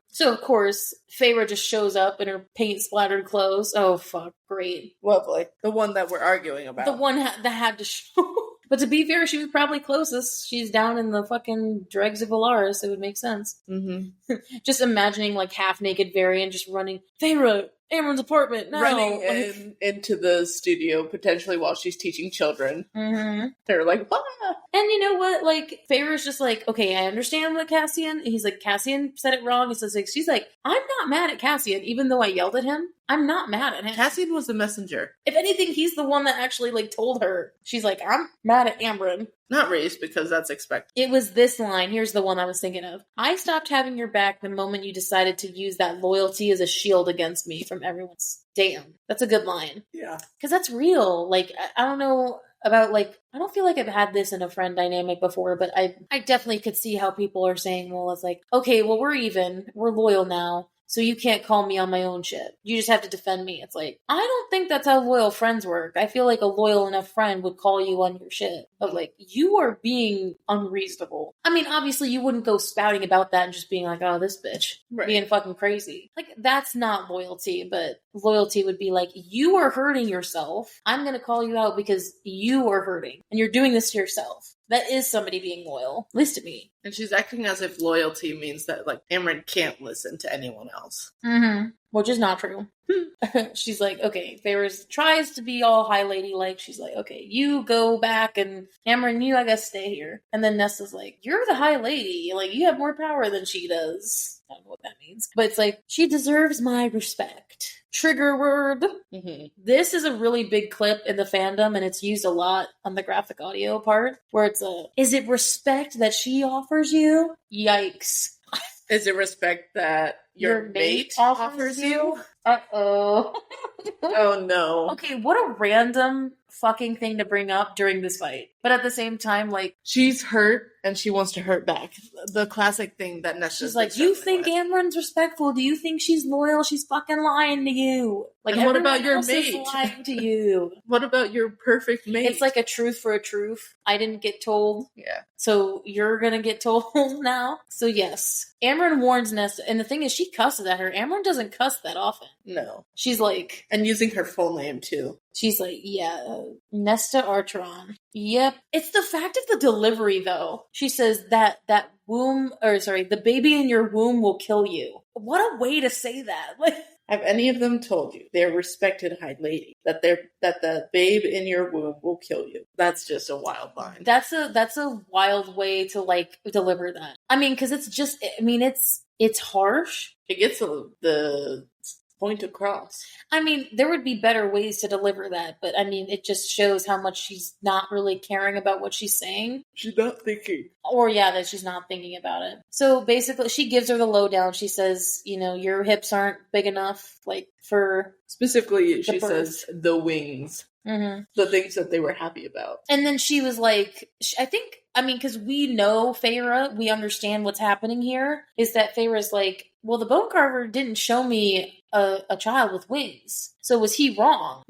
so of course, Feyre just shows up in her paint-splattered clothes. Oh, fuck, great.
Lovely. The one that we're arguing about.
The one that had to show. But to be fair, she was probably closest. She's down in the fucking dregs of Valaris, so it would make sense.
Mm-hmm.
Just imagining, like, half-naked Varian just running, Feyre, Amren's apartment, no!
Running into the studio, potentially while she's teaching children.
Mm-hmm.
They're like, ah!
And you know what? Like, Feyre's just like, okay, I understand what Cassian... He's like, Cassian said it wrong. He says, like, she's like, I'm not mad at Cassian, even though I yelled at him. I'm not mad at him.
Cassian was the messenger.
If anything, he's the one that actually, like, told her. She's like, I'm mad at Amren.
Not Reese, because that's expected.
It was this line. Here's the one I was thinking of. I stopped having your back the moment you decided to use that loyalty as a shield against me from everyone's... Damn. That's a good line.
Yeah.
Because that's real. Like, I don't know about, like... I don't feel like I've had this in a friend dynamic before, but I definitely could see how people are saying, well, it's like, okay, well, we're even. We're loyal now. So you can't call me on my own shit. You just have to defend me. It's like, I don't think that's how loyal friends work. I feel like a loyal enough friend would call you on your shit. Of like, you are being unreasonable. I mean, obviously you wouldn't go spouting about that and just being like, oh, this bitch. Right. Being fucking crazy. Like, that's not loyalty, but loyalty would be like, you are hurting yourself. I'm going to call you out because you are hurting. And you're doing this to yourself. That is somebody being loyal. At least to me.
And she's acting as if loyalty means that, like, Amren can't listen to anyone else.
Mm-hmm. Which is not true. She's like, okay, Feyre tries to be all high lady-like. She's like, okay, you go back, and Amren, you, I guess, stay here. And then Nesta's like, you're the high lady. Like, you have more power than she does. I don't know what that means. But it's like, she deserves my respect. Trigger word. Mm-hmm. This is a really big clip in the fandom, and it's used a lot on the graphic audio part, where it's is it respect that she offers you? Yikes.
Is it respect that your mate offers you?
Uh-oh.
Oh, no.
Okay, what a random fucking thing to bring up during this fight. But at the same time, like...
She's hurt, and she wants to hurt back. The classic thing that Nesta's...
She's like, you think Amren's respectful? Do you think she's loyal? She's fucking lying to you. Like,
and what about your mate?
Lying to you.
What about your perfect mate?
It's like a truth for a truth. I didn't get told.
Yeah.
So you're gonna get told now? So yes. Amren warns Nesta, and the thing is, she cusses at her. Amren doesn't cuss that often.
No.
She's like...
And using her full name, too.
She's like, yeah, Nesta Archeron. Yep. It's the fact of the delivery, though. She says that the baby in your womb will kill you. What a way to say that. Like,
have any of them told you, they're respected high lady, that the babe in your womb will kill you? That's just a wild line.
That's a wild way to like deliver that. I mean, because it's harsh.
It gets the point across.
I mean, there would be better ways to deliver that, but I mean, it just shows how much she's not really caring about what she's saying.
She's not thinking.
Or, yeah, that she's not thinking about it. So, basically, she gives her the lowdown. She says, your hips aren't big enough, like, for...
Specifically, she says the wings.
Mm-hmm.
The things that they were happy about.
And then she was like, because we know Feyre, we understand what's happening here, is that Feyre's like, well, the bone carver didn't show me a child with wings. So was he wrong?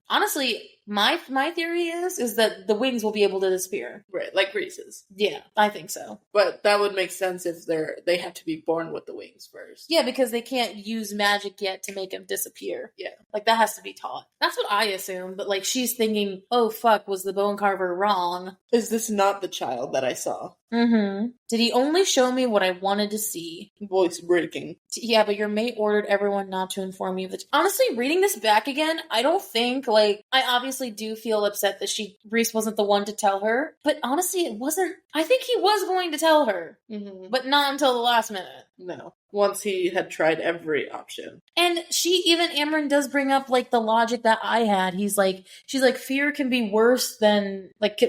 Honestly, my theory is that the wings will be able to disappear.
Right, like Reese's.
Yeah, I think so.
But that would make sense if they have to be born with the wings first.
Yeah, because they can't use magic yet to make them disappear.
Yeah.
Like, that has to be taught. That's what I assume. But, like, she's thinking, oh, fuck, was the bone carver wrong?
Is this not the child that I saw?
Mm-hmm. Did he only show me what I wanted to see?
Voice breaking.
Yeah, but your mate ordered everyone not to inform me of the... Honestly, reading this back again, I don't think, like... I obviously do feel upset that Reese wasn't the one to tell her. But honestly, it wasn't... I think he was going to tell her.
Mm-hmm.
But not until the last minute.
No. Once he had tried every option.
And Amryn does bring up, like, the logic that I had. She's like, fear can be worse than... Like,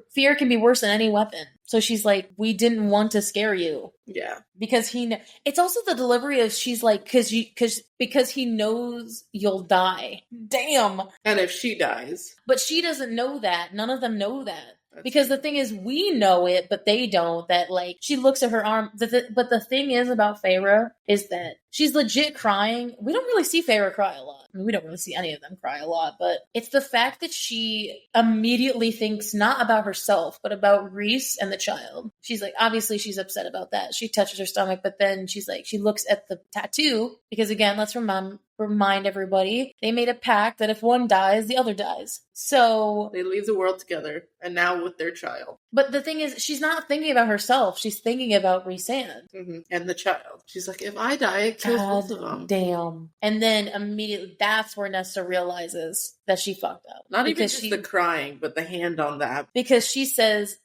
fear can be worse than any weapon. So she's like, we didn't want to scare you.
Yeah.
Because it's also the delivery of, she's like, because he knows you'll die. Damn.
And if she dies.
But she doesn't know that. None of them know that.
That's
because
true.
The thing is, we know it, but they don't. That, like, she looks at her arm. But the thing is about Feyre is that she's legit crying. We don't really see Feyre cry a lot. I mean, we don't really see any of them cry a lot. But it's the fact that she immediately thinks not about herself, but about Reese and the child. She's like, obviously she's upset about that. She touches her stomach, but then she's like, she looks at the tattoo. Because again, let's remind everybody, they made a pact that if one dies, the other dies. So
they leave the world together, and now with their child.
But the thing is, she's not thinking about herself. She's thinking about Rhysand.
Mm-hmm. And the child. She's like, if I die, it kills both of them.
Damn. And then immediately, that's where Nesta realizes that she fucked up.
Not even just the crying, but the hand on that.
Because she says,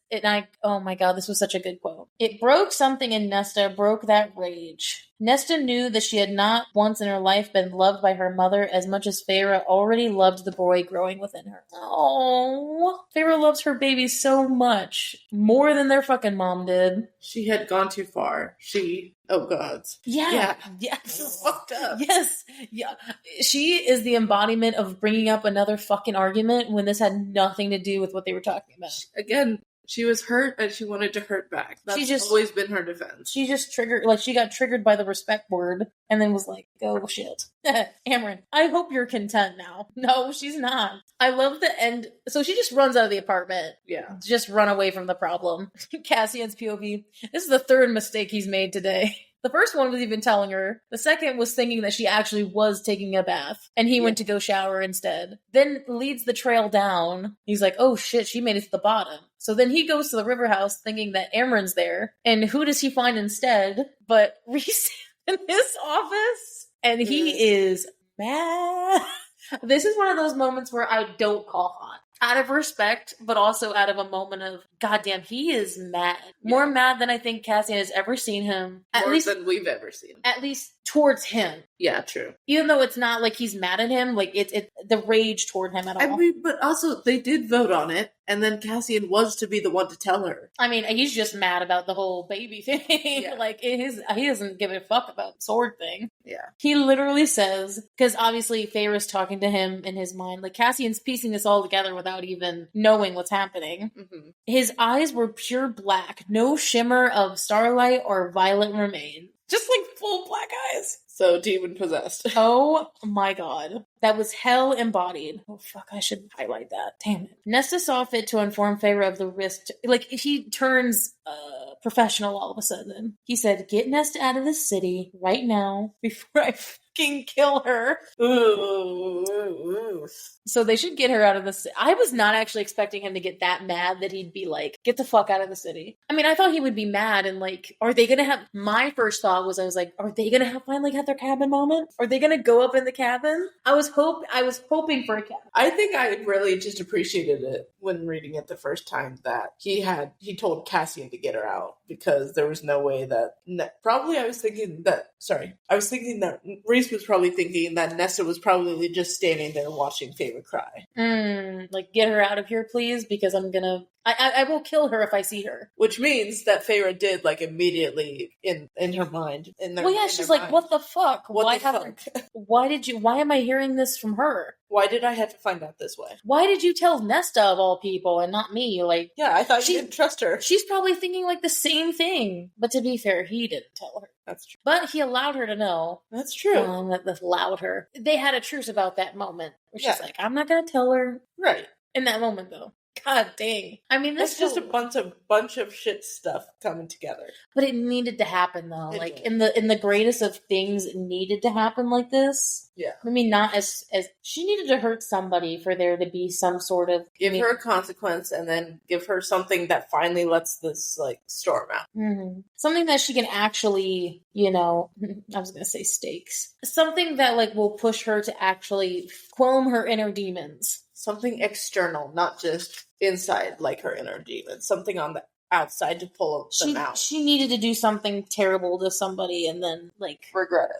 oh my god, this was such a good quote. It broke something in Nesta, broke that rage. Nesta knew that she had not once in her life been loved by her mother as much as Feyre already loved the boy growing within her. Oh, Feyre loves her baby so much. More than their fucking mom did.
She had gone too far. Oh gods.
Yeah.
Fucked up.
Yes. Yeah. She is the embodiment of bringing up another fucking argument when this had nothing to do with what they were talking about.
Again, she was hurt and she wanted to hurt back. That's always been her defense.
She just she got triggered by the respect word and then was like, oh shit. Amryn, I hope you're content now. No, she's not. I love the end. So she just runs out of the apartment.
Yeah.
Just run away from the problem. Cassian's POV. This is the third mistake he's made today. The first one was even telling her. The second was thinking that she actually was taking a bath. And he went to go shower instead. Then leads the trail down. He's like, oh shit, she made it to the bottom. So then he goes to the river house thinking that Amryn's there. And who does he find instead? But Reese in his office. And he is mad. This is one of those moments where I don't call hot. Out of respect, but also out of a moment of, goddamn, he is mad. More mad than I think Cassian has ever seen him.
More than we've ever seen.
At least towards him.
Yeah, true.
Even though it's not like he's mad at him, like it's the rage toward him at all.
I mean, but also they did vote on it, and then Cassian was to be the one to tell her.
I mean, he's just mad about the whole baby thing. Yeah. Like he doesn't give a fuck about the sword thing.
Yeah.
He literally says, because obviously Feyre's talking to him in his mind, like Cassian's piecing this all together without even knowing what's happening.
Mm-hmm.
His eyes were pure black, no shimmer of starlight or violet remained. Just like full black eyes.
So demon possessed.
Oh my god. That was hell embodied. Oh fuck, I should highlight that. Damn it. Nesta saw fit to inform Feyre of the risk. Like, he turns professional all of a sudden. He said, get Nesta out of the city right now before I fucking kill her.
Ooh.
So they should get her out of the city. I was not actually expecting him to get that mad that he'd be like, get the fuck out of the city. I mean, I thought he would be mad and like, are they gonna have, my first thought was, I was like, are they gonna have finally have their cabin moment? Are they gonna go up in the cabin? I was hoping for a cabin.
I think I really just appreciated it when reading it the first time that he told Cassian to get her out because there was no way that I was thinking that Reese was probably thinking that Nesta was probably just standing there watching Feyre cry.
Like, get her out of here, please, because I will kill her if I see her.
Which means that Feyre did, like, immediately in her mind.
She's like, what the fuck?
Why
am I hearing this from her?
Why did I have to find out this way?
Why did you tell Nesta of all people and not me? Like,
yeah, I thought you didn't trust her.
She's probably thinking like the same thing. But to be fair, he didn't tell her.
That's true.
But he allowed her to know.
That's true.
That allowed her. They had a truce about that moment. Where she's like, I'm not going to tell her.
Right.
In that moment, though. God dang. I mean,
that's just a bunch of shit stuff coming together.
But it needed to happen, though. In the greatest of things, it needed to happen like this.
Yeah.
I mean, not as she needed to hurt somebody for there to be some sort of
give her a consequence, and then give her something that finally lets this like storm out.
Mm-hmm. Something that she can actually, I was gonna say stakes. Something that like will push her to actually quell her inner demons.
Something external, not just inside, like her inner demons. Something on the outside to pull them out.
She needed to do something terrible to somebody and then like
regret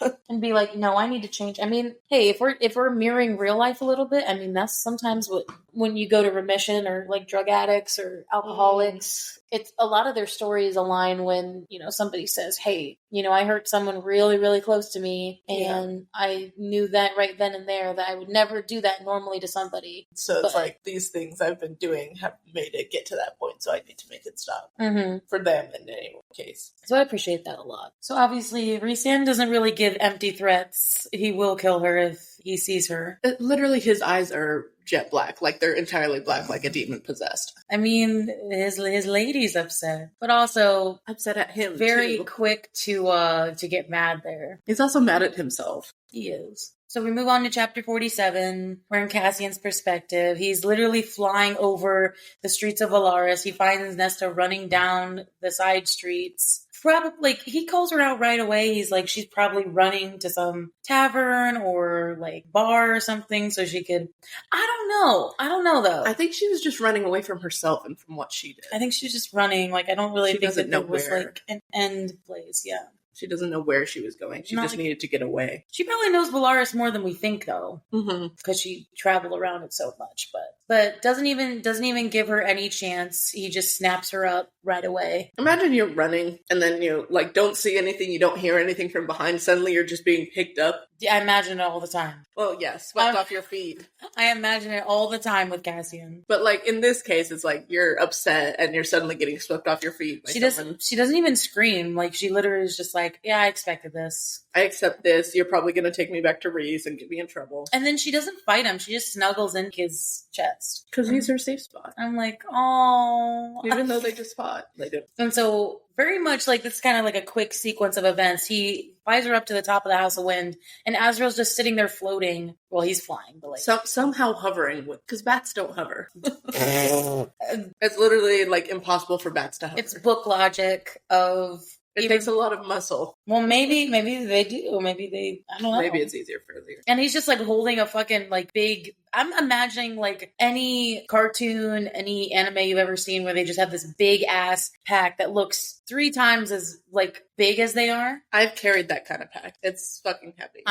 it
and be like, no, I need to change. I mean, hey, if we're mirroring real life a little bit, I mean that's sometimes when you go to remission or like drug addicts or alcoholics, it's a lot of their stories align when somebody says, hey, I hurt someone really, really close to me, and I knew that right then and there that I would never do that normally to somebody.
So it's like these things I've been doing have made it get to that point, so I need to make it stop for them in any case.
So I appreciate that a lot. So obviously, Rhysand doesn't really give empty threats. He will kill her if he sees her.
Literally, his eyes are jet black, like they're entirely black, like a demon possessed.
I mean, his lady's upset, but also
upset at him.
Very quick to get mad there.
He's also mad at himself.
He is. So we move on to chapter 47. We're in Cassian's perspective. He's literally flying over the streets of Valaris. He finds Nesta running down the side streets. Probably, he calls her out right away. He's like, she's probably running to some tavern or like bar or something so she could. I don't know though.
I think she was just running away from herself and from what she did.
I think she was just running. Like, I don't really think that there was like an end place. Yeah.
She doesn't know where she was going. She just needed to get away.
She probably knows Valaris more than we think, though, because she traveled around it so much. But doesn't even give her any chance. He just snaps her up right away.
Imagine you're running and then you like don't see anything, you don't hear anything from behind. Suddenly you're just being picked up.
Yeah, I imagine it all the time.
Well, yeah, swept off your feet.
I imagine it all the time with Cassian.
But like in this case, it's like you're upset and you're suddenly getting swept off your feet.
She doesn't even scream. Like she literally is just like, yeah, I expected this.
I accept this. You're probably going to take me back to Reese and get me in trouble.
And then she doesn't fight him. She just snuggles in his chest.
Because he's her safe spot.
I'm like, oh.
Even though they just fought. They did.
And so very much like this is kind of like a quick sequence of events. He flies her up to the top of the House of Wind, and Azrael's just sitting there floating. Well, he's flying, but like
somehow hovering because bats don't hover. It's literally like impossible for bats to hover.
It's book logic of.
It takes a lot of muscle.
Well, maybe they do. Maybe they. I don't know.
Maybe it's easier for you.
And he's just like holding a fucking like big. I'm imagining like any cartoon, any anime you've ever seen where they just have this big ass pack that looks 3 times as like big as they are.
I've carried that kind of pack. It's fucking heavy.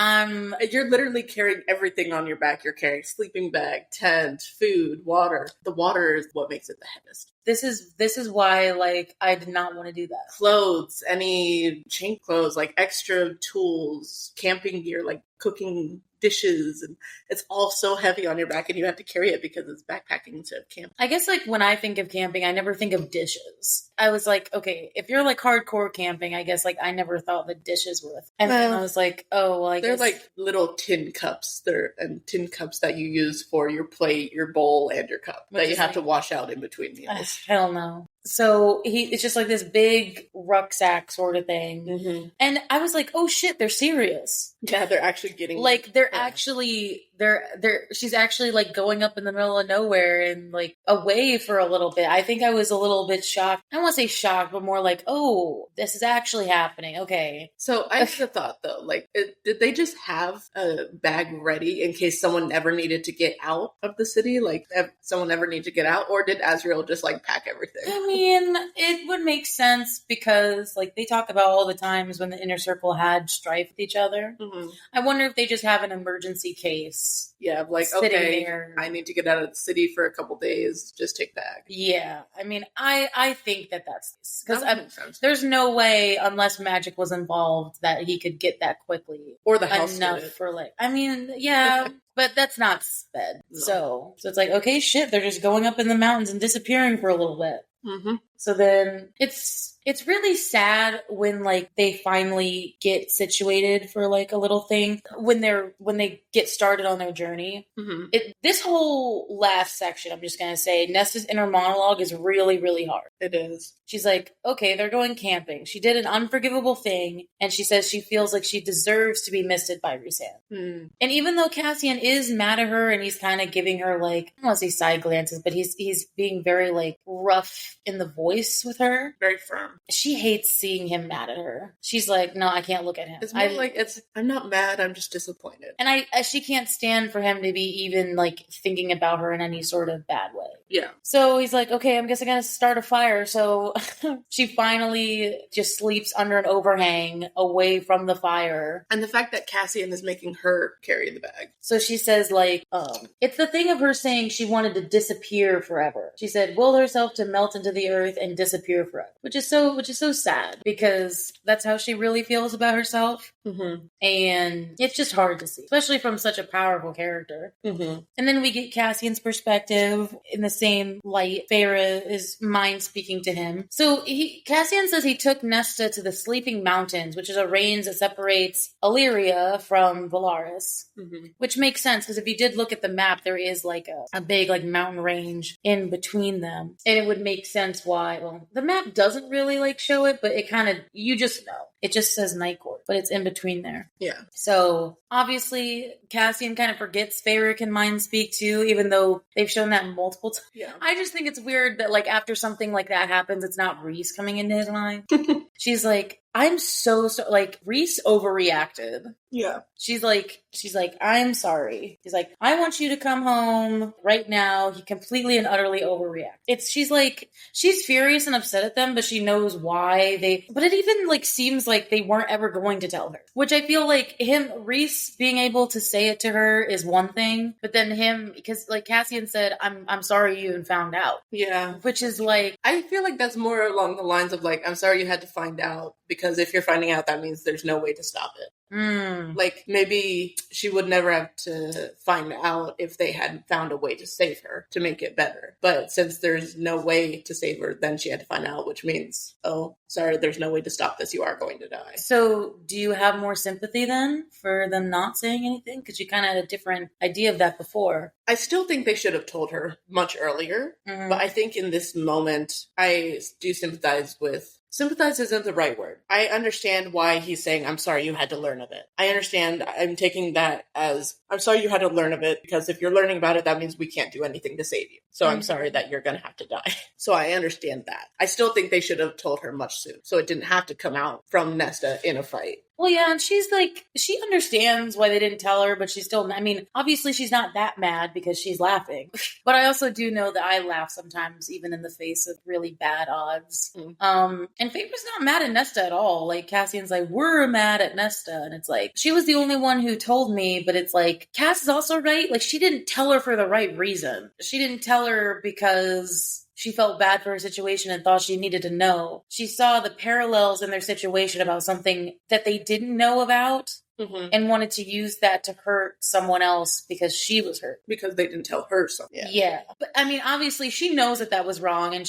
You're literally carrying everything on your back. You're carrying sleeping bag, tent, food, water. The water is what makes it the heaviest.
This is why like I did not want to do that.
Clothes, any chain clothes, like extra tools, camping gear, like cooking dishes, and it's all so heavy on your back and you have to carry it because it's backpacking instead of camping.
I guess like when I think of camping, I never think of dishes. I was like, okay, if you're like hardcore camping, I guess like I never thought the dishes were and then I was like, oh well, I
they're
guess
like little tin cups. And tin cups that you use for your plate, your bowl, and your cup that you have to wash out in between meals.
Hell no. So it's just like this big rucksack sort of thing. And I was like, oh shit, they're serious.
Yeah, they're actually getting
like she's actually like going up in the middle of nowhere and like away for a little bit. I think I was a little bit shocked. I don't want to say shocked, but more like, oh, this is actually happening. Okay.
So I have a thought though, like, did they just have a bag ready in case someone ever needed to get out of the city? Like, if someone ever needed to get out, or did Azriel just like pack everything?
I mean, it would make sense because like they talk about all the times when the inner circle had strife with each other. I wonder if they just have an emergency case.
Yeah, like, okay, there. I need to get out of the city for a couple days. Just take bag.
Yeah, I mean, I think that's because there's no way, unless magic was involved, that he could get that quickly
or the house
enough for like. I mean, yeah. But that's not sped. No. So it's like, okay, shit, they're just going up in the mountains and disappearing for a little bit. So then it's really sad when like they finally get situated for like a little thing when they get started on their journey. This whole last section, I'm just gonna say, Nesta's inner monologue is really, really hard.
It is.
She's like, okay, they're going camping. She did an unforgivable thing, and she says she feels like she deserves to be misted by Rhysand. And even though Cassian is mad at her and he's kind of giving her like, I don't want to say side glances, but he's being very like rough in the voice with her.
Very firm.
She hates seeing him mad at her. She's like, no, I can't look at him.
It's more like I'm not mad, I'm just disappointed.
And she can't stand for him to be even like thinking about her in any sort of bad way.
Yeah.
So he's like, okay, I guess I gotta start a fire. So she finally just sleeps under an overhang away from the fire.
And the fact that Cassian is making her carry the bag.
So she says like, it's the thing of her saying she wanted to disappear forever. She said, will herself to melt into the earth and disappear forever. Which is so sad because that's how she really feels about herself. And it's just hard to see, especially from such a powerful character. And then we get Cassian's perspective in the same light. Feyre is mind speaking to him. So Cassian says he took Nesta to the Sleeping Mountains, which is a range that separates Illyria from Valaris, which makes sense because if you did look at the map, there is like a big like mountain range in between them, and it would make sense why. Well, the map doesn't really like show it, but it kind of, you just know. It just says Night Court, but it's in between there.
Yeah.
So obviously Cassian kind of forgets Feyre can mind speak too, even though they've shown that multiple times.
Yeah.
I just think it's weird that like after something like that happens, it's not Rhys coming into his mind. She's like, I'm so like Rhys overreacted.
Yeah.
She's like, I'm sorry. He's like, I want you to come home right now. He completely and utterly overreacted. She's furious and upset at them, but she knows why but it even like seems like they weren't ever going to tell her, which I feel like Rhys being able to say it to her is one thing, but then him, because like Cassian said, I'm sorry you even found out.
Yeah.
Which is like,
I feel like that's more along the lines of like, I'm sorry you had to find out, because if you're finding out, that means there's no way to stop it. Like maybe she would never have to find out if they hadn't found a way to save her to make it better. But since there's no way to save her, then she had to find out, which means, oh, sorry, there's no way to stop this. You are going to die. So
do you have more sympathy then for them not saying anything? Because you kind of had a different idea of that before.
I still think they should have told her much earlier. But I think in this moment, I do sympathize with... Sympathize isn't the right word. I understand why he's saying, I'm sorry you had to learn of it. I understand. I'm taking that as, I'm sorry you had to learn of it, because if you're learning about it, that means we can't do anything to save you. So I'm sorry that you're going to have to die. So I understand that. I still think they should have told her much sooner, so it didn't have to come out from Nesta in a fight.
Well, yeah, and she's like, she understands why they didn't tell her, but she's still, I mean, obviously she's not that mad because she's laughing. But I also do know that I laugh sometimes, even in the face of really bad odds. And Feyre's not mad at Nesta at all. Like, Cassian's like, we're mad at Nesta. And it's like, she was the only one who told me, but it's like, Cass is also right. Like, she didn't tell her for the right reason. She didn't tell her because she felt bad for her situation and thought she needed to know. She saw the parallels in their situation about something that they didn't know about. and wanted to use that to hurt someone else because she was hurt.
Because they didn't tell her something.
Yeah. But I mean, obviously she knows that was wrong. And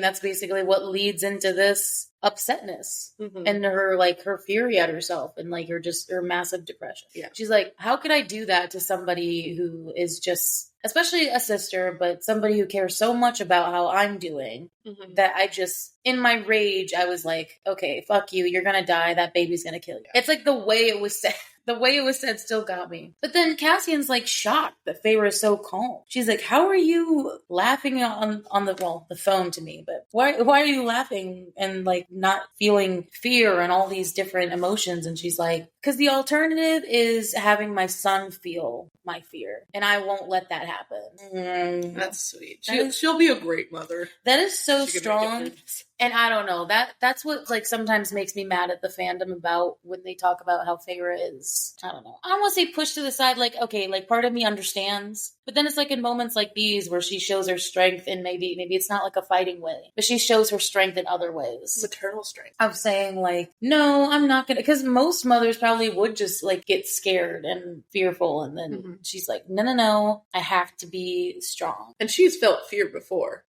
that's basically what leads into this upsetness and her fury at herself and like her massive depression.
Yeah.
She's like, how could I do that to somebody who is just, especially a sister, but somebody who cares so much about how I'm doing that I just, in my rage, I was like, okay, fuck you. You're going to die. That baby's going to kill you. It's like the way it was said. The way it was said still got me. But then Cassian's like shocked that Feyre is so calm. She's like, how are you laughing on the phone to me? But why are you laughing and like not feeling fear and all these different emotions? And she's like, because the alternative is having my son feel my fear. And I won't let that happen.
That's sweet. She'll be a great mother.
That is so strong. And I don't know, that's what like sometimes makes me mad at the fandom about when they talk about how Feyre is, I don't know. I don't want to say pushed to the side, like, okay, like part of me understands. But then it's like in moments like these where she shows her strength in maybe it's not like a fighting way, but she shows her strength in other ways.
Maternal strength.
Of saying like, no, I'm not going to, because most mothers probably would just like get scared and fearful. And then she's like, no, I have to be strong.
And she's felt fear before.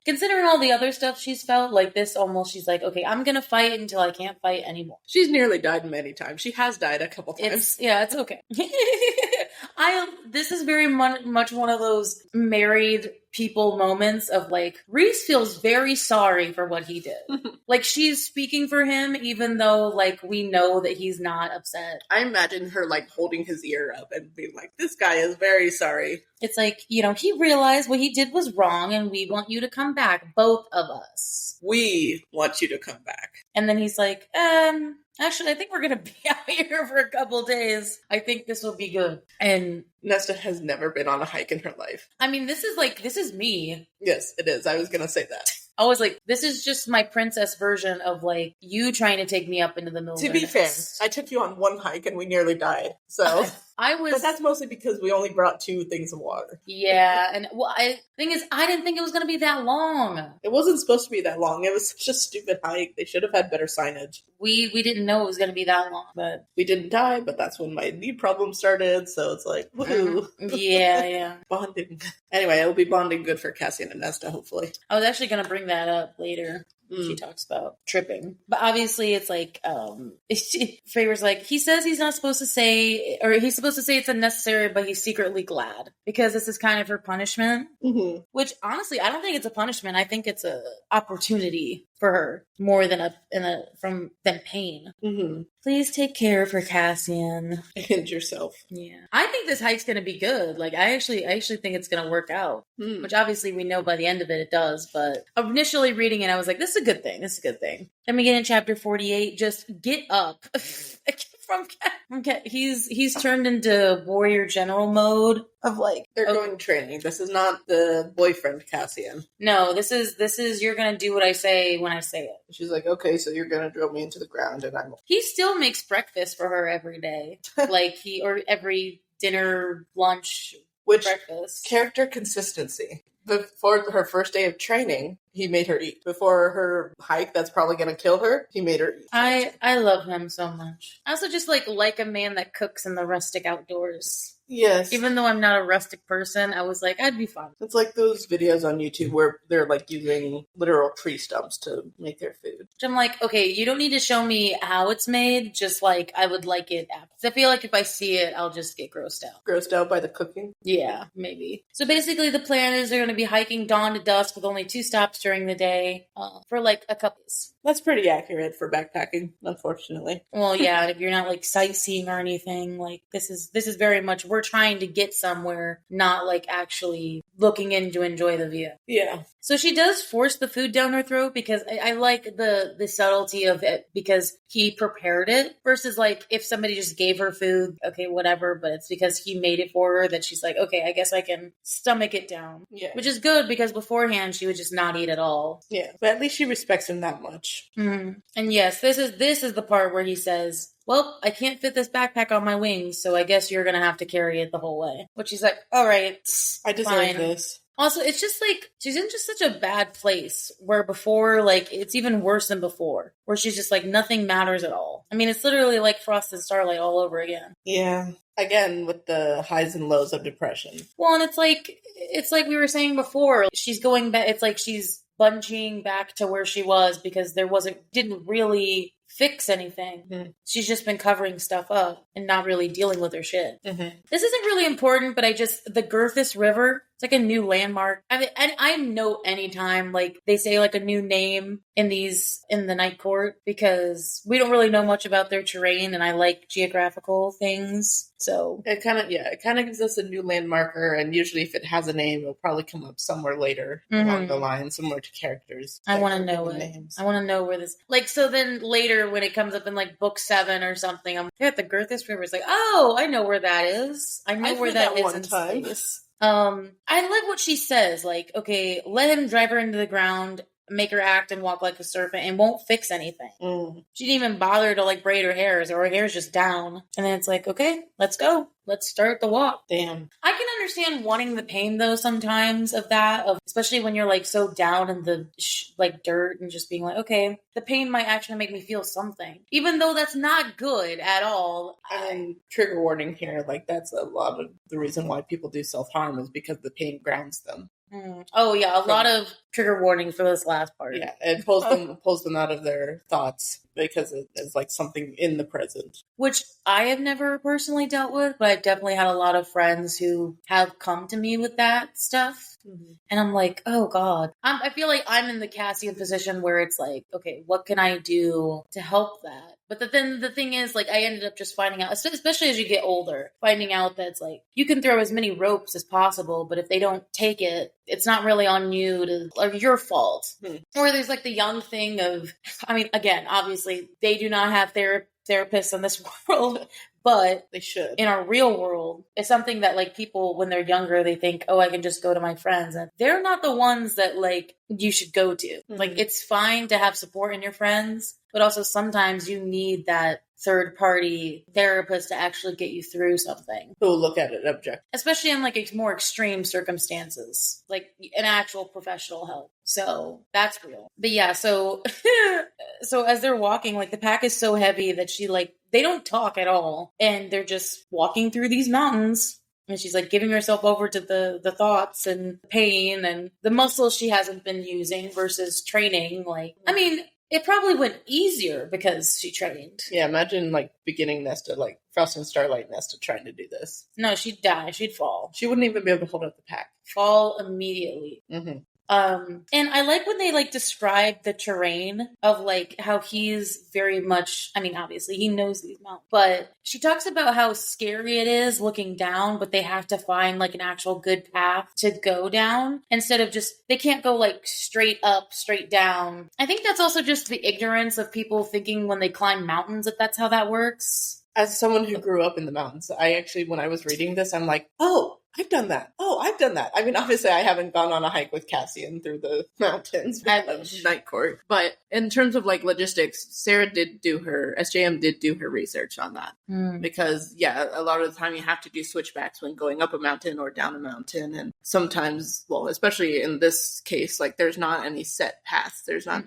Considering all the other stuff she's felt, like this almost, she's like, okay, I'm gonna fight until I can't fight anymore.
She's nearly died many times. She has died a couple times.
It's okay. This is very much one of those married people moments of like, Rhys feels very sorry for what he did. Like she's speaking for him, even though like we know that he's not upset.
I imagine her like holding his ear up and being like, this guy is very sorry.
It's like, he realized what he did was wrong and we want you to come back, both of us.
We want you to come back.
And then he's like, actually, I think we're going to be out here for a couple days. I think this will be good. And
Nesta has never been on a hike in her life.
I mean, this is me.
Yes, it is. I was going to say that.
I was like, this is just my princess version of like you trying to take me up into the wilderness.
To be fair, I took you on one hike and we nearly died. So but that's mostly because we only brought 2 things of water.
Yeah, and thing is, I didn't think it was going to be that long.
It wasn't supposed to be that long. It was such a stupid hike. They should have had better signage.
We didn't know it was going to be that long, but
we didn't die. But that's when my knee problem started. So it's like, woohoo!
Yeah.
Bonding. Anyway, it will be bonding good for Cassian and Nesta. Hopefully,
I was actually going to bring that up later. She talks about tripping. But obviously it's like, Feyre's like, he says he's not supposed to say, or he's supposed to say it's unnecessary, but he's secretly glad. Because this is kind of her punishment. Which, honestly, I don't think it's a punishment. I think it's a opportunity for her, more than than pain. Please take care of her, Cassian.
And yourself.
Yeah. I think this hike's going to be good. Like, I actually think it's going to work out. Which, obviously, we know by the end of it does. But initially reading it, I was like, this is a good thing. Then we get in chapter 48. Just get up. He's turned into warrior general mode of like,
they're going training. This is not the boyfriend Cassian.
No, this is you're gonna do what I say when I say it.
She's like, okay, so you're gonna drill me into the ground, and
he still makes breakfast for her every day, like or every dinner, lunch, breakfast.
Character consistency. Before her first day of training, he made her eat. Before her hike that's probably going to kill her, he made her eat.
I love him so much. I also just like a man that cooks in the rustic outdoors.
Yes.
Even though I'm not a rustic person, I was like, I'd be fine.
It's like those videos on YouTube where they're like using literal tree stumps to make their food.
Which I'm like, okay, you don't need to show me how it's made. Just like, I would like it after. I feel like if I see it, I'll just get grossed out.
Grossed out by the cooking?
Yeah, maybe. So basically the plan is they're going to be hiking dawn to dusk with only 2 stops during the day for like a couple days.
That's pretty accurate for backpacking, unfortunately.
Well, yeah, if you're not like sightseeing or anything, like this is very much, we're trying to get somewhere, not like actually looking in to enjoy the view.
Yeah.
So she does force the food down her throat because I like the subtlety of it because he prepared it versus like if somebody just gave her food, okay, whatever, but it's because he made it for her that she's like, okay, I guess I can stomach it down.
Yeah.
Which is good because beforehand she would just not eat at all.
Yeah, but at least she respects him that much.
Mm-hmm. And yes, this is the part where he says, well, I can't fit this backpack on my wings, so I guess you're going to have to carry it the whole way. Which he's like, all right,
I deserve this.
Also, it's just like she's in just such a bad place where before, like, it's even worse than before, where she's just like nothing matters at all. I mean, it's literally like Frost and Starlight all over again.
Yeah. Again, with the highs and lows of depression.
Well, and it's like we were saying before, she's going back, it's like she's bungeeing back to where she was because didn't really fix anything. Mm-hmm. She's just been covering stuff up and not really dealing with her shit. Mm-hmm. This isn't really important, but the Girthis River, it's like a new landmark. I mean, I know anytime like they say like a new name in the Night Court because we don't really know much about their terrain and I like geographical things. So
it kind of gives us a new landmarker, and usually if it has a name, it'll probably come up somewhere later along the line, similar to characters.
I want to know it. Names. I want to know where this, like, so then later when it comes up in like book 7 or something, I'm at the Girthis River. It's like, oh, I know where that is. I know where that is in space. I like what she says. Like, okay, let him drive her into the ground, make her act and walk like a serpent, and won't fix anything. She didn't even bother to like braid her hair, or her hair's just down. And then it's like, okay, let's go. Let's start the walk.
Damn.
I can understand wanting the pain though sometimes of especially when you're like so down in the like dirt and just being like, okay, the pain might actually make me feel something, even though that's not good at all.
And trigger warning here, like that's a lot of the reason why people do self-harm is because the pain grounds them.
Oh yeah, a lot of trigger warnings for this last part.
Yeah, it pulls them out of their thoughts because it is like something in the present.
Which I have never personally dealt with, but I've definitely had a lot of friends who have come to me with that stuff. Mm-hmm. And I'm like, oh God. I feel like I'm in the Cassian position where it's like, okay, what can I do to help that? But then the thing is, like, I ended up just finding out, especially as you get older, finding out that it's like, you can throw as many ropes as possible, but if they don't take it, it's not really on you or your fault. Or there's like the young thing of, I mean, again, obviously, they do not have therapists in this world, but
they should.
In our real world, it's something that like people, when they're younger, they think, oh, I can just go to my friends. And they're not the ones that like you should go to. Mm-hmm. Like, it's fine to have support in your friends, but also sometimes you need that third party therapist to actually get you through something.
Who will look at it objectively.
Especially in like more extreme circumstances, like an actual professional help. So that's real. But yeah, so as they're walking, like the pack is so heavy that they don't talk at all. And they're just walking through these mountains. And she's like giving herself over to the thoughts and pain and the muscles she hasn't been using versus training. Like, I mean, it probably went easier because she trained.
Yeah, imagine like beginning Nesta, like Frost and Starlight Nesta trying to do this.
No, she'd die. She'd fall.
She wouldn't even be able to hold up the pack.
Fall immediately. Mm-hmm. And I like when they like describe the terrain of like how he's very much, I mean, obviously he knows these mountains, but she talks about how scary it is looking down, but they have to find like an actual good path to go down instead of they can't go like straight up, straight down. I think that's also just the ignorance of people thinking when they climb mountains that that's how that works.
As someone who grew up in the mountains, I actually, when I was reading this, I'm like, oh, I've done that. Oh, I've done that. I mean, obviously, I haven't gone on a hike with Cassian through the mountains of Night Court. But in terms of like logistics, SJM did do her research on that. Because, yeah, a lot of the time you have to do switchbacks when going up a mountain or down a mountain. And sometimes, well, especially in this case, like there's not any set paths. There's not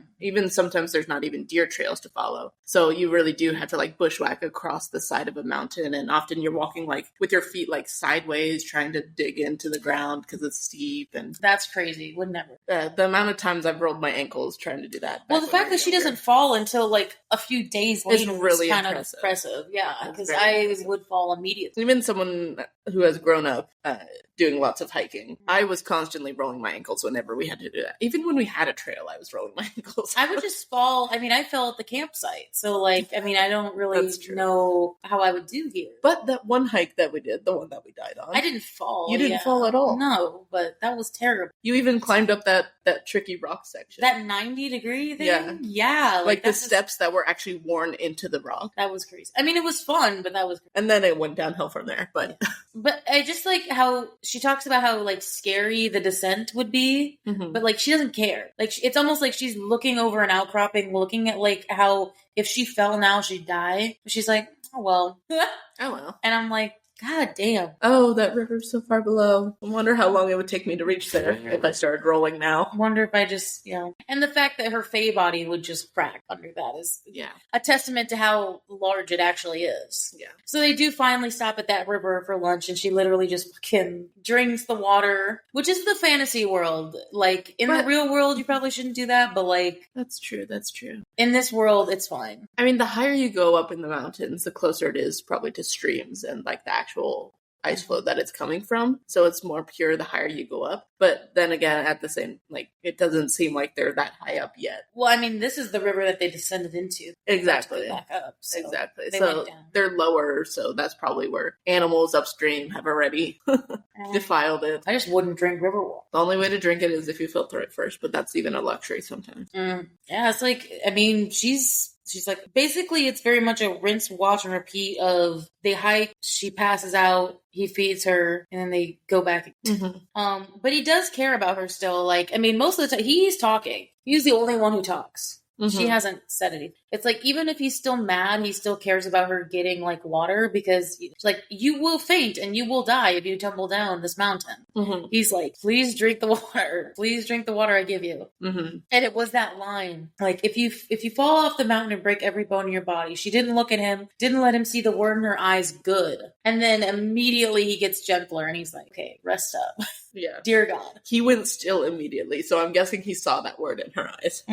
sometimes there's not even deer trails to follow. So you really do have to like bushwhack across the side of a mountain. And often you're walking like with your feet like sideways, trying to dig into the ground because it's steep. And
that's crazy. Would never.
The amount of times I've rolled my ankles trying to do that.
Well, the fact that she doesn't fall until like a few days later is really kind of impressive. Yeah, because I would fall immediately.
Even someone who has grown up doing lots of hiking, I was constantly rolling my ankles whenever we had to do that. Even when we had a trail, I was rolling my ankles.
I would just fall. I mean, I fell at the campsite. So like, I mean, I don't really know how I would do here.
But that one hike that we did, the one that we died on.
I didn't fall.
You didn't fall at all.
No, but that was terrible.
You even climbed up that tricky rock section.
That 90-degree thing? Yeah. Yeah.
Like the steps that were actually worn into the rock.
That was crazy. I mean, it was fun, but that was crazy.
And then it went downhill from there. But
But I just like how she talks about how like scary the descent would be, but like she doesn't care. Like it's almost like she's looking over an outcropping, looking at like how if she fell now she'd die. She's like, oh well.
Oh well.
And I'm like, God damn.
Oh, that river's so far below. I wonder how long it would take me to reach there if I started rolling now.
Wonder if I just, and the fact that her fae body would just crack under that is a testament to how large it actually is.
Yeah.
So they do finally stop at that river for lunch, and she literally just fucking drinks the water, which is the fantasy world. Like, in the real world, you probably shouldn't do that, but like...
That's true.
In this world, it's fine.
I mean, the higher you go up in the mountains, the closer it is probably to streams and like the actual ice flow that it's coming from. So it's more pure the higher you go up. But then again, at the same, like, it doesn't seem like they're that high up yet.
Well, I mean, this is the river that they descended into.
Exactly.
Back up, so
exactly. So they're lower, so that's probably where animals upstream have already defiled it.
I just wouldn't drink river water.
The only way to drink it is if you filter it first, but that's even a luxury sometimes.
Yeah, it's like, I mean, she's like, basically it's very much a rinse, wash, and repeat of they hike, she passes out, he feeds her, and then they go back. But he does care about her still. Like, I mean, most of the time he's talking. He's the only one who talks. She hasn't said anything. It's like, even if he's still mad, he still cares about her getting like water, because it's like, you will faint and you will die if you tumble down this mountain. He's like, please drink the water. Please drink the water I give you. And it was that line, like, if you fall off the mountain and break every bone in your body. She didn't look at him, didn't let him see the word in her eyes, good. And then immediately he gets gentler and he's like, okay, rest up.
Yeah.
Dear God.
He went still immediately, so I'm guessing he saw that word in her eyes.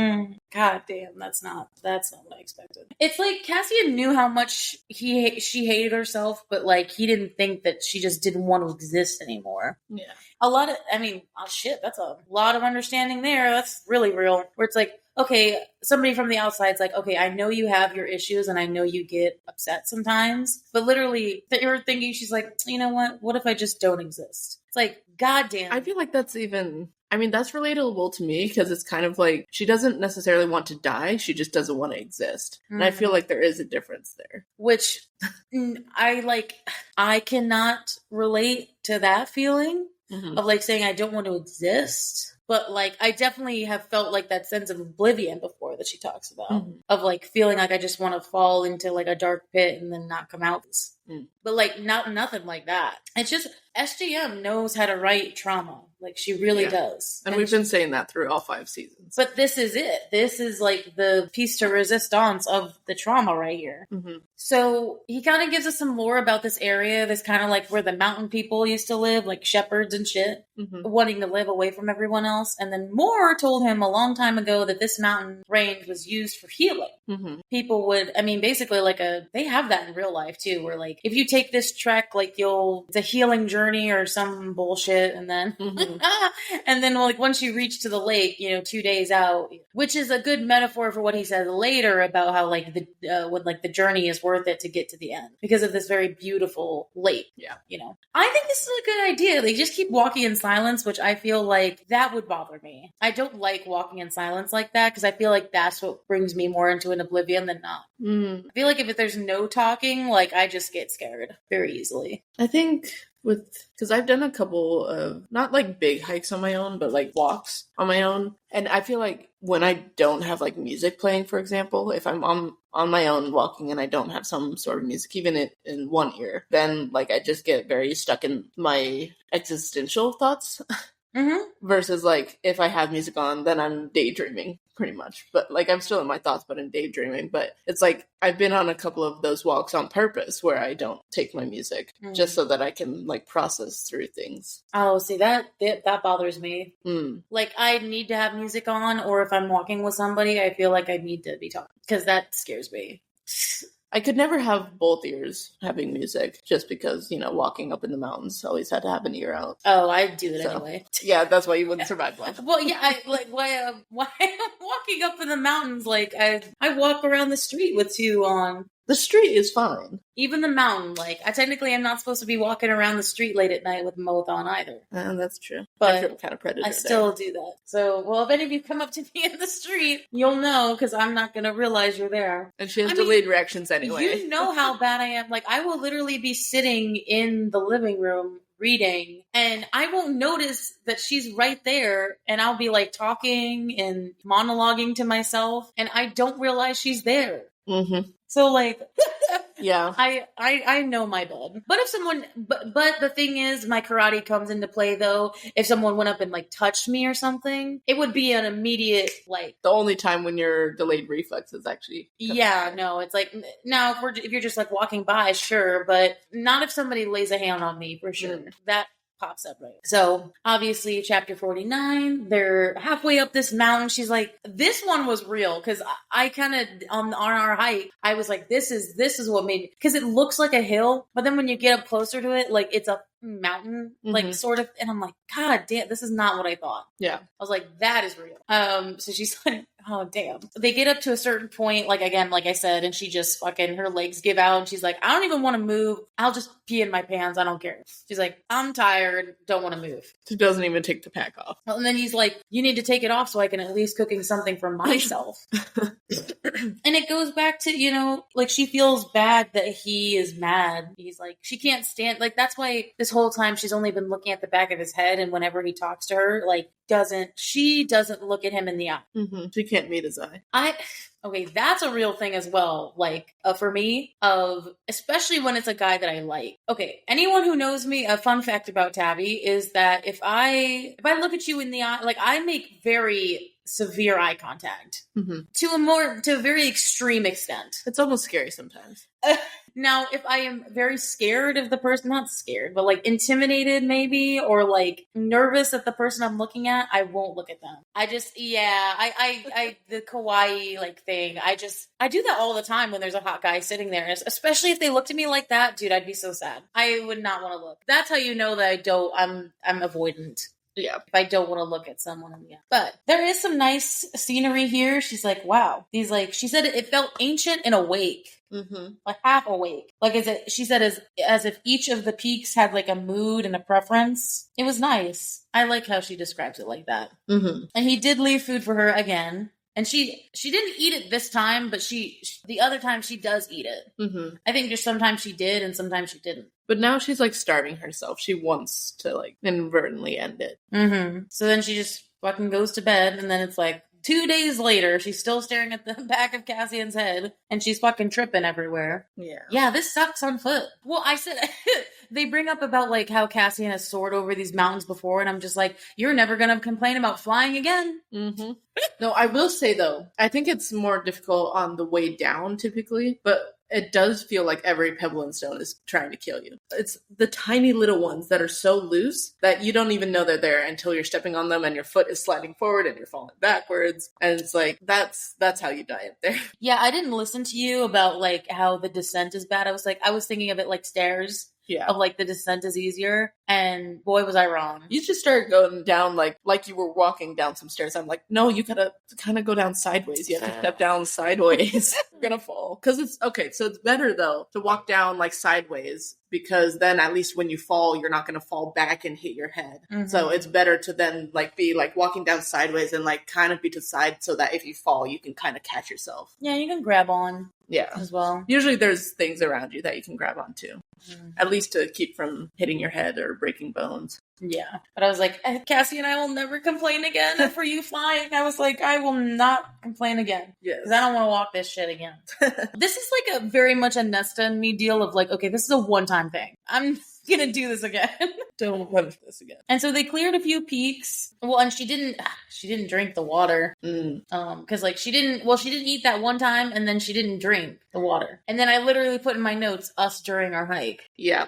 God damn, that's not what I expected. It's like Cassian knew how much she hated herself, but like he didn't think that she just didn't want to exist anymore.
Yeah.
A lot of, I mean, shit, that's a lot of understanding there. That's really real. Where it's like, okay, somebody from the outside's like, okay, I know you have your issues and I know you get upset sometimes, but literally you're thinking, she's like, you know what if I just don't exist? It's like, goddamn.
I feel like that's even, I mean, that's relatable to me, because it's kind of like, she doesn't necessarily want to die, she just doesn't want to exist. And I feel like there is a difference there.
Which I cannot relate to that feeling of like saying I don't want to exist. But like, I definitely have felt like that sense of oblivion before that she talks about, of like feeling like I just want to fall into like a dark pit and then not come out. But like, nothing like that. It's just SGM knows how to write trauma. Like, she really does.
And we've been saying that through all 5 seasons.
But this is it. This is like the piece de resistance of the trauma right here. So he kind of gives us some lore about this area. This kind of like where the mountain people used to live, like shepherds and shit, wanting to live away from everyone else. And then Moore told him a long time ago that this mountain range was used for healing. People would, I mean, basically like they have that in real life too, where like, if you take this trek, like it's a healing journey or some bullshit. And then, and then like once you reach to the lake, 2 days out, which is a good metaphor for what he says later about how like the journey is worth it to get to the end because of this very beautiful lake.
Yeah.
I think this is a good idea. They just keep walking in silence, which I feel like that would bother me. I don't like walking in silence like that because I feel like that's what brings me more into an oblivion than not. I feel like if there's no talking, like I just get scared very easily.
I think because I've done a couple of, not like big hikes on my own, but like walks on my own. And I feel like when I don't have like music playing, for example, if I'm on my own walking and I don't have some sort of music, even in one ear, then like I just get very stuck in my existential thoughts. Versus like if I have music on, then I'm daydreaming pretty much. But like I'm still in my thoughts, but I'm daydreaming. But it's like I've been on a couple of those walks on purpose where I don't take my music just so that I can like process through things.
Oh, see that bothers me. Like I need to have music on, or if I'm walking with somebody, I feel like I need to be talking because that scares me.
I could never have both ears having music just because, walking up in the mountains, always had to have an ear out.
Oh, I do it anyway.
Yeah, that's why you wouldn't survive life.
Well, yeah, why I'm walking up in the mountains, like I walk around the street with 2 on.
The street is fine.
Even the mountain, like I technically am not supposed to be walking around the street late at night with both on either.
That's true.
But
I feel kind of predator
I still do that. So, well, if any of you come up to me in the street, you'll know because I'm not going to realize you're there.
And she has delayed reactions anyway.
You know how bad I am. Like, I will literally be sitting in the living room reading and I won't notice that she's right there and I'll be like talking and monologuing to myself and I don't realize she's there.
Mm-hmm.
So, like,
yeah,
I know my bed. But if someone, but the thing is, my karate comes into play, though. If someone went up and, like, touched me or something, it would be an immediate, like...
The only time when your delayed reflexes actually...
Yeah, no, it's like, now, if you're just, like, walking by, sure, but not if somebody lays a hand on me, for sure. That pops up right. So obviously chapter 49, they're halfway up this mountain. She's like, this one was real, because I kind of on our hike, I was like, this is what made me, because it looks like a hill, but then when you get up closer to it, like it's a mountain, like sort of, and I'm like, God damn, this is not what I thought.
Yeah,
I was like, that is real. So she's like, oh damn. They get up to a certain point, like again, like I said, and she just fucking, her legs give out, and she's like, I don't even want to move. I'll just pee in my pants. I don't care. She's like, I'm tired. Don't want to move.
She doesn't even take the pack off.
Well, and then he's like, you need to take it off so I can at least cooking something for myself. And it goes back to, you know, like she feels bad that he is mad. He's like, she can't stand, like that's why this whole time she's only been looking at the back of his head, and whenever he talks to her, like she doesn't look at him in the eye.
She can't meet his eye.
Okay, that's a real thing as well. Like, for me, especially when it's a guy that I like. Okay, anyone who knows me, a fun fact about Tabi is that if I look at you in the eye, like I make very severe eye contact to a very extreme extent.
It's almost scary sometimes.
Now, if I am very scared of the person, not scared, but like intimidated maybe, or like nervous at the person I'm looking at, I won't look at them. I just, the kawaii like thing, I do that all the time when there's a hot guy sitting there, especially if they looked at me like that, dude, I'd be so sad. I would not want to look. That's how you know that I'm avoidant. Yeah. If I don't want to look at someone in the eye. But there is some nice scenery here. She's like, wow. He's like, she said it felt ancient and awake. Like half awake. Like she said as if each of the peaks had like a mood and a preference. It was nice. I like how she describes it like that. And he did leave food for her again. And she didn't eat it this time, but the other time she does eat it. I think just sometimes she did and sometimes she didn't.
But now she's like starving herself. She wants to like inadvertently end it.
So then she just fucking goes to bed, and then it's like 2 days later, she's still staring at the back of Cassian's head, and she's fucking tripping everywhere. Yeah, this sucks on foot. Well, I said, they bring up about, like, how Cassian has soared over these mountains before, and I'm just like, you're never gonna complain about flying again.
No, I will say, though, I think it's more difficult on the way down, typically, but it does feel like every pebble and stone is trying to kill you. It's the tiny little ones that are so loose that you don't even know they're there until you're stepping on them and your foot is sliding forward and you're falling backwards. And it's like, that's how you die up there.
Yeah, I didn't listen to you about like how the descent is bad. I was thinking of it like stairs. Yeah. Of like the descent is easier, and boy was I wrong.
You just started going down like you were walking down some stairs. I'm like, no, you gotta kind of go down sideways. You have to step down sideways. You're gonna fall. Because it's okay. So it's better though to walk down like sideways, because then at least when you fall, you're not gonna fall back and hit your head. So it's better to then like be like walking down sideways and like kind of be to the side so that if you fall, you can kind of catch yourself.
Yeah, you can grab on.
Yeah.
As well.
Usually there's things around you that you can grab onto. At least to keep from hitting your head or breaking bones.
Yeah. But I was like, Cassie and I will never complain again for you flying. I was like, I will not complain again. Yes. Because I don't want to walk this shit again. This is like a very much a Nesta and me deal of like, okay, this is a one-time thing. I'm gonna do this again.
Don't punish this again.
And so they cleared a few peaks. Well, and she didn't drink the water. Because like she didn't eat that one time, and then she didn't drink the water. And then I literally put in my notes, us during our hike.
Yeah.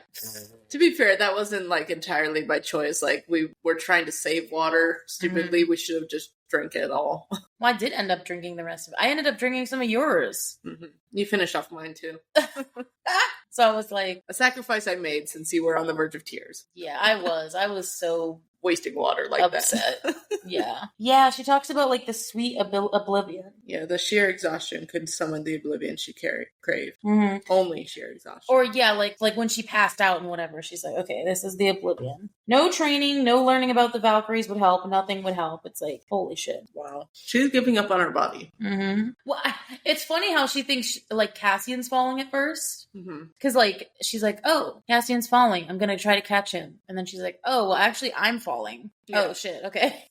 To be fair, that wasn't like entirely by choice. Like we were trying to save water stupidly. We should have just drank it all.
Well, I did end up drinking the rest of it. I ended up drinking some of yours.
You finished off mine too.
So I was like,
a sacrifice I made since you were on the verge of tears.
Yeah, I was so
wasting water like
upset. Yeah, she talks about like the sweet oblivion.
Yeah, the sheer exhaustion could summon the oblivion she craved. Only sheer exhaustion.
Or yeah, like when she passed out and whatever, she's like, okay, this is the oblivion. No training, no learning about the Valkyries would help. Nothing would help. It's like, holy shit.
Wow. She's giving up on her body.
Well, it's funny how she thinks like Cassian's falling at first. Because like, she's like, oh, Cassian's falling. I'm going to try to catch him. And then she's like, oh, well, actually, I'm falling. Yeah. Oh, shit. Okay.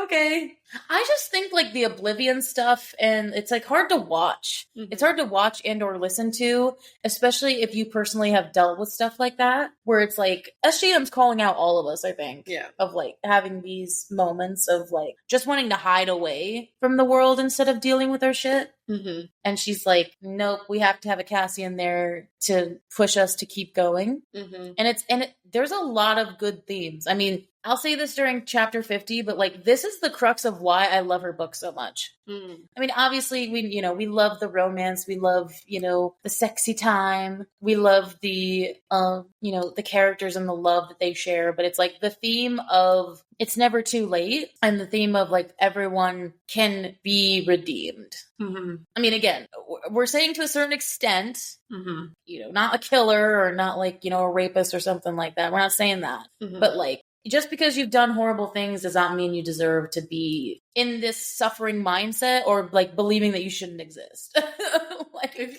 Okay. I just think like the Oblivion stuff, and it's like hard to watch.
Mhm.
It's hard to watch and or listen to, especially if you personally have dealt with stuff like that, where it's like SJM's calling out all of us, I think.
Yeah.
Of like having these moments of like just wanting to hide away from the world instead of dealing with our shit.
Mm-hmm.
And she's like, nope, we have to have a Cassian there to push us to keep going.
Mm-hmm.
And there's a lot of good themes. I mean, I'll say this during chapter 50, but like this is the crux of why I love her book so much.
Mm.
I mean, obviously we love the romance, we love, the sexy time, we love the the characters and the love that they share, but it's like the theme of it's never too late and the theme of like everyone can be redeemed.
Mm-hmm.
I mean, again, we're saying to a certain extent,
Mm-hmm.
not a killer or not like, a rapist or something like that. We're not saying that.
Mm-hmm.
But like, just because you've done horrible things does not mean you deserve to be in this suffering mindset or like believing that you shouldn't exist.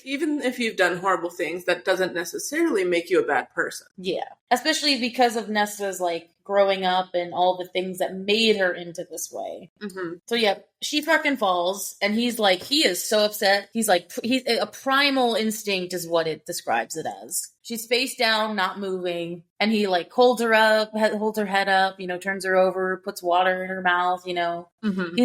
Even if you've done horrible things, that doesn't necessarily make you a bad person.
Yeah. Especially because of Nesta's like growing up and all the things that made her into this way.
Mm-hmm.
So yeah, she fucking falls and he is so upset. He's a primal instinct is what it describes it as. She's face down, not moving, and he like holds her head up, turns her over, puts water in her mouth,
Mm-hmm.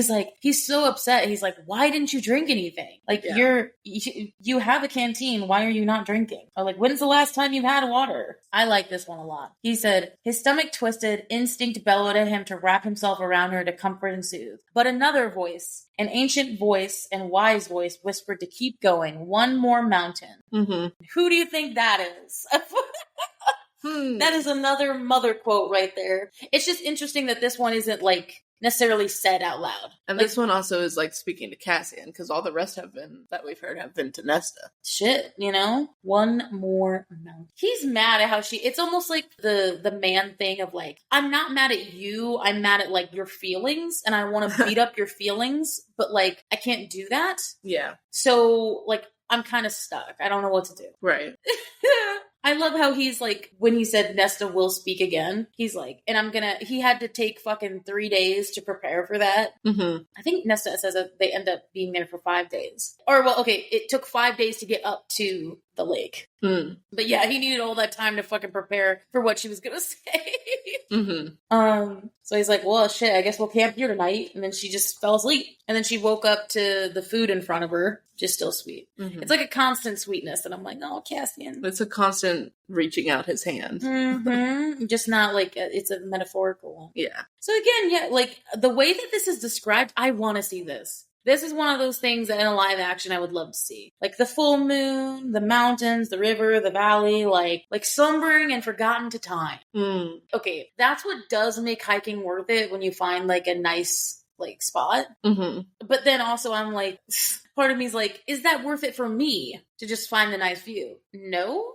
He's so upset. He's like, why didn't you drink anything? Like you have a canteen. Why are you not drinking? Or like, when's the last time you had water? I like this one a lot. He said, his stomach twisted, instinct bellowed at him to wrap himself around her to comfort and soothe. But another voice, an ancient voice and wise voice whispered to keep going. One more mountain.
Mm-hmm.
Who do you think that is? That is another mother quote right there. It's just interesting that this one isn't like necessarily said out loud.
And this one also is like speaking to Cassian, because all the rest that we've heard have been to Nesta.
Shit, one more mountain. He's mad at how it's almost like the man thing of like, I'm not mad at you, I'm mad at like your feelings, and I want to beat up your feelings, but like, I can't do that.
Yeah.
So like, I'm kind of stuck. I don't know what to do.
Right.
I love how he's like, when he said Nesta will speak again, he's like, and he had to take fucking 3 days to prepare for that.
Mm-hmm.
I think Nesta says that they end up being there for 5 days. Or, well, okay, it took 5 days to get up to the lake.
Mm.
But yeah, he needed all that time to fucking prepare for what she was gonna say.
Mm-hmm.
So he's like, well, shit, I guess we'll camp here tonight. And then she just fell asleep. And then she woke up to the food in front of her, just still sweet.
Mm-hmm.
It's like a constant sweetness. And I'm like, oh, Cassian.
It's a constant reaching out his hand.
Mm-hmm. Just not like, it's a metaphorical one.
Yeah.
So again, yeah, like the way that this is described, I want to see this. This is one of those things that in a live action I would love to see. Like the full moon, the mountains, the river, the valley, like slumbering and forgotten to time.
Mm.
Okay, that's what does make hiking worth it when you find like a nice like spot.
Mm-hmm.
But then also I'm like, part of me is like, is that worth it for me to just find the nice view? No.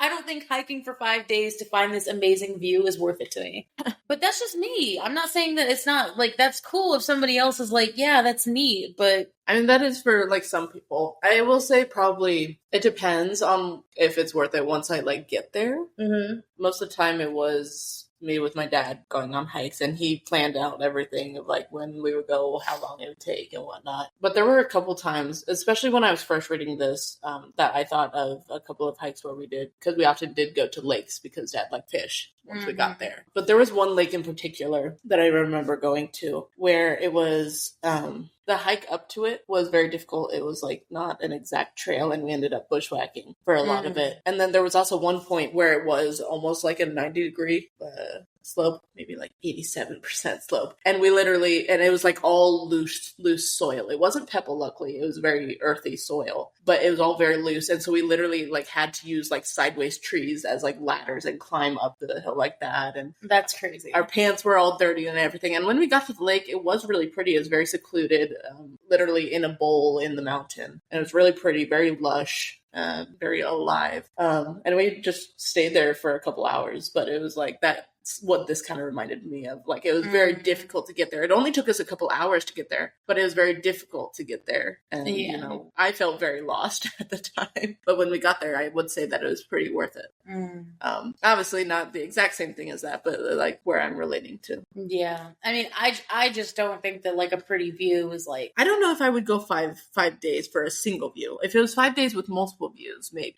I don't think hiking for 5 days to find this amazing view is worth it to me. But that's just me. I'm not saying that it's not, like, that's cool if somebody else is like, yeah, that's neat, but...
I mean, that is for, like, some people. I will say probably it depends on if it's worth it once I, like, get there.
Mm-hmm.
Most of the time it was me with my dad going on hikes, and he planned out everything of like when we would go, how long it would take and whatnot. But there were a couple times, especially when I was first reading this, that I thought of a couple of hikes where we did, because we often did go to lakes because dad liked fish once we got there. But there was one lake in particular that I remember going to where it was the hike up to it was very difficult. It was like not an exact trail, and we ended up bushwhacking for a lot of it. And then there was also one point where it was almost like a 90-degree slope, maybe like 87% slope. And we literally, and it was like all loose soil. It wasn't pebble, luckily. It was very earthy soil, but it was all very loose. And so we literally like had to use like sideways trees as like ladders and climb up the hill like that. And
that's crazy.
Our pants were all dirty and everything. And when we got to the lake, it was really pretty. It was very secluded, literally in a bowl in the mountain. And it was really pretty, very lush. Very alive. And we just stayed there for a couple hours, but it was like that what this kind of reminded me of. Like, it was very difficult to get there. It only took us a couple hours to get there, but it was very difficult to get there. And, you know, I felt very lost at the time. But when we got there, I would say that it was pretty worth it. Obviously not the exact same thing as that, but like where I'm relating to.
Yeah. I mean, I just don't think that like a pretty view is like...
I don't know if I would go five days for a single view. If it was 5 days with multiple views, maybe.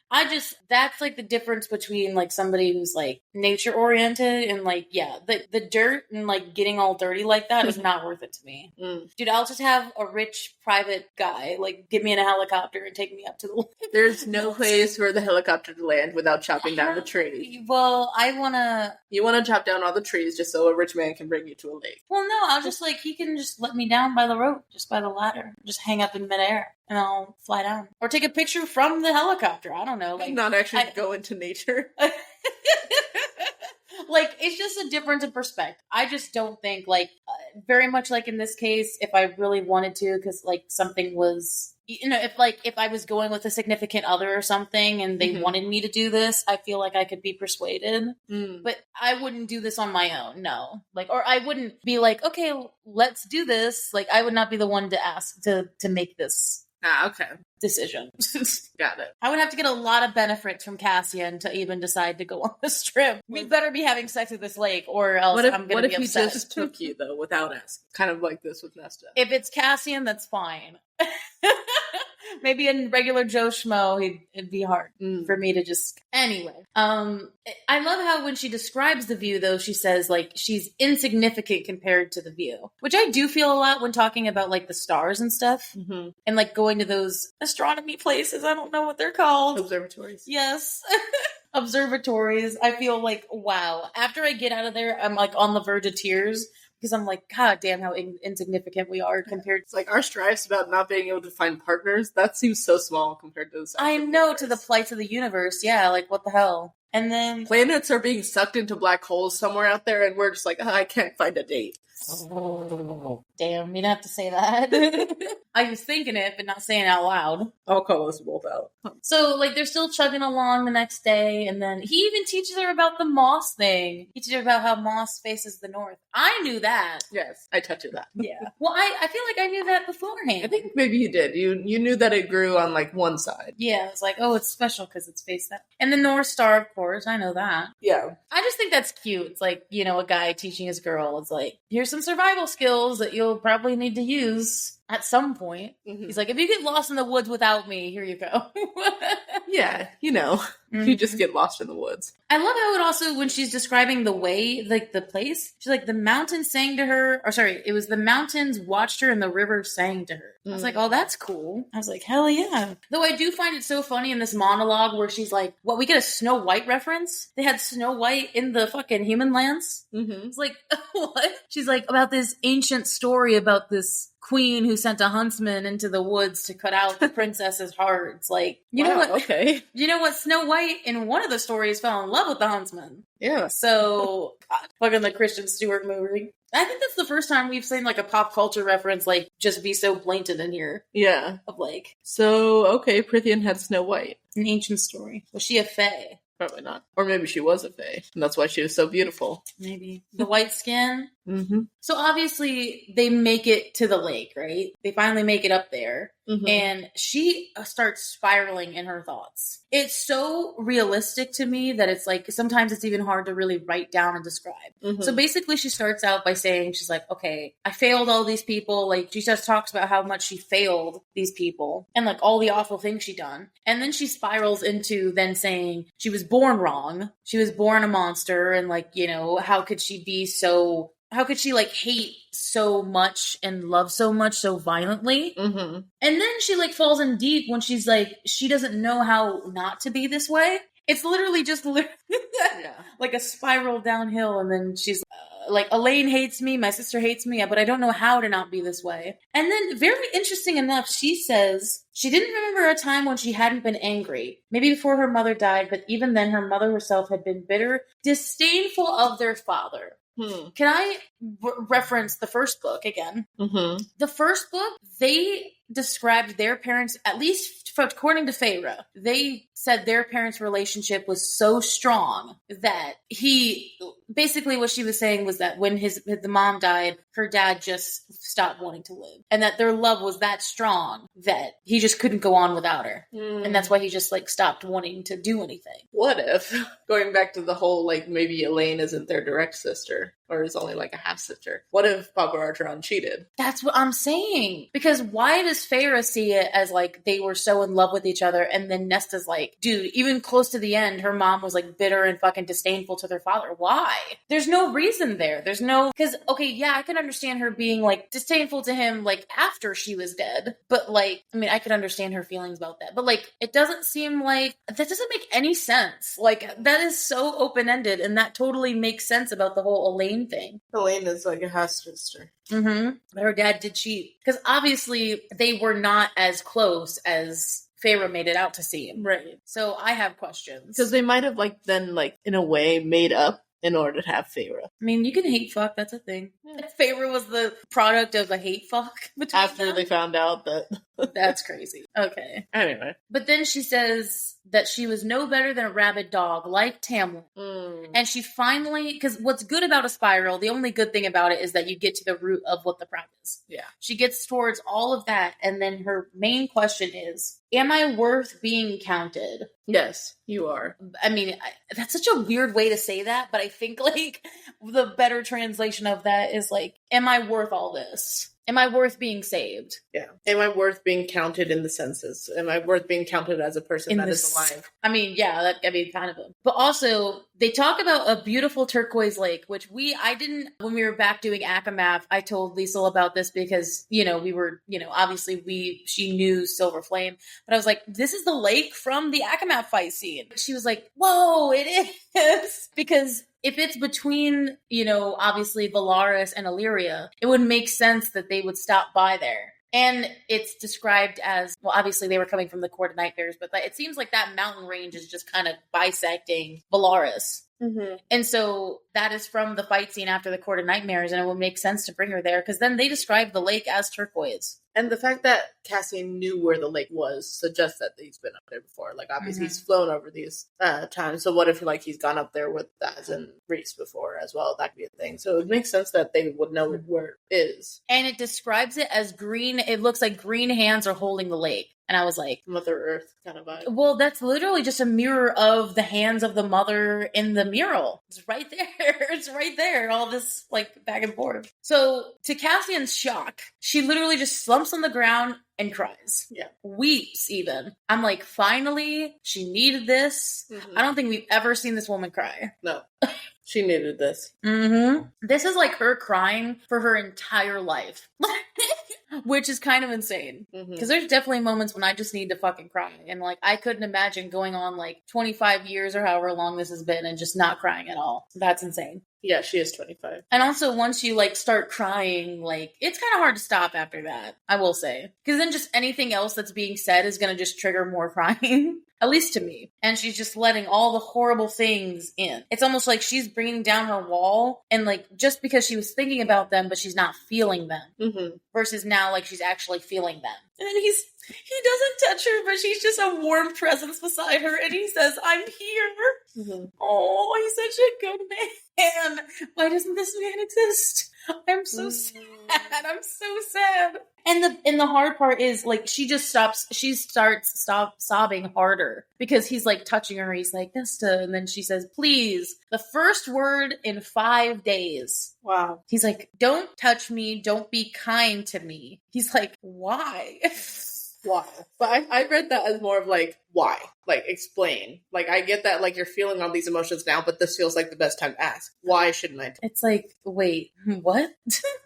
That's like the difference between like somebody who's like nature oriented and like, yeah, the dirt and like getting all dirty like that is not worth it to me. Dude, I'll just have a rich private guy like get me in a helicopter and take me up to the lake.
There's no place for the helicopter to land without chopping down the tree.
Well,
You want to chop down all the trees just so a rich man can bring you to a lake.
Well, no, I'll just like, he can just let me down by the rope, just by the ladder, just hang up in midair. And I'll fly down. Or take a picture from the helicopter. I don't know. Like,
not actually go into nature.
Like, it's just a difference in perspective. I just don't think, like, very much like in this case, if I really wanted to, because, like, something was, you know, if I was going with a significant other or something and they wanted me to do this, I feel like I could be persuaded. But I wouldn't do this on my own, no. Like, or I wouldn't be like, okay, let's do this. Like, I would not be the one to ask to make this
okay.
decision.
Got it.
I would have to get a lot of benefits from Cassian to even decide to go on this trip. We better be having sex at this lake, or else I'm going to be upset. What if
he just took you, though, without asking? Kind of like this with Nesta.
If it's Cassian, that's fine. Maybe in regular Joe Schmo, it'd be hard for me to just... Anyway. I love how when she describes the view, though, she says, like, she's insignificant compared to the view. Which I do feel a lot when talking about, like, the stars and stuff. And, like, going to those astronomy places. I don't know what they're called.
Observatories.
Yes. Observatories. I feel like, wow. After I get out of there, I'm, like, on the verge of tears. Because I'm like, God damn, how insignificant we are compared to...
It's like our strives about not being able to find partners, that seems so small compared to the size
I know, to the plights of the universe. Yeah, like, what the hell? And then...
Planets are being sucked into black holes somewhere out there, and we're just like, I can't find a date.
Oh, damn, you didn't have to say that. I was thinking it, but not saying it out loud.
I'll call us both out.
So, like, they're still chugging along the next day, and then he even teaches her about the moss thing. He teaches her about how moss faces the north. I knew that.
Yes, I touched that.
Yeah. Well, I feel like I knew that beforehand.
I think maybe you did. You knew that it grew on, like, one side.
Yeah, it's like, oh, it's special because it's faced that. And the North Star, of course, I know that.
Yeah.
I just think that's cute. It's like, you know, a guy teaching his girl. It's like, here's some survival skills that you'll probably need to use at some point. He's like, if you get lost in the woods without me, here you go.
Yeah, you know, you just get lost in the woods.
I love how it also, when she's describing the way, like the place, she's like, the mountains sang to her, or sorry, it was the mountains watched her and the river sang to her. I was like, oh, that's cool. I was like, hell yeah. Though I do find it so funny in this monologue where she's like, what, we get a Snow White reference? They had Snow White in the fucking human lands? It's like, what? She's like, about this ancient story about this queen who sent a huntsman into the woods to cut out the princess's heart. It's like, you know what?
Okay.
You know what? Snow White in one of the stories fell in love with the huntsman.
Yeah.
So, fucking the Kristen Stewart movie. I think that's the first time we've seen like a pop culture reference like just be so blatant in here.
Yeah.
Of like.
So, okay, Prithian had Snow White.
An ancient story. Was she a fae?
Probably not. Or maybe she was a fae, and that's why she was so beautiful.
Maybe. The white skin? So obviously they make it to the lake, right? They finally make it up there. And she starts spiraling in her thoughts. It's so realistic to me that it's like, sometimes it's even hard to really write down and describe. So basically she starts out by saying, she's like, okay, I failed all these people. Like, she just talks about how much she failed these people and like all the awful things she done. And then she spirals into then saying she was born wrong. She was born a monster. And like, you know, how could she like hate so much and love so much so violently? And then she like falls in deep when she's like, she doesn't know how not to be this way. It's literally just like a spiral downhill. And then she's like, Elaine hates me, my sister hates me, but I don't know how to not be this way. And then very interesting enough, she says she didn't remember a time when she hadn't been angry. Maybe before her mother died, but even then her mother herself had been bitter, disdainful of their father. Can I reference the first book again? The first book, they described their parents, at least according to Feyre, they said their parents' relationship was so strong that basically what she was saying was that when the mom died, her dad just stopped wanting to live. And that their love was that strong that he just couldn't go on without her. And that's why he just like stopped wanting to do anything.
What if, going back to the whole like maybe Elaine isn't their direct sister or is only like a half sister? What if Papa Archeron cheated?
That's what I'm saying. Because why does Feyre see it as like they were so in love with each other, and then Nesta's like, dude, even close to the end, her mom was like bitter and fucking disdainful to their father. Why? There's no reason there. There's no, because okay, yeah, I can understand her being like disdainful to him like after she was dead, but like, I mean, I could understand her feelings about that, but like, it doesn't seem like that doesn't make any sense. Like that is so open-ended, and that totally makes sense about the whole Elaine thing.
Elaine is like a half sister.
But her dad did cheat. Because obviously they were not as close as Feyre made it out to seem.
Right.
So I have questions.
Because they might have like then like in a way made up in order to have Feyre.
I mean, you can hate fuck, that's a thing. Yeah. Feyre was the product of a hate fuck between
after them. They found out that.
That's crazy. Okay.
Anyway.
But then she says that she was no better than a rabid dog, like Tamlin. And she finally, because what's good about a spiral, the only good thing about it is that you get to the root of what the problem is.
Yeah.
She gets towards all of that, and then her main question is, am I worth being counted?
Yes, you are.
I mean, that's such a weird way to say that, but I think like the better translation of that is like, am I worth all this? Am I worth being saved?
Yeah. Am I worth being counted in the census? Am I worth being counted as a person that is alive?
I mean, yeah, kind of. But also, they talk about a beautiful turquoise lake, which I didn't, when we were back doing Akamath, I told Liesl about this because, we were, obviously she knew Silver Flame, but I was like, this is the lake from the Akamath fight scene. She was like, whoa, it is. Because if it's between, obviously Valaris and Illyria, it would make sense that they would stop by there. And it's described as, well, obviously they were coming from the Court of Nightmares, but it seems like that mountain range is just kind of bisecting Valaris. And so that is from the fight scene after the Court of Nightmares, and it would make sense to bring her there, because then they describe the lake as turquoise.
And the fact that Cassian knew where the lake was suggests that he's been up there before. Like, obviously he's flown over these times, so what if, like, he's gone up there with Daz and Reese before as well? That could be a thing. So it makes sense that they would know where it is.
And it describes it as green. It looks like green hands are holding the lake. And I was like,
Mother Earth kind of vibe.
Well, that's literally just a mirror of the hands of the mother in the mural. It's right there. It's right there. All this like back and forth. So to Cassian's shock, she literally just slumps on the ground and cries.
Yeah. Weeps
even. I'm like, finally, she needed this. I don't think we've ever seen this woman cry.
No. She needed this.
This is like her crying for her entire life. Which is kind of insane. Because there's definitely moments when I just need to fucking cry. And like, I couldn't imagine going on like 25 years or however long this has been and just not crying at all. That's insane.
Yeah, she is 25.
And also, once you like start crying, like it's kind of hard to stop after that, I will say. Because then just anything else that's being said is going to just trigger more crying. At least to me. And she's just letting all the horrible things in. It's almost like she's bringing down her wall, and like just because she was thinking about them, but she's not feeling them. Versus now, like she's actually feeling them. And then he doesn't touch her, but she's just a warm presence beside her, and he says, "I'm here." Oh, he's such a good man. Why doesn't this man exist? I'm so sad. I'm so sad. And the hard part is like she starts sobbing harder because he's like touching her. He's like, Nesta, and then she says, please, the first word in 5 days.
Wow.
He's like, don't touch me, don't be kind to me. He's like, why?
Why? But I read that as more of like, why? Like, explain. Like, I get that, like, you're feeling all these emotions now, but this feels like the best time to ask. Why shouldn't I?
It's like, wait, what?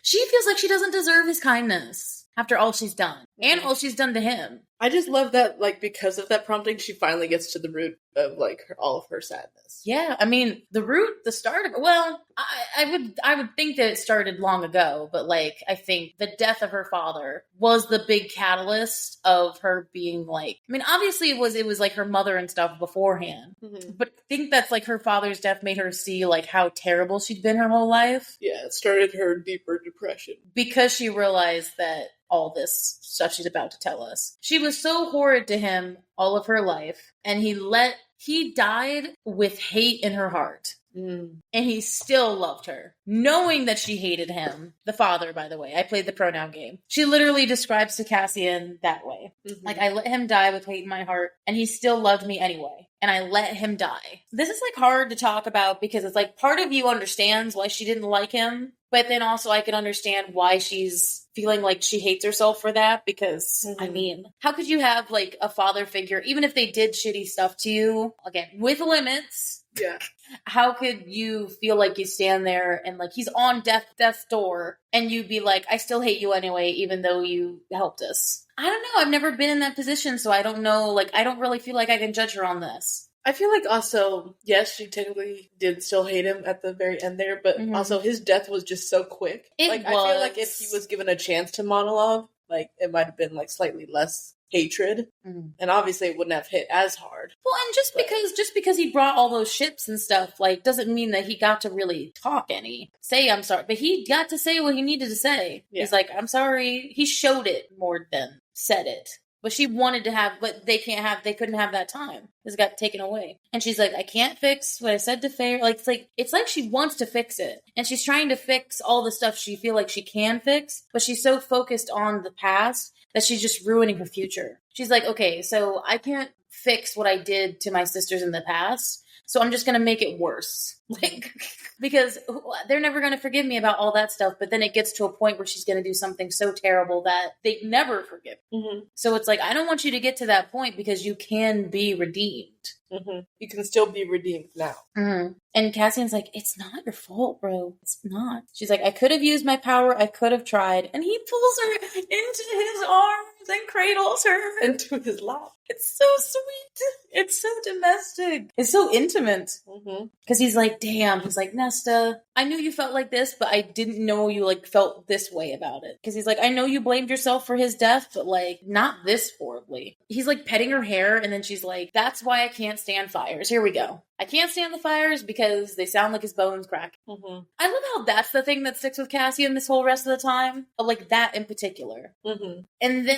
She feels like she doesn't deserve his kindness after all she's done. And all she's done to him.
I just love that, like, because of that prompting, she finally gets to the root of, like, all of her sadness.
Yeah, I mean, the start of it, well, I would think that it started long ago, but like, I think the death of her father was the big catalyst of her being like, I mean, obviously it was like her mother and stuff beforehand, but I think that's like her father's death made her see like how terrible she'd been her whole life.
Yeah, it started her deeper depression.
Because she realized that all this stuff she's about to tell us. She was so horrid to him all of her life, and he died with hate in her heart. And he still loved her, knowing that she hated him. The father, by the way. I played the pronoun game. She literally describes to Cassian that way. Like, I let him die with hate in my heart, and he still loved me anyway. And I let him die. This is, like, hard to talk about because it's, like, part of you understands why she didn't like him, but then also I can understand why she's feeling like she hates herself for that because, I mean, how could you have, like, a father figure, even if they did shitty stuff to you, again, with limits...
Yeah.
How could you feel like you stand there and like he's on death's door and you'd be like, I still hate you anyway, even though you helped us? I don't know. I've never been in that position, so I don't know. Like, I don't really feel like I can judge her on this.
I feel like also, yes, she technically did still hate him at the very end there, but also his death was just so quick. I feel like if he was given a chance to monologue, like it might have been like slightly less hatred, and obviously it wouldn't have hit as hard.
Well, and just because he brought all those ships and stuff, like, doesn't mean that he got to really say I'm sorry, but he got to say what he needed to say. Yeah. He's like, I'm sorry. He showed it more than said it. But she wanted to have, but they couldn't have that time. This got taken away. And she's like, I can't fix what I said to Faye. Like, it's like she wants to fix it. And she's trying to fix all the stuff she feel like she can fix, but she's so focused on the past that she's just ruining her future. She's like, okay, so I can't fix what I did to my sisters in the past, so I'm just going to make it worse. Like, because they're never going to forgive me about all that stuff, but then it gets to a point where she's going to do something so terrible that they never forgive. So it's like, I don't want you to get to that point because you can be redeemed.
You can still be redeemed now.
And Cassian's like, it's not your fault, bro. It's not. She's like, I could have used my power. I could have tried. And he pulls her into his arms and cradles her
into his lap.
It's so sweet. It's so domestic. It's so intimate. Because he's like, damn. He's like, Nesta, I knew you felt like this, but I didn't know you like felt this way about it. Because he's like, I know you blamed yourself for his death, but like not this horribly. He's like petting her hair, and then she's like, that's why I can't stand fires. Here we go. I can't stand the fires because they sound like his bones crack. I love how that's the thing that sticks with Cassian this whole rest of the time. But like that in particular. And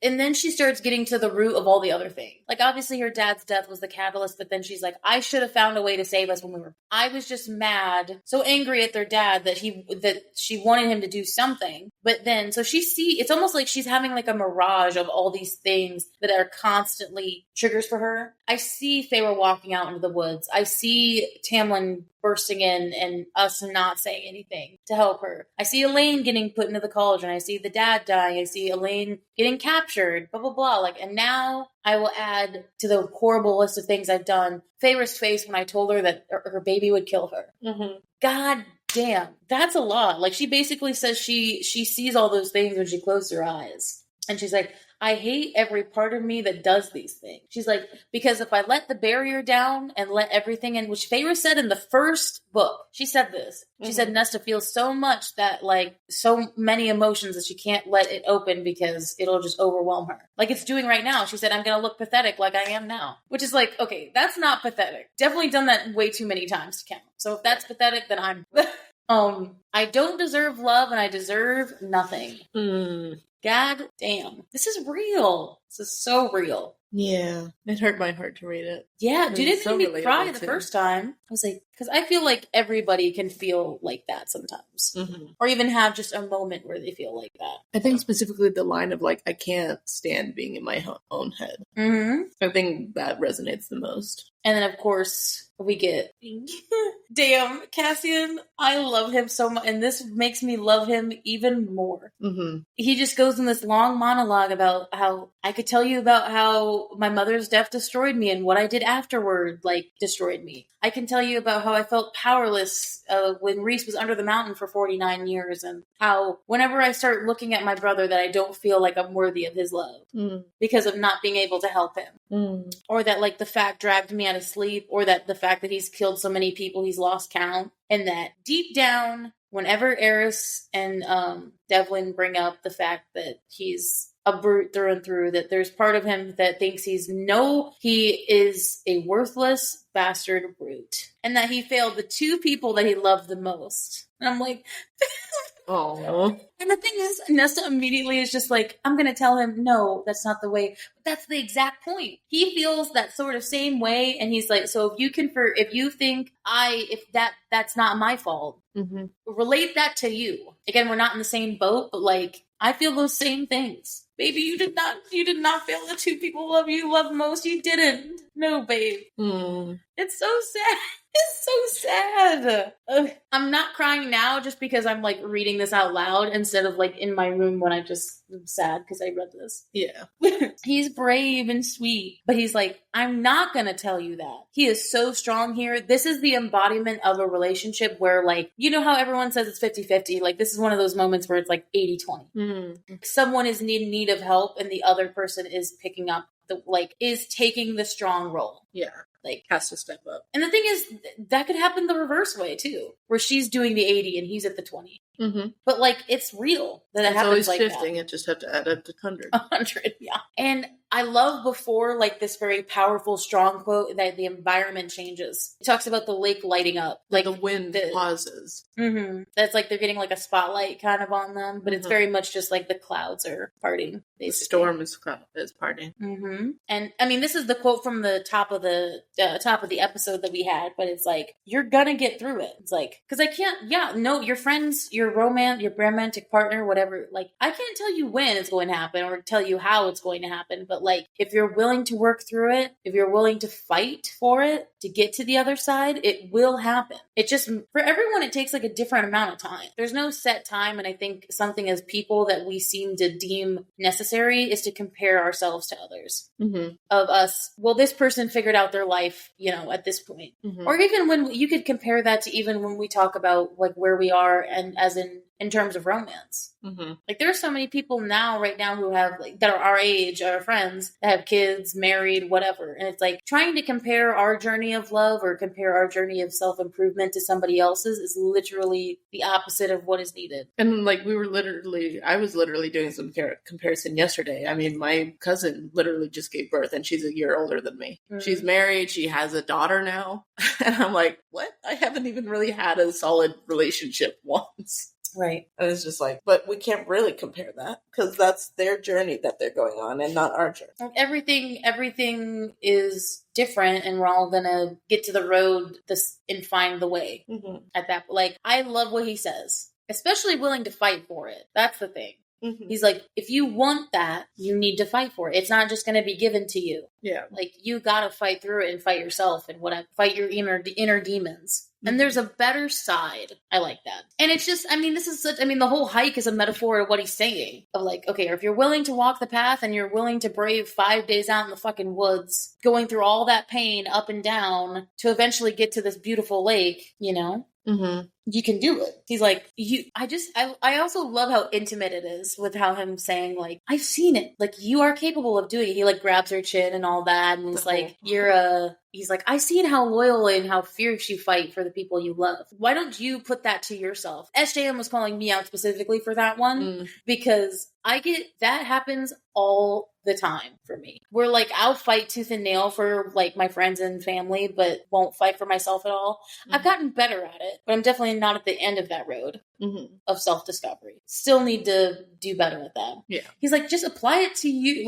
then she starts getting to the root of all the other things. Like obviously her dad's death was the catalyst, but then she's like, I should have found a way to save us when we were. I was just mad, so angry at their dad that she wanted him to do something. But then so it's almost like she's having like a mirage of all these things that are constantly triggers for her. I see Feyre walking out into the woods. I see Tamlin bursting in and us not saying anything to help her. I see Elaine getting put into the cauldron. I see the dad dying. I see Elaine getting captured, blah, blah, blah. Like, and now I will add to the horrible list of things I've done, Feyre's face when I told her that her baby would kill her. God damn. That's a lot. Like, she basically says she sees all those things when she closed her eyes. And she's like, I hate every part of me that does these things. She's like, because if I let the barrier down and let everything in, which Feyre said in the first book, she said this. She said Nesta feels so much that, like, so many emotions that she can't let it open because it'll just overwhelm her. Like it's doing right now. She said, I'm going to look pathetic like I am now. Which is like, okay, that's not pathetic. Definitely done that way too many times to count. So if that's pathetic, then I'm... I don't deserve love and I deserve nothing. God damn. This is real. This is so real.
Yeah. It hurt my heart to read it.
Yeah, dude, it made me cry the first time. I was like, because I feel like everybody can feel like that sometimes. Or even have just a moment where they feel like that.
I think specifically the line of like, I can't stand being in my own head. I think that resonates the most.
And then, of course, we get... Damn, Cassian, I love him so much. And this makes me love him even more. He just goes in this long monologue about how... I could tell you about how my mother's death destroyed me and what I did afterward, like, destroyed me. I can tell you about how I felt powerless when Reese was under the mountain for 49 years, and how whenever I start looking at my brother that I don't feel like I'm worthy of his love because of not being able to help him. Or that like the fact dragged me out of sleep, or that the fact that he's killed so many people he's lost count, and that deep down, whenever Eris and Devlin bring up the fact that he's a brute through and through, that there's part of him that thinks he is a worthless bastard brute, and that he failed the two people that he loved the most. And I'm like,
oh.
And the thing is, Nesta immediately is just like, I'm going to tell him, no, that's not the way. But that's the exact point. He feels that sort of same way. And he's like, so if you think that's not my fault, relate that to you. Again, we're not in the same boat, but like, I feel those same things. Baby, you did not feel the two people you love most. You didn't. No, babe. It's so sad. It's so sad. I'm not crying now just because I'm like reading this out loud instead of like in my room when I just am sad because I read this.
Yeah.
He's brave and sweet, but he's like, I'm not going to tell you that. He is so strong here. This is the embodiment of a relationship where like, you know how everyone says it's 50-50? Like this is one of those moments where it's like 80-20. Someone is in need of help and the other person is picking up is taking the strong role.
Yeah. Like, has to step up.
And the thing is, that could happen the reverse way, too. Where she's doing the 80 and he's at the 20. But, like, it's real that it happens like that.
It's always shifting. It just have to add up to 100.
100, yeah. And I love before, like, this very powerful, strong quote that the environment changes. It talks about the lake lighting up. Like,
the wind pauses.
That's like they're getting, like, a spotlight kind of on them. But it's very much just, like, the clouds are parting, basically.
The storm is parting.
And, I mean, this is the quote from the top of the episode that we had. But it's like, you're gonna get through it. It's like, because I can't, your friends, your romantic partner, whatever, like, I can't tell you when it's going to happen or tell you how it's going to happen, but like, if you're willing to work through it, if you're willing to fight for it, to get to the other side, it will happen. It just, for everyone, it takes like a different amount of time. There's no set time, and I think something as people that we seem to deem necessary is to compare ourselves to others. Of us, well, this person figured out their life, at this point. Or even when you could compare that to even when we talk about like where we are and as in terms of romance. Like there are so many people right now who have like that are our age, our friends that have kids, married, whatever. And it's like trying to compare our journey of love or compare our journey of self-improvement to somebody else's is literally the opposite of what is needed.
And like I was literally doing some comparison yesterday. I mean, my cousin literally just gave birth and she's a year older than me. She's married. She has a daughter now. And I'm like, what? I haven't even really had a solid relationship once.
Right.
And it's just like, but we can't really compare that because that's their journey that they're going on and not our journey.
Everything is different, and we're all gonna get to the road and find the way at that. Like, I love what he says, especially willing to fight for it. That's the thing. He's like, if you want that, you need to fight for it. It's not just going to be given to you. Yeah. Like, you got to fight through it and fight yourself and fight your inner demons. And there's a better side. I like that. And it's just, the whole hike is a metaphor of what he's saying. Of like, okay, if you're willing to walk the path and you're willing to brave 5 days out in the fucking woods, going through all that pain up and down to eventually get to this beautiful lake, you can do it. He's like, I also love how intimate it is with how him saying like, I've seen it. Like, you are capable of doing it. He like grabs her chin and all that. And it's like, he's like, I've seen how loyal and how fierce you fight for the people you love. Why don't you put that to yourself? SJM was calling me out specifically for that one because that happens all the time for me. Where like, I'll fight tooth and nail for like my friends and family, but won't fight for myself at all. I've gotten better at it, but I'm definitely not at the end of that road of self-discovery. Still need to do better at that. Yeah. He's like, just apply it to you,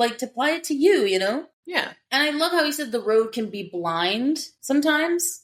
Yeah. And I love how he said the road can be blind sometimes.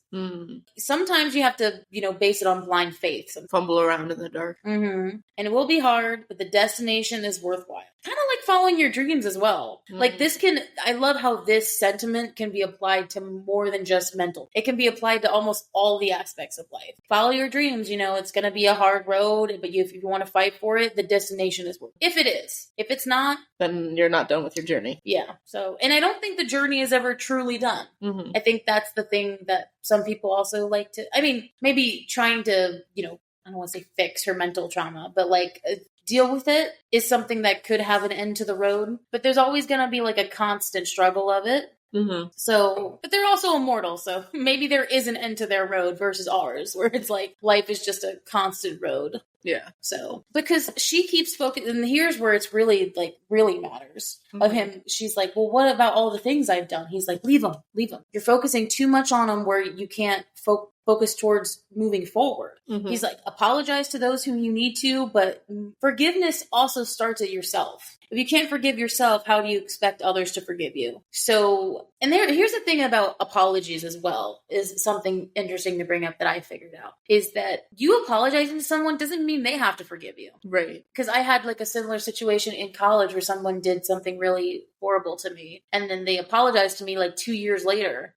Sometimes you have to, base it on blind faith.
Fumble around in the dark.
And it will be hard, but the destination is worthwhile. Kind of like following your dreams as well. Like I love how this sentiment can be applied to more than just mental. It can be applied to almost all the aspects of life. Follow your dreams, it's going to be a hard road, but if you want to fight for it, the destination is worth it. If it is. If it's not,
then you're not done with your journey.
Yeah. So, and I don't think the journey is ever truly done.
Mm-hmm.
I think that's the thing that some people also like to, I mean, maybe trying to, I don't want to say fix her mental trauma, but like deal with it is something that could have an end to the road. But there's always going to be like a constant struggle of it.
Mm-hmm.
So, but they're also immortal. So maybe there is an end to their road versus ours, where it's like life is just a constant road.
Yeah.
So, because she keeps focusing, and here's where it's really, like, really matters of him. She's like, well, what about all the things I've done? He's like, leave them. You're focusing too much on them where you can't focus towards moving forward. He's like, apologize to those whom you need to, but forgiveness also starts at yourself. If you can't forgive yourself, how do you expect others to forgive you? So, and here's the thing about apologies as well, is something interesting to bring up that I figured out, is that you apologizing to someone doesn't mean they have to forgive you.
Right.
Because I had like a similar situation in college where someone did something really horrible to me, and then they apologized to me like 2 years later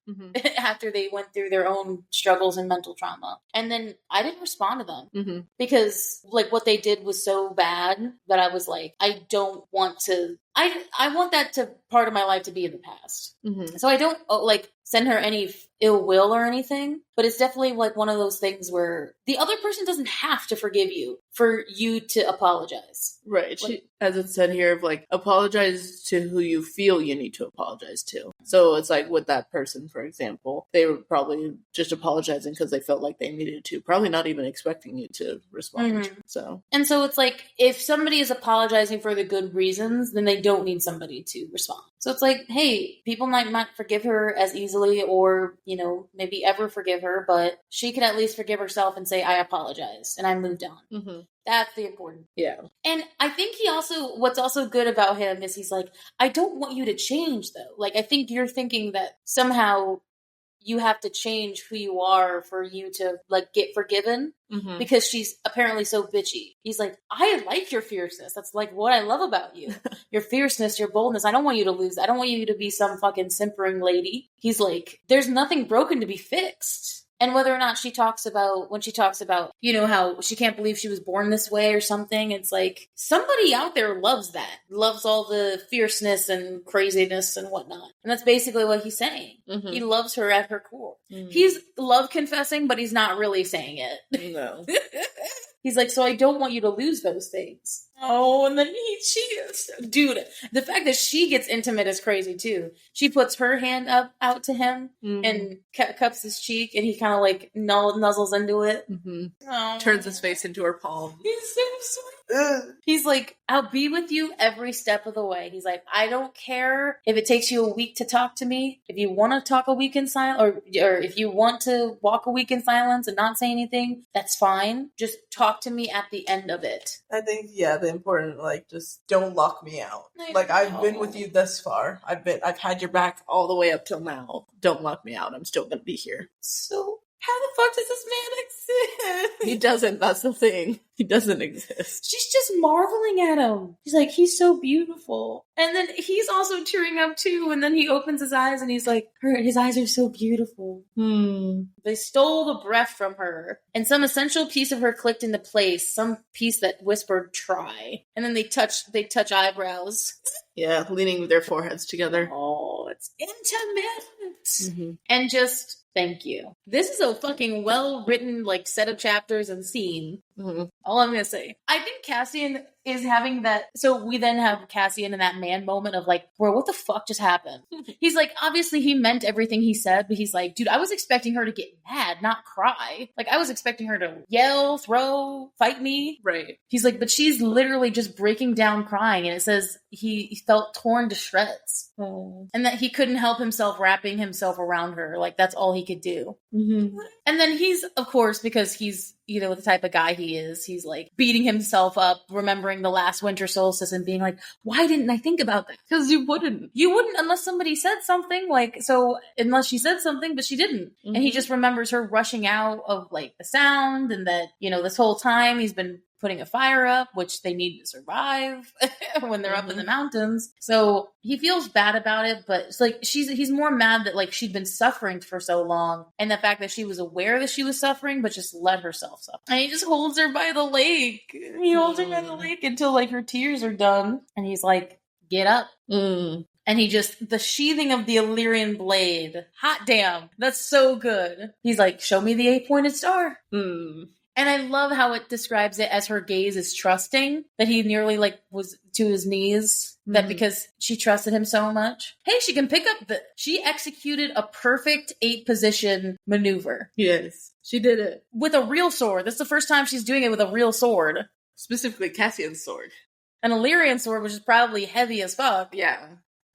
after they went through their own struggles and mental trauma. And then I didn't respond to them because like what they did was so bad that I was like, I don't want to, I want that to part of my life to be in the past. So I don't like send her any ill will or anything, but it's definitely like one of those things where the other person doesn't have to forgive you for you to apologize.
Right.
Like,
as it said here, of like, apologize to who you feel you need to apologize to. So it's like with that person, for example, they were probably just apologizing because they felt like they needed to, probably not even expecting you to respond.
And so it's like, if somebody is apologizing for the good reasons, then they don't need somebody to respond. So it's like, hey, people might not forgive her as easily or, maybe ever forgive her, but she can at least forgive herself and say, I apologize and I moved on. That's the important.
Yeah.
And I think what's also good about him is he's like, I don't want you to change though. Like, I think you're thinking that somehow you have to change who you are for you to like get forgiven because she's apparently so bitchy. He's like, I like your fierceness. That's like what I love about you. Your fierceness, your boldness. I don't want you to lose. I don't want you to be some fucking simpering lady. He's like, there's nothing broken to be fixed. And whether or not when she talks about, how she can't believe she was born this way or something, it's like somebody out there loves all the fierceness and craziness and whatnot. And that's basically what he's saying. He loves her at her core. He's love confessing, but he's not really saying it.
No.
He's like, so I don't want you to lose those things. Oh, and then dude, the fact that she gets intimate is crazy too. She puts her hand out to him and cups his cheek, and he kind of like nuzzles into it. Oh.
Turns his face into her palm.
He's so sweet. He's like, I'll be with you every step of the way. He's like, I don't care if it takes you a week to talk to me. If you want to talk a week in silence, or if you want to walk a week in silence and not say anything, that's fine. Just talk to me at the end of it.
I think, the important, like, just don't lock me out. I've been with you this far. I've had your back
all the way up till now. Don't lock me out. I'm still gonna be here.
So how the fuck does this man exist?
He doesn't. That's the thing. He doesn't exist.
She's just marveling at him. She's like, he's so beautiful. And then he's also tearing up too. And then he opens his eyes and he's like, his eyes are so beautiful. They stole the breath from her. And some essential piece of her clicked into place. Some piece that whispered, try. And then they touch eyebrows.
Yeah, leaning their foreheads together.
Oh, it's intimate. And just... thank you. This is a fucking well-written, like, set of chapters and scene. All I'm gonna say. I think Cassian is having that... So we then have Cassian in that man moment of like, bro, what the fuck just happened? He's like, obviously he meant everything he said, but he's like, dude, I was expecting her to get mad, not cry. Like, I was expecting her to yell, throw, fight me.
Right.
He's like, but she's literally just breaking down crying, and it says he felt torn to shreds. And that he couldn't help himself wrapping himself around her. Like, that's all he could do. And then he's, of course, because he's, the type of guy he is, he's like beating himself up, remembering the last winter solstice and being like, why didn't I think about that? Because you wouldn't unless somebody said something, like, so unless she said something, but she didn't. And he just remembers her rushing out of like the sound, and that, this whole time he's been putting a fire up, which they need to survive when they're up in the mountains. So he feels bad about it, but it's like he's more mad that like she'd been suffering for so long, and the fact that she was aware that she was suffering, but just let herself suffer. And he just holds her by the lake. He holds her by the lake until like her tears are done, and he's like, get up. And he just, the sheathing of the Illyrian blade. Hot damn. That's so good. He's like, show me the 8-pointed star. And I love how it describes it as her gaze is trusting, that he nearly like was to his knees, that because she trusted him so much. Hey, she can pick up she executed a perfect 8-position maneuver.
Yes, she did it.
With a real sword. That's the first time she's doing it with a real sword.
Specifically Cassian's sword.
An Illyrian sword, which is probably heavy as fuck.
Yeah.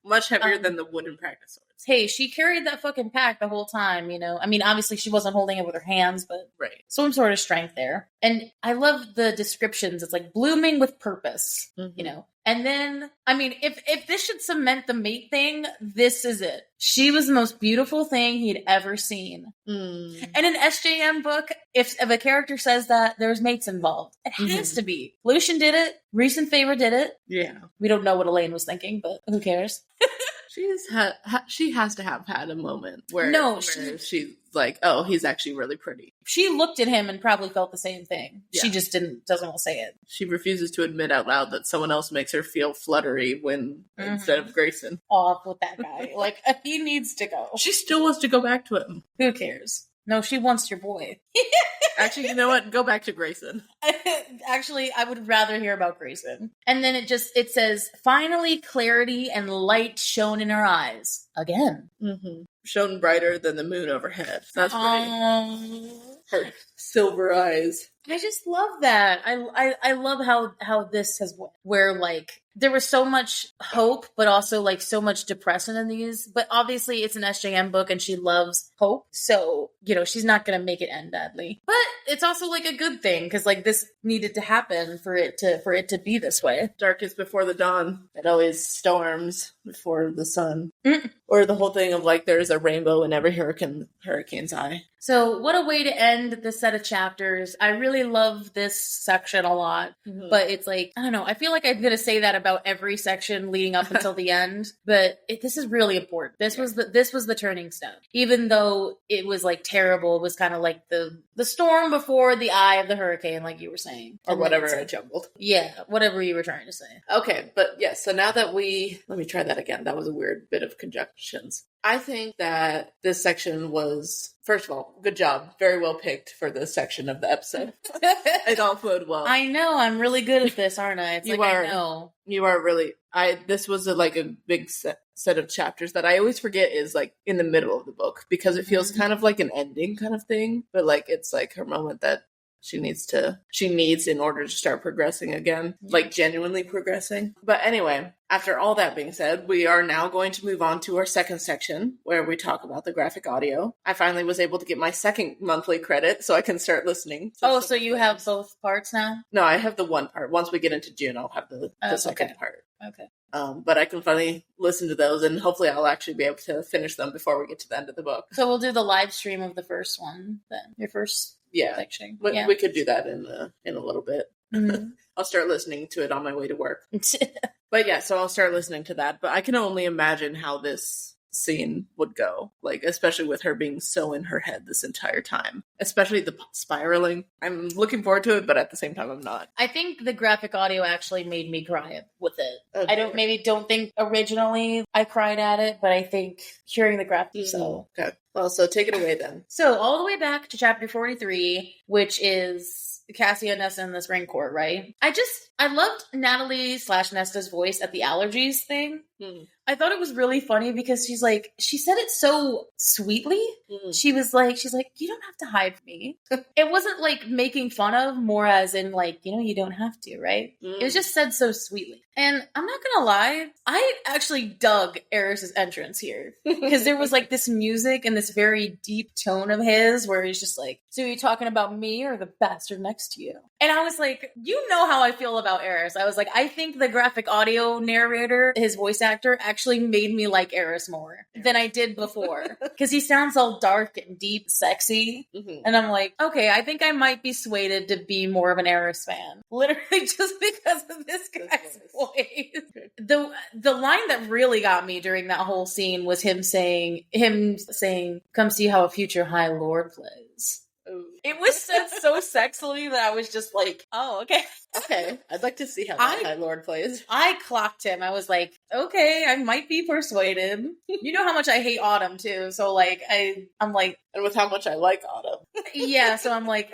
Much heavier than the wooden practice swords.
Hey, she carried that fucking pack the whole time, you know? I mean, obviously she wasn't holding it with her hands, but
right.
Some sort of strength there. And I love the descriptions. It's like blooming with purpose, you know? And then, I mean, if this should cement the mate thing, this is it. She was the most beautiful thing he'd ever seen. And an SJM book, if a character says that, there's mates involved. It has to be. Lucian did it. Recent Favor did it.
Yeah.
We don't know what Elaine was thinking, but who cares?
She has to have had a moment where she's like, oh, he's actually really pretty.
She looked at him and probably felt the same thing. Yeah. She just doesn't want to say it.
She refuses to admit out loud that someone else makes her feel fluttery instead of Grayson.
Off with that guy. Like, he needs to go.
She still wants to go back to him.
Who cares? No, she wants your boy.
Actually, you know what? Go back to Grayson.
Actually, I would rather hear about Grayson. And then it says, finally clarity and light shone in her eyes. Again.
Shone brighter than the moon overhead. That's pretty. Her silver eyes.
I just love that. I love how this has went. Where, like, there was so much hope, but also, like, so much depression in these. But obviously, it's an SJM book, and she loves hope. So, you know, she's not going to make it end badly. But it's also, like, a good thing, because, like, this needed to happen for it to be this way.
Darkest before the dawn. It always storms before the sun. Or the whole thing of, like, there's a rainbow in every hurricane's eye.
So, what a way to end this set of chapters. I really love this section a lot. But it's like, I don't know, I feel like I'm going to say that about every section leading up until the end. But this is really important. This was the turning stone. Even though it was, like, terrible, it was kind of like the storm before the eye of the hurricane, like you were saying.
Or whatever I jumbled.
Yeah, whatever you were trying to say.
Okay, but yeah, so now that let me try that again. That was a weird bit of conjunctions. I think that this section was, first of all, good job. Very well picked for this section of the episode. It all flowed well.
I know. I'm really good at this, aren't I? It's I know.
You are really... This was a big set of chapters that I always forget is, like, in the middle of the book. Because it feels kind of like an ending kind of thing. But, like, it's, like, her moment that she needs in order to start progressing again. Like, genuinely progressing. But anyway... After all that being said, we are now going to move on to our second section where we talk about the graphic audio. I finally was able to get my second monthly credit so I can start listening.
So you have both parts now?
No, I have the one part. Once we get into June, I'll have the second part.
Okay.
But I can finally listen to those and hopefully I'll actually be able to finish them before we get to the end of the book.
So we'll do the live stream of the first one then. Your first section.
We could do that in a little bit. I'll start listening to it on my way to work. But yeah, so I'll start listening to that. But I can only imagine how this scene would go. Like, especially with her being so in her head this entire time. Especially the spiraling. I'm looking forward to it, but at the same time, I'm not.
I think the graphic audio actually made me cry with it. Okay. I don't think originally I cried at it, but I think hearing the graphic, so.
Okay. Well, so take it away then.
So, all the way back to chapter 43, which is Cassia, Nesta, and the Spring Court, right? I loved Natalie/Nesta's voice at the allergies thing. I thought it was really funny because she said it so sweetly. She's like, you don't have to hide from me. It wasn't like making fun of, more as in like, you know, you don't have to, right? It was just said so sweetly. And I'm not gonna lie, I actually dug Eris's entrance here. Because there was like this music and this very deep tone of his where he's just like, so you're talking about me or the bastard next to you? And I was like, you know how I feel about Eris. I was like, I think the graphic audio narrator, his voice actor, actually made me like Eris more than I did before. Because he sounds all dark and deep, sexy. And I'm like, okay, I think I might be swayed to be more of an Eris fan. Literally just because of this guy's voice. The line that really got me during that whole scene was him saying, come see how a future High Lord plays. It was said so sexily that I was just like, oh, okay.
Okay. I'd like to see how that High Lord plays.
I clocked him. I was like, Okay, I might be persuaded. You know how much I hate Autumn too, so like I'm like,
and with how much I like Autumn.
yeah, so I'm like,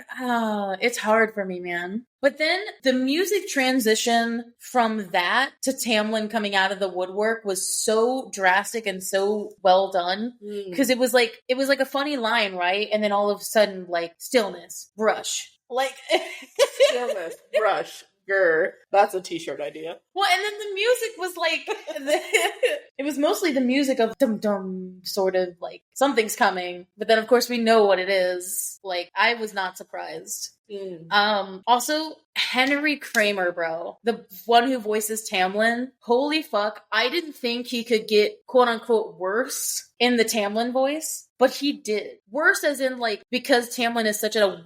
it's hard for me, man. But then the music transition from that to Tamlin coming out of the woodwork was so drastic and so well done because it was like a funny line, right? And then all of a sudden, like stillness, brush, like
stillness, brush. Grr. That's a t-shirt idea.
Well, and then the music was like, it was mostly the music of dum-dum, sort of like, something's coming. But then, of course, we know what it is. Like, I was not surprised. Also, Henry Kramer, bro. The one who voices Tamlin. Holy fuck. I didn't think he could get, quote-unquote, worse in the Tamlin voice. But he did. Worse as in, like, because Tamlin is such a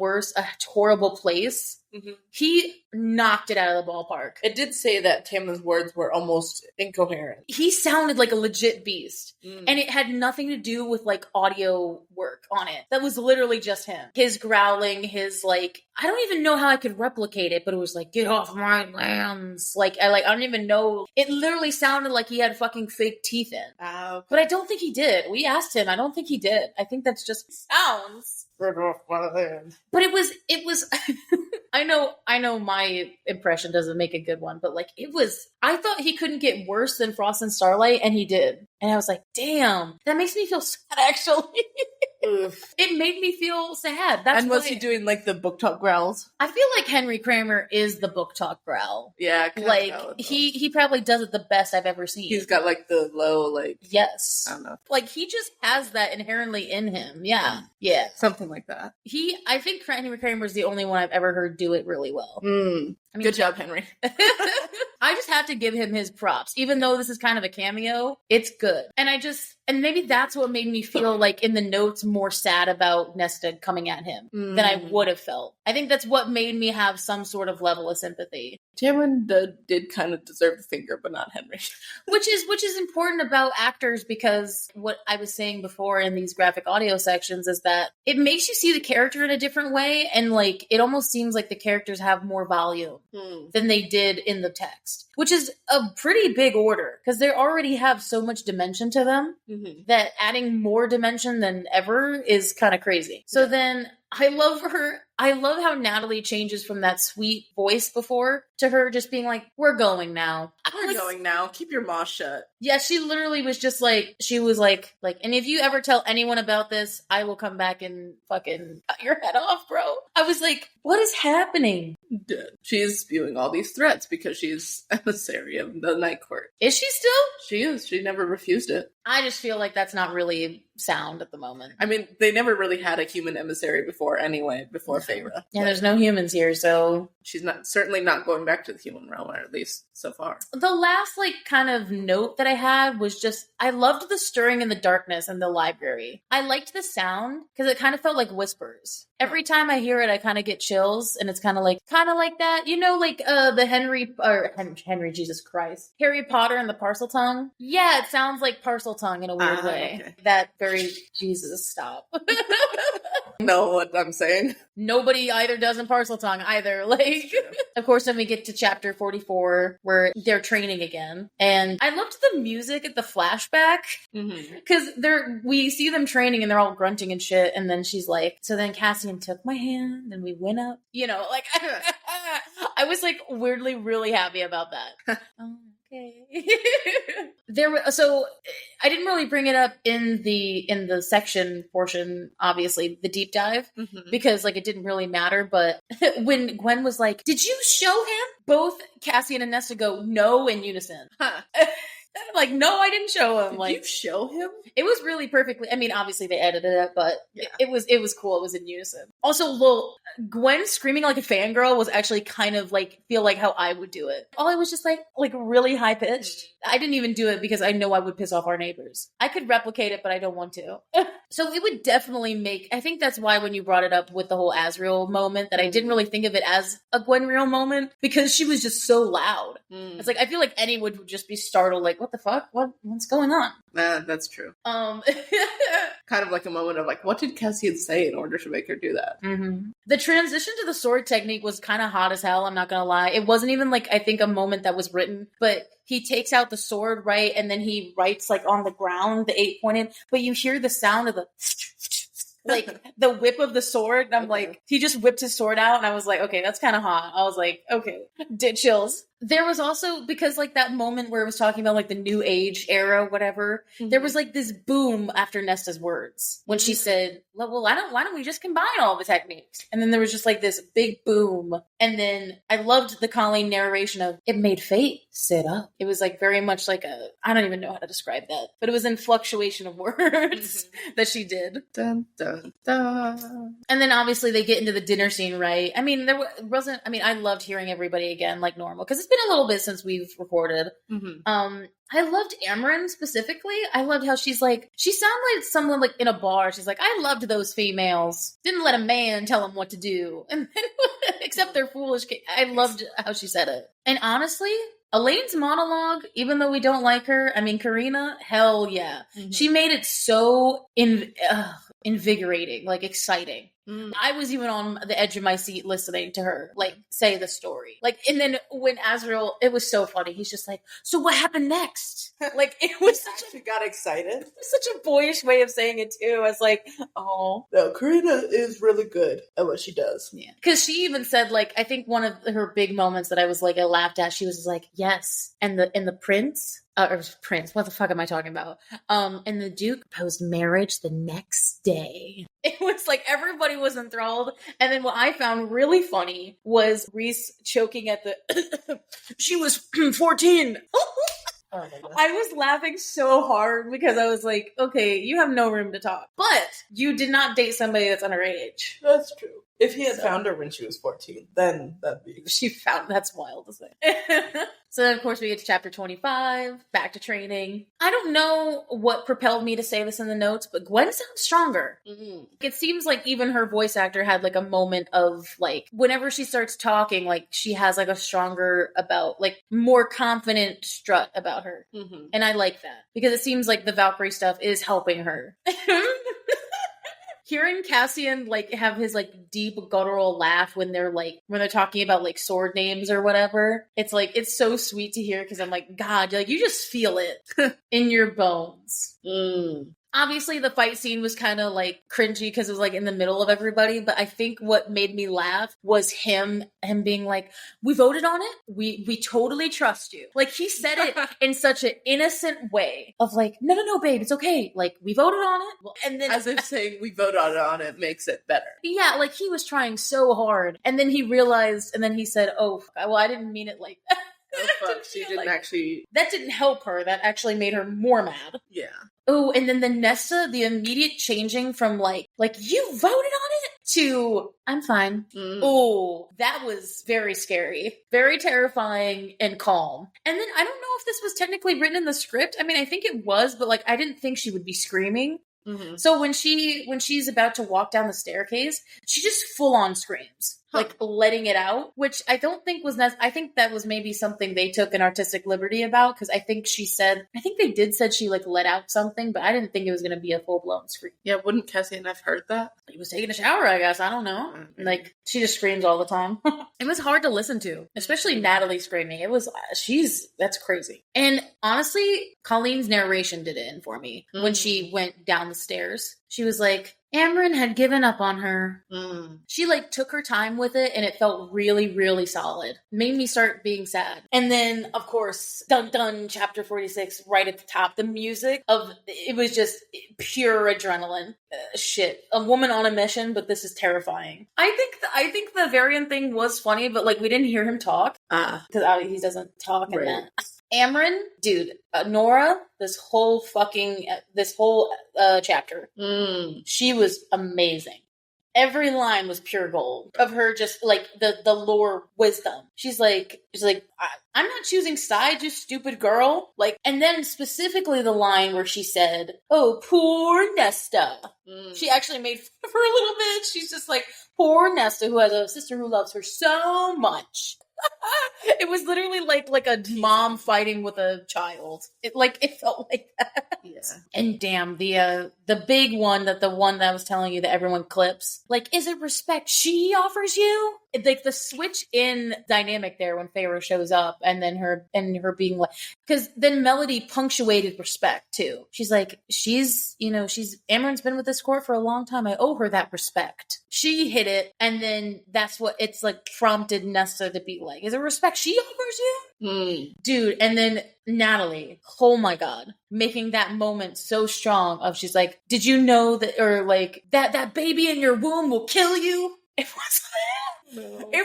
horrible place. Mm-hmm. He knocked it out of the ballpark.
It did say that Tamlin's words were almost incoherent.
He sounded like a legit beast. And it had nothing to do with, like, audio work on it. That was literally just him. His growling, his, like, I don't even know how I could replicate it, but it was like, get off my lands. Like, I don't even know. It literally sounded like he had fucking fake teeth in.
Okay.
But I don't think he did. We asked him. I don't think he did. I think that's just sounds.
Get off my land.
But it was I know my impression doesn't make a good one, but like I thought he couldn't get worse than Frost and Starlight, and he did. And I was like, damn, that makes me feel sad, actually. It made me feel sad.
And was he doing like the book talk growls?
I feel like Henry Kramer is the book talk growl.
Yeah,
like he probably does it the best I've ever seen.
He's got like the low, like,
yes,
I don't know,
like he just has that inherently in him. Yeah,
something like that.
I think Henry Kramer is the only one I've ever heard do it really well.
I mean, good job, Henry.
I just have to give him his props. Even though this is kind of a cameo, it's good. And maybe that's what made me feel like in the notes more sad about Nesta coming at him than I would have felt. I think that's what made me have some sort of level of sympathy.
Tamlin did kind of deserve the finger, but not Henry.
Which is important about actors, because what I was saying before in these graphic audio sections is that it makes you see the character in a different way, and like it almost seems like the characters have more volume than they did in the text, which is a pretty big order because they already have so much dimension to them that adding more dimension than ever is kind of crazy. So then I love her. I love how Natalie changes from that sweet voice before to her just being like, we're going now.
We're going now. Keep your mouth shut.
Yeah, she literally was just like, she was like, and if you ever tell anyone about this, I will come back and fucking cut your head off, bro. I was like, what is happening?
She's spewing all these threats because she's emissary of the Night Court.
Is she still?
She is. She never refused it.
I just feel like that's not really sound at the moment.
I mean, they never really had a human emissary before anyway, before Feyre.
Yeah, there's no humans here, so...
She's certainly not going back to the human realm, or at least so far.
The last, like, kind of note that I had was just, I loved the stirring in the darkness in the library. I liked the sound, because it kind of felt like whispers. Every time I hear it, I kind of get chills, and it's kind of like that. You know, like, the Henry, Jesus Christ. Harry Potter and the Parseltongue? Yeah, it sounds like Parseltongue in a weird way. Okay. That very, Jesus, stop.
Know what I'm saying?
Nobody either does in Parseltongue either. Like, of course, then we get to chapter 44 where they're training again. And I loved the music at the flashback because we see them training and they're all grunting and shit. And then she's like, so then Cassian took my hand and we went up, you know, like I was like weirdly really happy about that. Okay. So I didn't really bring it up in the section portion, obviously, the deep dive, because like it didn't really matter. But when Gwen was like, did you show him? Both Cassian and Nesta go, no, in unison. Like, no, I didn't show him.
Did you show him?
It was really perfectly. I mean, obviously they edited it, but it was cool. It was in unison. Also, Gwen screaming like a fangirl was actually kind of like feel like how I would do it. All I was just like really high pitched. I didn't even do it because I know I would piss off our neighbors. I could replicate it, but I don't want to. So it would definitely make. I think that's why when you brought it up with the whole Asriel moment, that I didn't really think of it as a Gwen Real moment because she was just so loud. It's like I feel like anyone would just be startled, like, what the fuck fuck? What's going on?
That's true. Kind of like a moment of like, what did Cassian say in order to make her do that?
Mm-hmm. The transition to the sword technique was kind of hot as hell, I'm not gonna lie. It wasn't even like, I think, a moment that was written, but he takes out the sword, right? And then he writes like on the ground, the 8-pointed, but you hear the sound of the like the whip of the sword, and I'm like, he just whipped his sword out, and I was like, okay, that's kind of hot. I was like, okay, did chills. There was also, because like that moment where it was talking about like the new age era, whatever, there was like this boom after Nesta's words when she said, well, why don't we just combine all the techniques? And then there was just like this big boom. And then I loved the Colleen narration of, it made fate sit up. It was like very much like I don't even know how to describe that, but it was in fluctuation of words that she did.
Dun, dun, dun.
And then obviously they get into the dinner scene, right? I mean, I loved hearing everybody again like normal, because it's been a little bit since we've recorded. I loved Amren specifically. I loved how she sounded like someone like in a bar. She's like, I loved those females. Didn't let a man tell them what to do. And except they're foolish. I loved how she said it. And honestly, Elaine's monologue, even though we don't like her, I mean, Karina, hell yeah. She made it so invigorating, like exciting. I was even on the edge of my seat listening to her, like, say the story. Like, and then when Azrael, it was so funny. He's just like, so what happened next? Like, it was
She got excited.
such a boyish way of saying it, too. I was like, oh.
No, Karina is really good at what she does.
Yeah. Because she even said, like, I think one of her big moments that I was like, I laughed at, she was like, yes. And the prince... Prince, what the fuck am I talking about? And the Duke proposed marriage the next day. It was like everybody was enthralled. And then what I found really funny was Reese choking at the she was 14.
Oh my goodness.
I was laughing so hard because I was like, okay, you have no room to talk. But you did not date somebody that's underage.
That's true. If he had found her when she was 14, then that'd be...
That's wild to say. So then, of course, we get to chapter 25, back to training. I don't know what propelled me to say this in the notes, but Gwen sounds stronger. It seems like even her voice actor had like a moment of like, whenever she starts talking, like she has like a stronger more confident strut about her. And I like that because it seems like the Valkyrie stuff is helping her. Hearing Cassian like have his like deep guttural laugh when they're talking about like sword names or whatever, it's like it's so sweet to hear because I'm like, God, like you just feel it in your bones. Obviously, the fight scene was kind of like cringy because it was like in the middle of everybody. But I think what made me laugh was him being like, "We voted on it. We totally trust you." Like he said it in such an innocent way of like, "No, babe, it's okay. Like we voted on it." And then
as if saying we voted on it makes it better.
Yeah, like he was trying so hard, and then he realized, and then he said, "Oh, well, I didn't mean it like that."
Oh fuck, she didn't actually...
That didn't help her. That actually made her more mad.
Yeah.
Oh, and then the Nesta, the immediate changing from like you voted on it to I'm fine. Oh, that was very scary, very terrifying and calm. And then I don't know if this was technically written in the script. I mean, I think it was, but like I didn't think she would be screaming. So when she's about to walk down the staircase, she just full on screams. Like letting it out, which I don't think was I think that was maybe something they took an artistic liberty about, because I think they did said she like let out something, but I didn't think it was going to be a full-blown scream.
Yeah, wouldn't Cassian have heard that?
He was taking a shower, I guess. I don't know. Like, she just screams all the time. It was hard to listen to, especially Natalie screaming. It was, that's crazy. And honestly, Colleen's narration did it in for me. When she went down the stairs, she was like, Amren had given up on her. She like took her time with it and it felt really, really solid. Made me start being sad. And then, of course, dun dun, chapter 46, right at the top, the music it was just pure adrenaline. Shit. A woman on a mission, but this is terrifying. I think the Varian thing was funny, but like we didn't hear him talk. Because he doesn't talk in that. Amren, dude, Nora, this whole chapter, she was amazing. Every line was pure gold of her, just like the lore wisdom. She's like, I'm not choosing sides, you stupid girl. Like, and then specifically the line where she said, "Oh, poor Nesta." She actually made fun of her a little bit. She's just like, poor Nesta, who has a sister who loves her so much. It was literally like a mom fighting with a child. It felt like that.
Yeah.
And damn, the big one that I was telling you that everyone clips. Like, is it respect she offers you? Like the switch in dynamic there when Pharaoh shows up, and then her being like, because then Melody punctuated respect too. She's like, Amaran's been with this court for a long time. I owe her that respect. She hit it, and then that's what it's like prompted Nesta to be like, is it respect she offers you? Dude, and then Natalie, oh my god, making that moment so strong of she's like, did you know that, or like that baby in your womb will kill you? It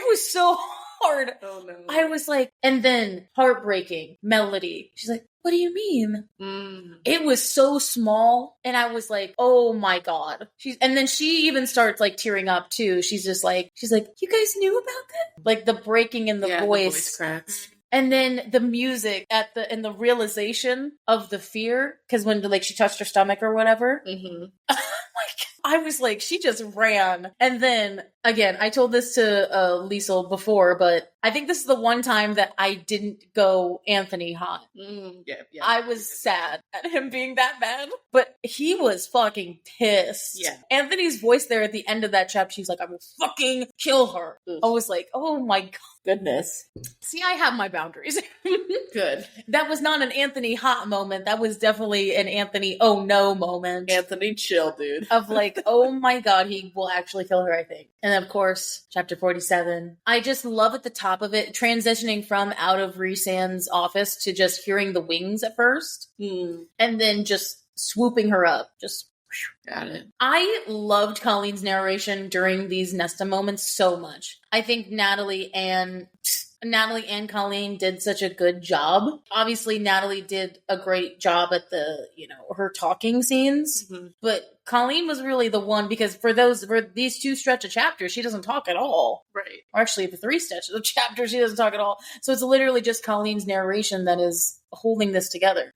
was so hard.
Oh no.
I was like, and then heartbreaking Melody. She's like, what do you mean? It was so small, and I was like, oh my god. And then she even starts like tearing up too. She's like, you guys knew about that? Like the breaking in the voice.
The voice cracks.
And then the music and the realization of the fear, because when like she touched her stomach or whatever, I was like, she just ran. And then again, I told this to Liesl before, but I think this is the one time that I didn't go Anthony hot.
Yeah.
I was sad at him being that bad, but he was fucking pissed.
Yeah.
Anthony's voice there at the end of that chapter, she's like, I will fucking kill her. I was like, oh my god.
Goodness.
See, I have my boundaries.
Good.
That was not an Anthony hot moment. That was definitely an Anthony oh no moment.
Anthony chill, dude.
Of like, oh my god, he will actually kill her, I think. And then, of course, chapter 47. I just love at the top of it, transitioning from out of Rhysand's office to just hearing the wings at first. And then just swooping her up. Just
got it.
I loved Colleen's narration during these Nesta moments so much. I think Natalie and Colleen did such a good job. Obviously, Natalie did a great job at the, her talking scenes, but Colleen was really the one, because for these two stretch of chapters, she doesn't talk at all.
Right.
Or actually, the three stretches of chapters, she doesn't talk at all. So it's literally just Colleen's narration that is holding this together,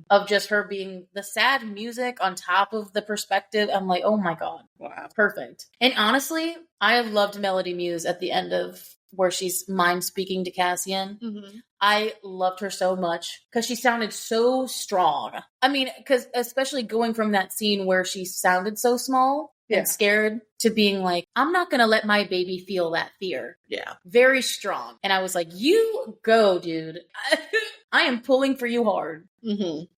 of just her being the sad music on top of the perspective. I'm like, oh my god.
Wow.
Perfect. And honestly, I have loved Melody Muse at the end of where she's mind speaking to Cassian. I loved her so much because she sounded so strong. I mean, because especially going from that scene where she sounded so small and scared to being like, I'm not going to let my baby feel that fear.
Yeah.
Very strong. And I was like, you go, dude. I am pulling for you hard.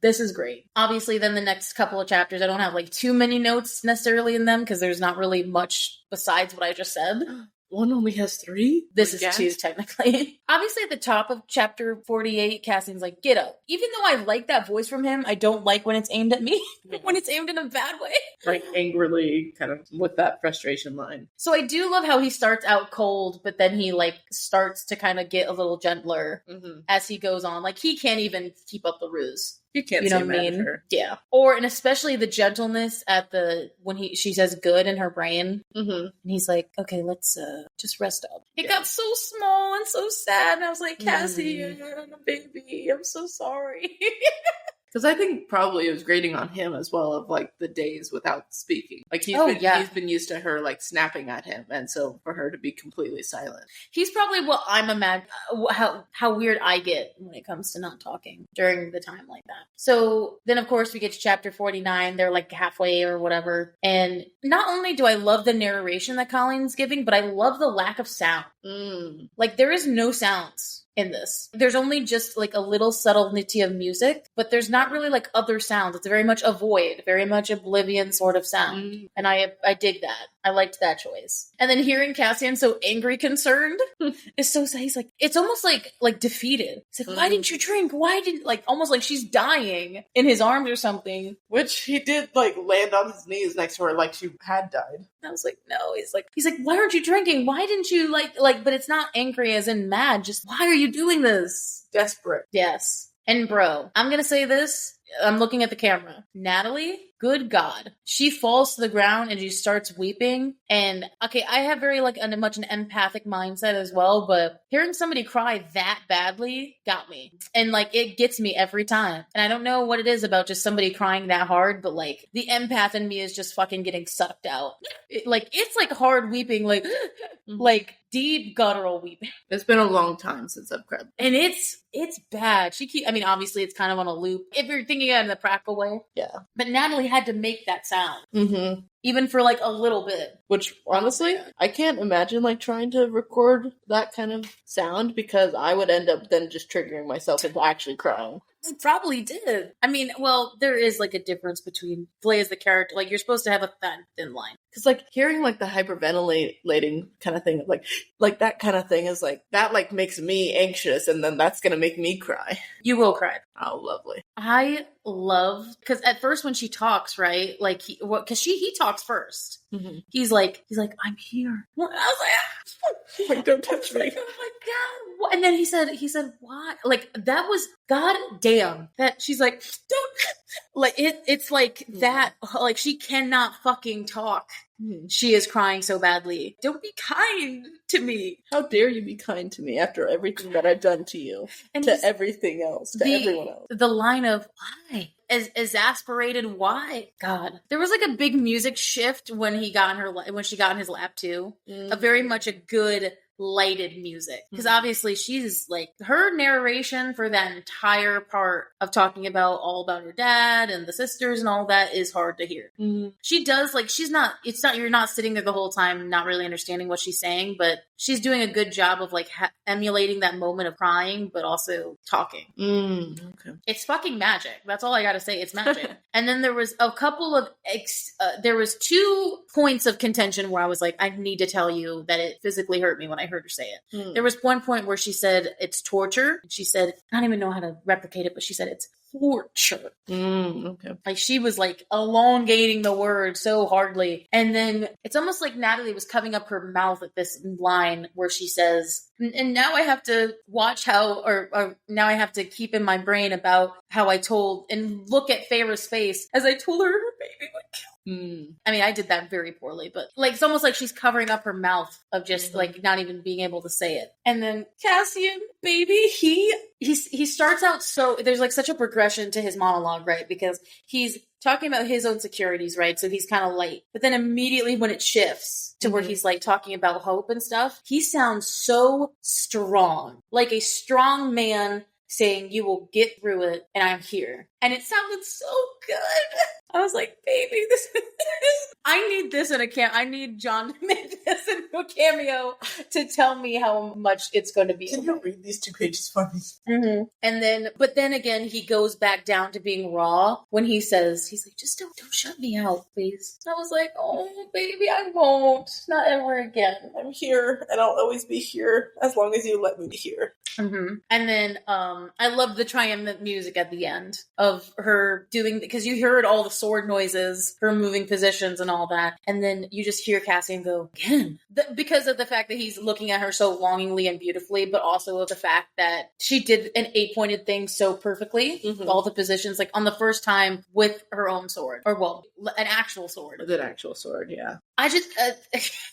This is great. Obviously, then the next couple of chapters, I don't have like too many notes necessarily in them because there's not really much besides what I just said.
One only has 3?
This is 2, technically. Obviously, at the top of chapter 48, Cassian's like, get up. Even though I like that voice from him, I don't like when it's aimed at me. When it's aimed in a bad way.
Like, angrily, kind of, with that frustration line.
So I do love how he starts out cold, but then he, like, starts to kind of get a little gentler as he goes on. Like, he can't even keep up the ruse.
You can't
know what I mean? Yeah. And especially the gentleness at when she says good in her brain. And he's like, okay, let's just rest up. It got so small and so sad. And I was like, Cassie, you're a baby. I'm so sorry.
Because I think probably it was grating on him as well, of like the days without speaking. Like he's been used to her like snapping at him, and so for her to be completely silent.
He's probably what I'm imagining, how weird I get when it comes to not talking during the time like that. So then of course we get to chapter 49. They're like halfway or whatever. And not only do I love the narration that Colleen's giving, but I love the lack of sound. Like there is no sounds in this. There's only just like a little subtlety of music, but there's not really like other sounds. It's very much a void, very much oblivion sort of sound. And I dig that. I liked that choice. And then hearing Cassian so angry, concerned is so sad. He's like, it's almost like defeated. It's like, why didn't you drink? Why didn't, like, almost like she's dying in his arms or something.
Which he did like land on his knees next to her like she had died.
I was like, no. He's like, why aren't you drinking? Why didn't you like, but it's not angry as in mad. Just why are you doing this?
Desperate.
Yes. And bro, I'm going to say this. I'm looking at the camera. Natalie, good God. She falls to the ground and she starts weeping. And okay, I have very like much an empathic mindset as well, but hearing somebody cry that badly got me. And like it gets me every time. And I don't know what it is about just somebody crying that hard, but like the empath in me is just fucking getting sucked out. It's like hard weeping, like like deep guttural weeping.
It's been a long time since I've cried.
And it's bad. I mean, obviously it's kind of on a loop if you're thinking it in the practical way.
Yeah.
But Natalie had to make that sound.
Mm-hmm.
Even for like a little bit.
Which, honestly, I can't imagine like trying to record that kind of sound because I would end up then just triggering myself into actually crying.
It probably did. I mean, well, there is like a difference between Flay as the character. Like, you're supposed to have a thin line.
Because like hearing like the hyperventilating kind of thing, like that kind of thing is like, that like makes me anxious and then that's going to make me cry.
You will cry.
Oh, lovely.
I love, because at first when she talks, right, like, because he talks first.
Mm-hmm.
He's like, I'm here. I was like,
like, don't touch me.
Oh my God. What? And then he said, why? Like, that was, God damn, that she's like, don't, like, it's like that, like, she cannot fucking talk. She is crying so badly. Don't be kind to me.
How dare you be kind to me after everything that I've done to you, and to everything else, to everyone else.
The line of why? Exasperated, why? God. There was like a big music shift when she got in his lap too. A very much a good lighted music. Because obviously she's like, her narration for that entire part of talking about all about her dad and the sisters and all that is hard to hear. She does, like, you're not sitting there the whole time not really understanding what she's saying, but she's doing a good job of like emulating that moment of crying, but also talking.
Okay.
It's fucking magic. That's all I gotta say. It's magic. And then there was a couple of, there was 2 points of contention where I was like, I need to tell you that it physically hurt me when I heard her say it. There was one point where she said it's torture. She said, I don't even know how to replicate it, but she said it's torture.
Okay.
Like, she was like elongating the word so hardly. And then it's almost like Natalie was covering up her mouth at this line where she says, and now I have to watch how, or now I have to keep in my brain about how I told and look at Feyre's face as I told her baby would kill. I mean, I did that very poorly, but like, it's almost like she's covering up her mouth of just like not even being able to say it. And then Cassian, baby, he starts out, so there's like such a progression to his monologue, right? Because he's talking about his own securities, right? So he's kind of light. But then immediately when it shifts to where he's like talking about hope and stuff, he sounds so strong, like a strong man saying, you will get through it, and I'm here. And it sounded so good. I was like, baby, this I need this in a I need John to make this into a cameo to tell me how much it's going to be.
Can you read these 2 pages for me?
And then, but then again, he goes back down to being raw when he says, he's like, just don't shut me out, please. I was like, oh, baby, I won't. Not ever again.
I'm here, and I'll always be here as long as you let me be here.
And then I love the triumphant music at the end of her doing, because you heard all the sword noises, her moving positions and all that, and then you just hear Cassian go again, because of the fact that he's looking at her so longingly and beautifully, but also of the fact that she did an 8-pointed thing so perfectly, all the positions, like on the first time with her own sword, or well, an actual sword.
With an actual sword, yeah.
I just,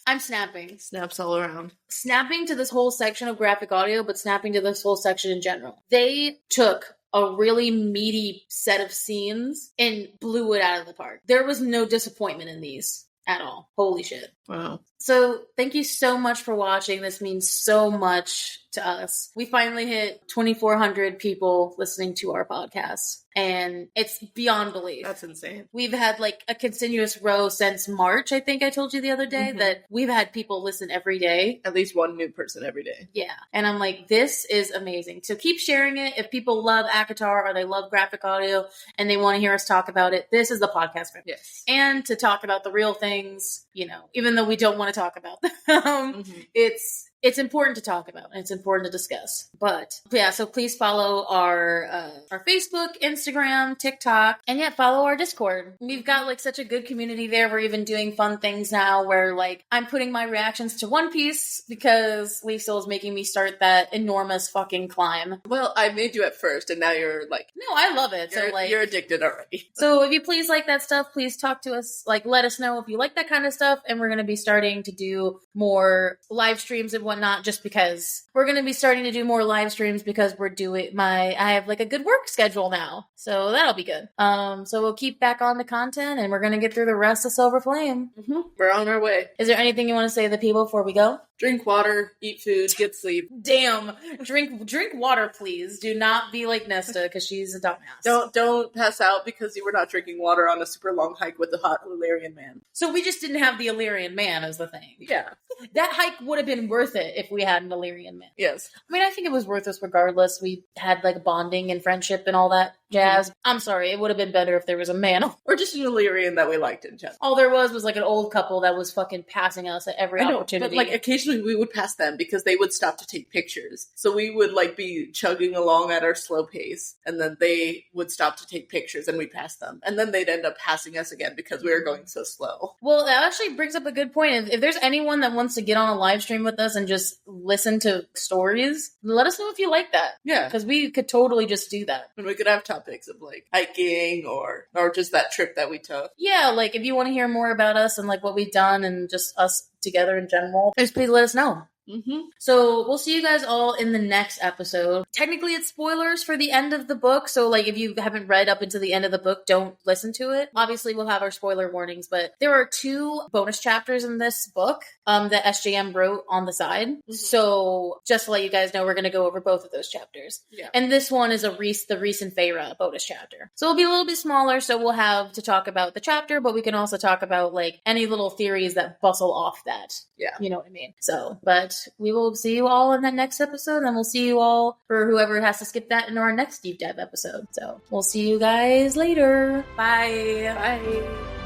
I'm snapping.
Snaps all around.
Snapping to this whole section of graphic audio, but snapping to this whole section in general. They took a really meaty set of scenes and blew it out of the park. There was no disappointment in these at all. Holy shit.
Wow.
So thank you so much for watching. This means so much to us. We finally hit 2,400 people listening to our podcast, and it's beyond belief.
That's insane.
We've had like a continuous row since March. I think I told you the other day that we've had people listen every day.
At least one new person every day.
Yeah. And I'm like, this is amazing. So keep sharing it. If people love ACOTAR or they love graphic audio and they want to hear us talk about it, this is the podcast for them.
Yes.
And to talk about the real things, you know, even though we don't want to talk about them, it's it's important to talk about and it's important to discuss. But yeah, so please follow our Facebook, Instagram, TikTok, and yeah, follow our Discord. We've got like such a good community there. We're even doing fun things now where like I'm putting my reactions to One Piece because Liesl is making me start that enormous fucking climb.
Well, I made you at first, and now you're like,
no, I love it. So like,
you're addicted already.
So if you please like that stuff, please talk to us. Like, let us know if you like that kind of stuff, and we're going to be starting to do more live streams and whatnot. Just because we're going to be starting to do more live streams because I have like a good work schedule now, so that'll be good. So we'll keep back on the content, and we're going to get through the rest of Silver Flame.
Mm-hmm. We're on our way.
Is there anything you want to say to the people before we go?
Drink water, eat food, get sleep.
Damn. Drink water, please. Do not be like Nesta, because she's a dumbass.
Don't pass out because you were not drinking water on a super long hike with the hot Illyrian man.
So we just didn't have the Illyrian man as the thing.
Yeah.
That hike would have been worth it if we had an Illyrian man.
Yes.
I mean, I think it was worth us regardless. We had like bonding and friendship and all that jazz. Mm-hmm. I'm sorry. It would have been better if there was a man.
Or just an Illyrian that we liked in general.
All there was like an old couple that was fucking passing us at every opportunity.
But like occasionally we would pass them because they would stop to take pictures. So we would like be chugging along at our slow pace, and then they would stop to take pictures and we'd pass them. And then they'd end up passing us again because we were going so slow.
Well, that actually brings up a good point. If there's anyone that wants to get on a live stream with us and just listen to stories, let us know if you like that.
Yeah.
Because we could totally just do that.
And we could have topics of like hiking or just that trip that we took.
Yeah, like if you want to hear more about us and like what we've done and just us together in general, just please let us know.
Mm-hmm.
So we'll see you guys all in the next episode. Technically, it's spoilers for the end of the book, so like if you haven't read up into the end of the book, don't listen to it. Obviously, we'll have our spoiler warnings, but there are 2 bonus chapters in this book that SJM wrote on the side. Mm-hmm. So just to let you guys know, we're going to go over both of those chapters.
Yeah.
And this one is the Reese and Feyre bonus chapter. So it'll be a little bit smaller, so we'll have to talk about the chapter, but we can also talk about like any little theories that bustle off that.
Yeah.
You know what I mean? So, but we will see you all in that next episode, and we'll see you all for whoever has to skip that in our next deep dive episode. So we'll see you guys later. Bye.
Bye.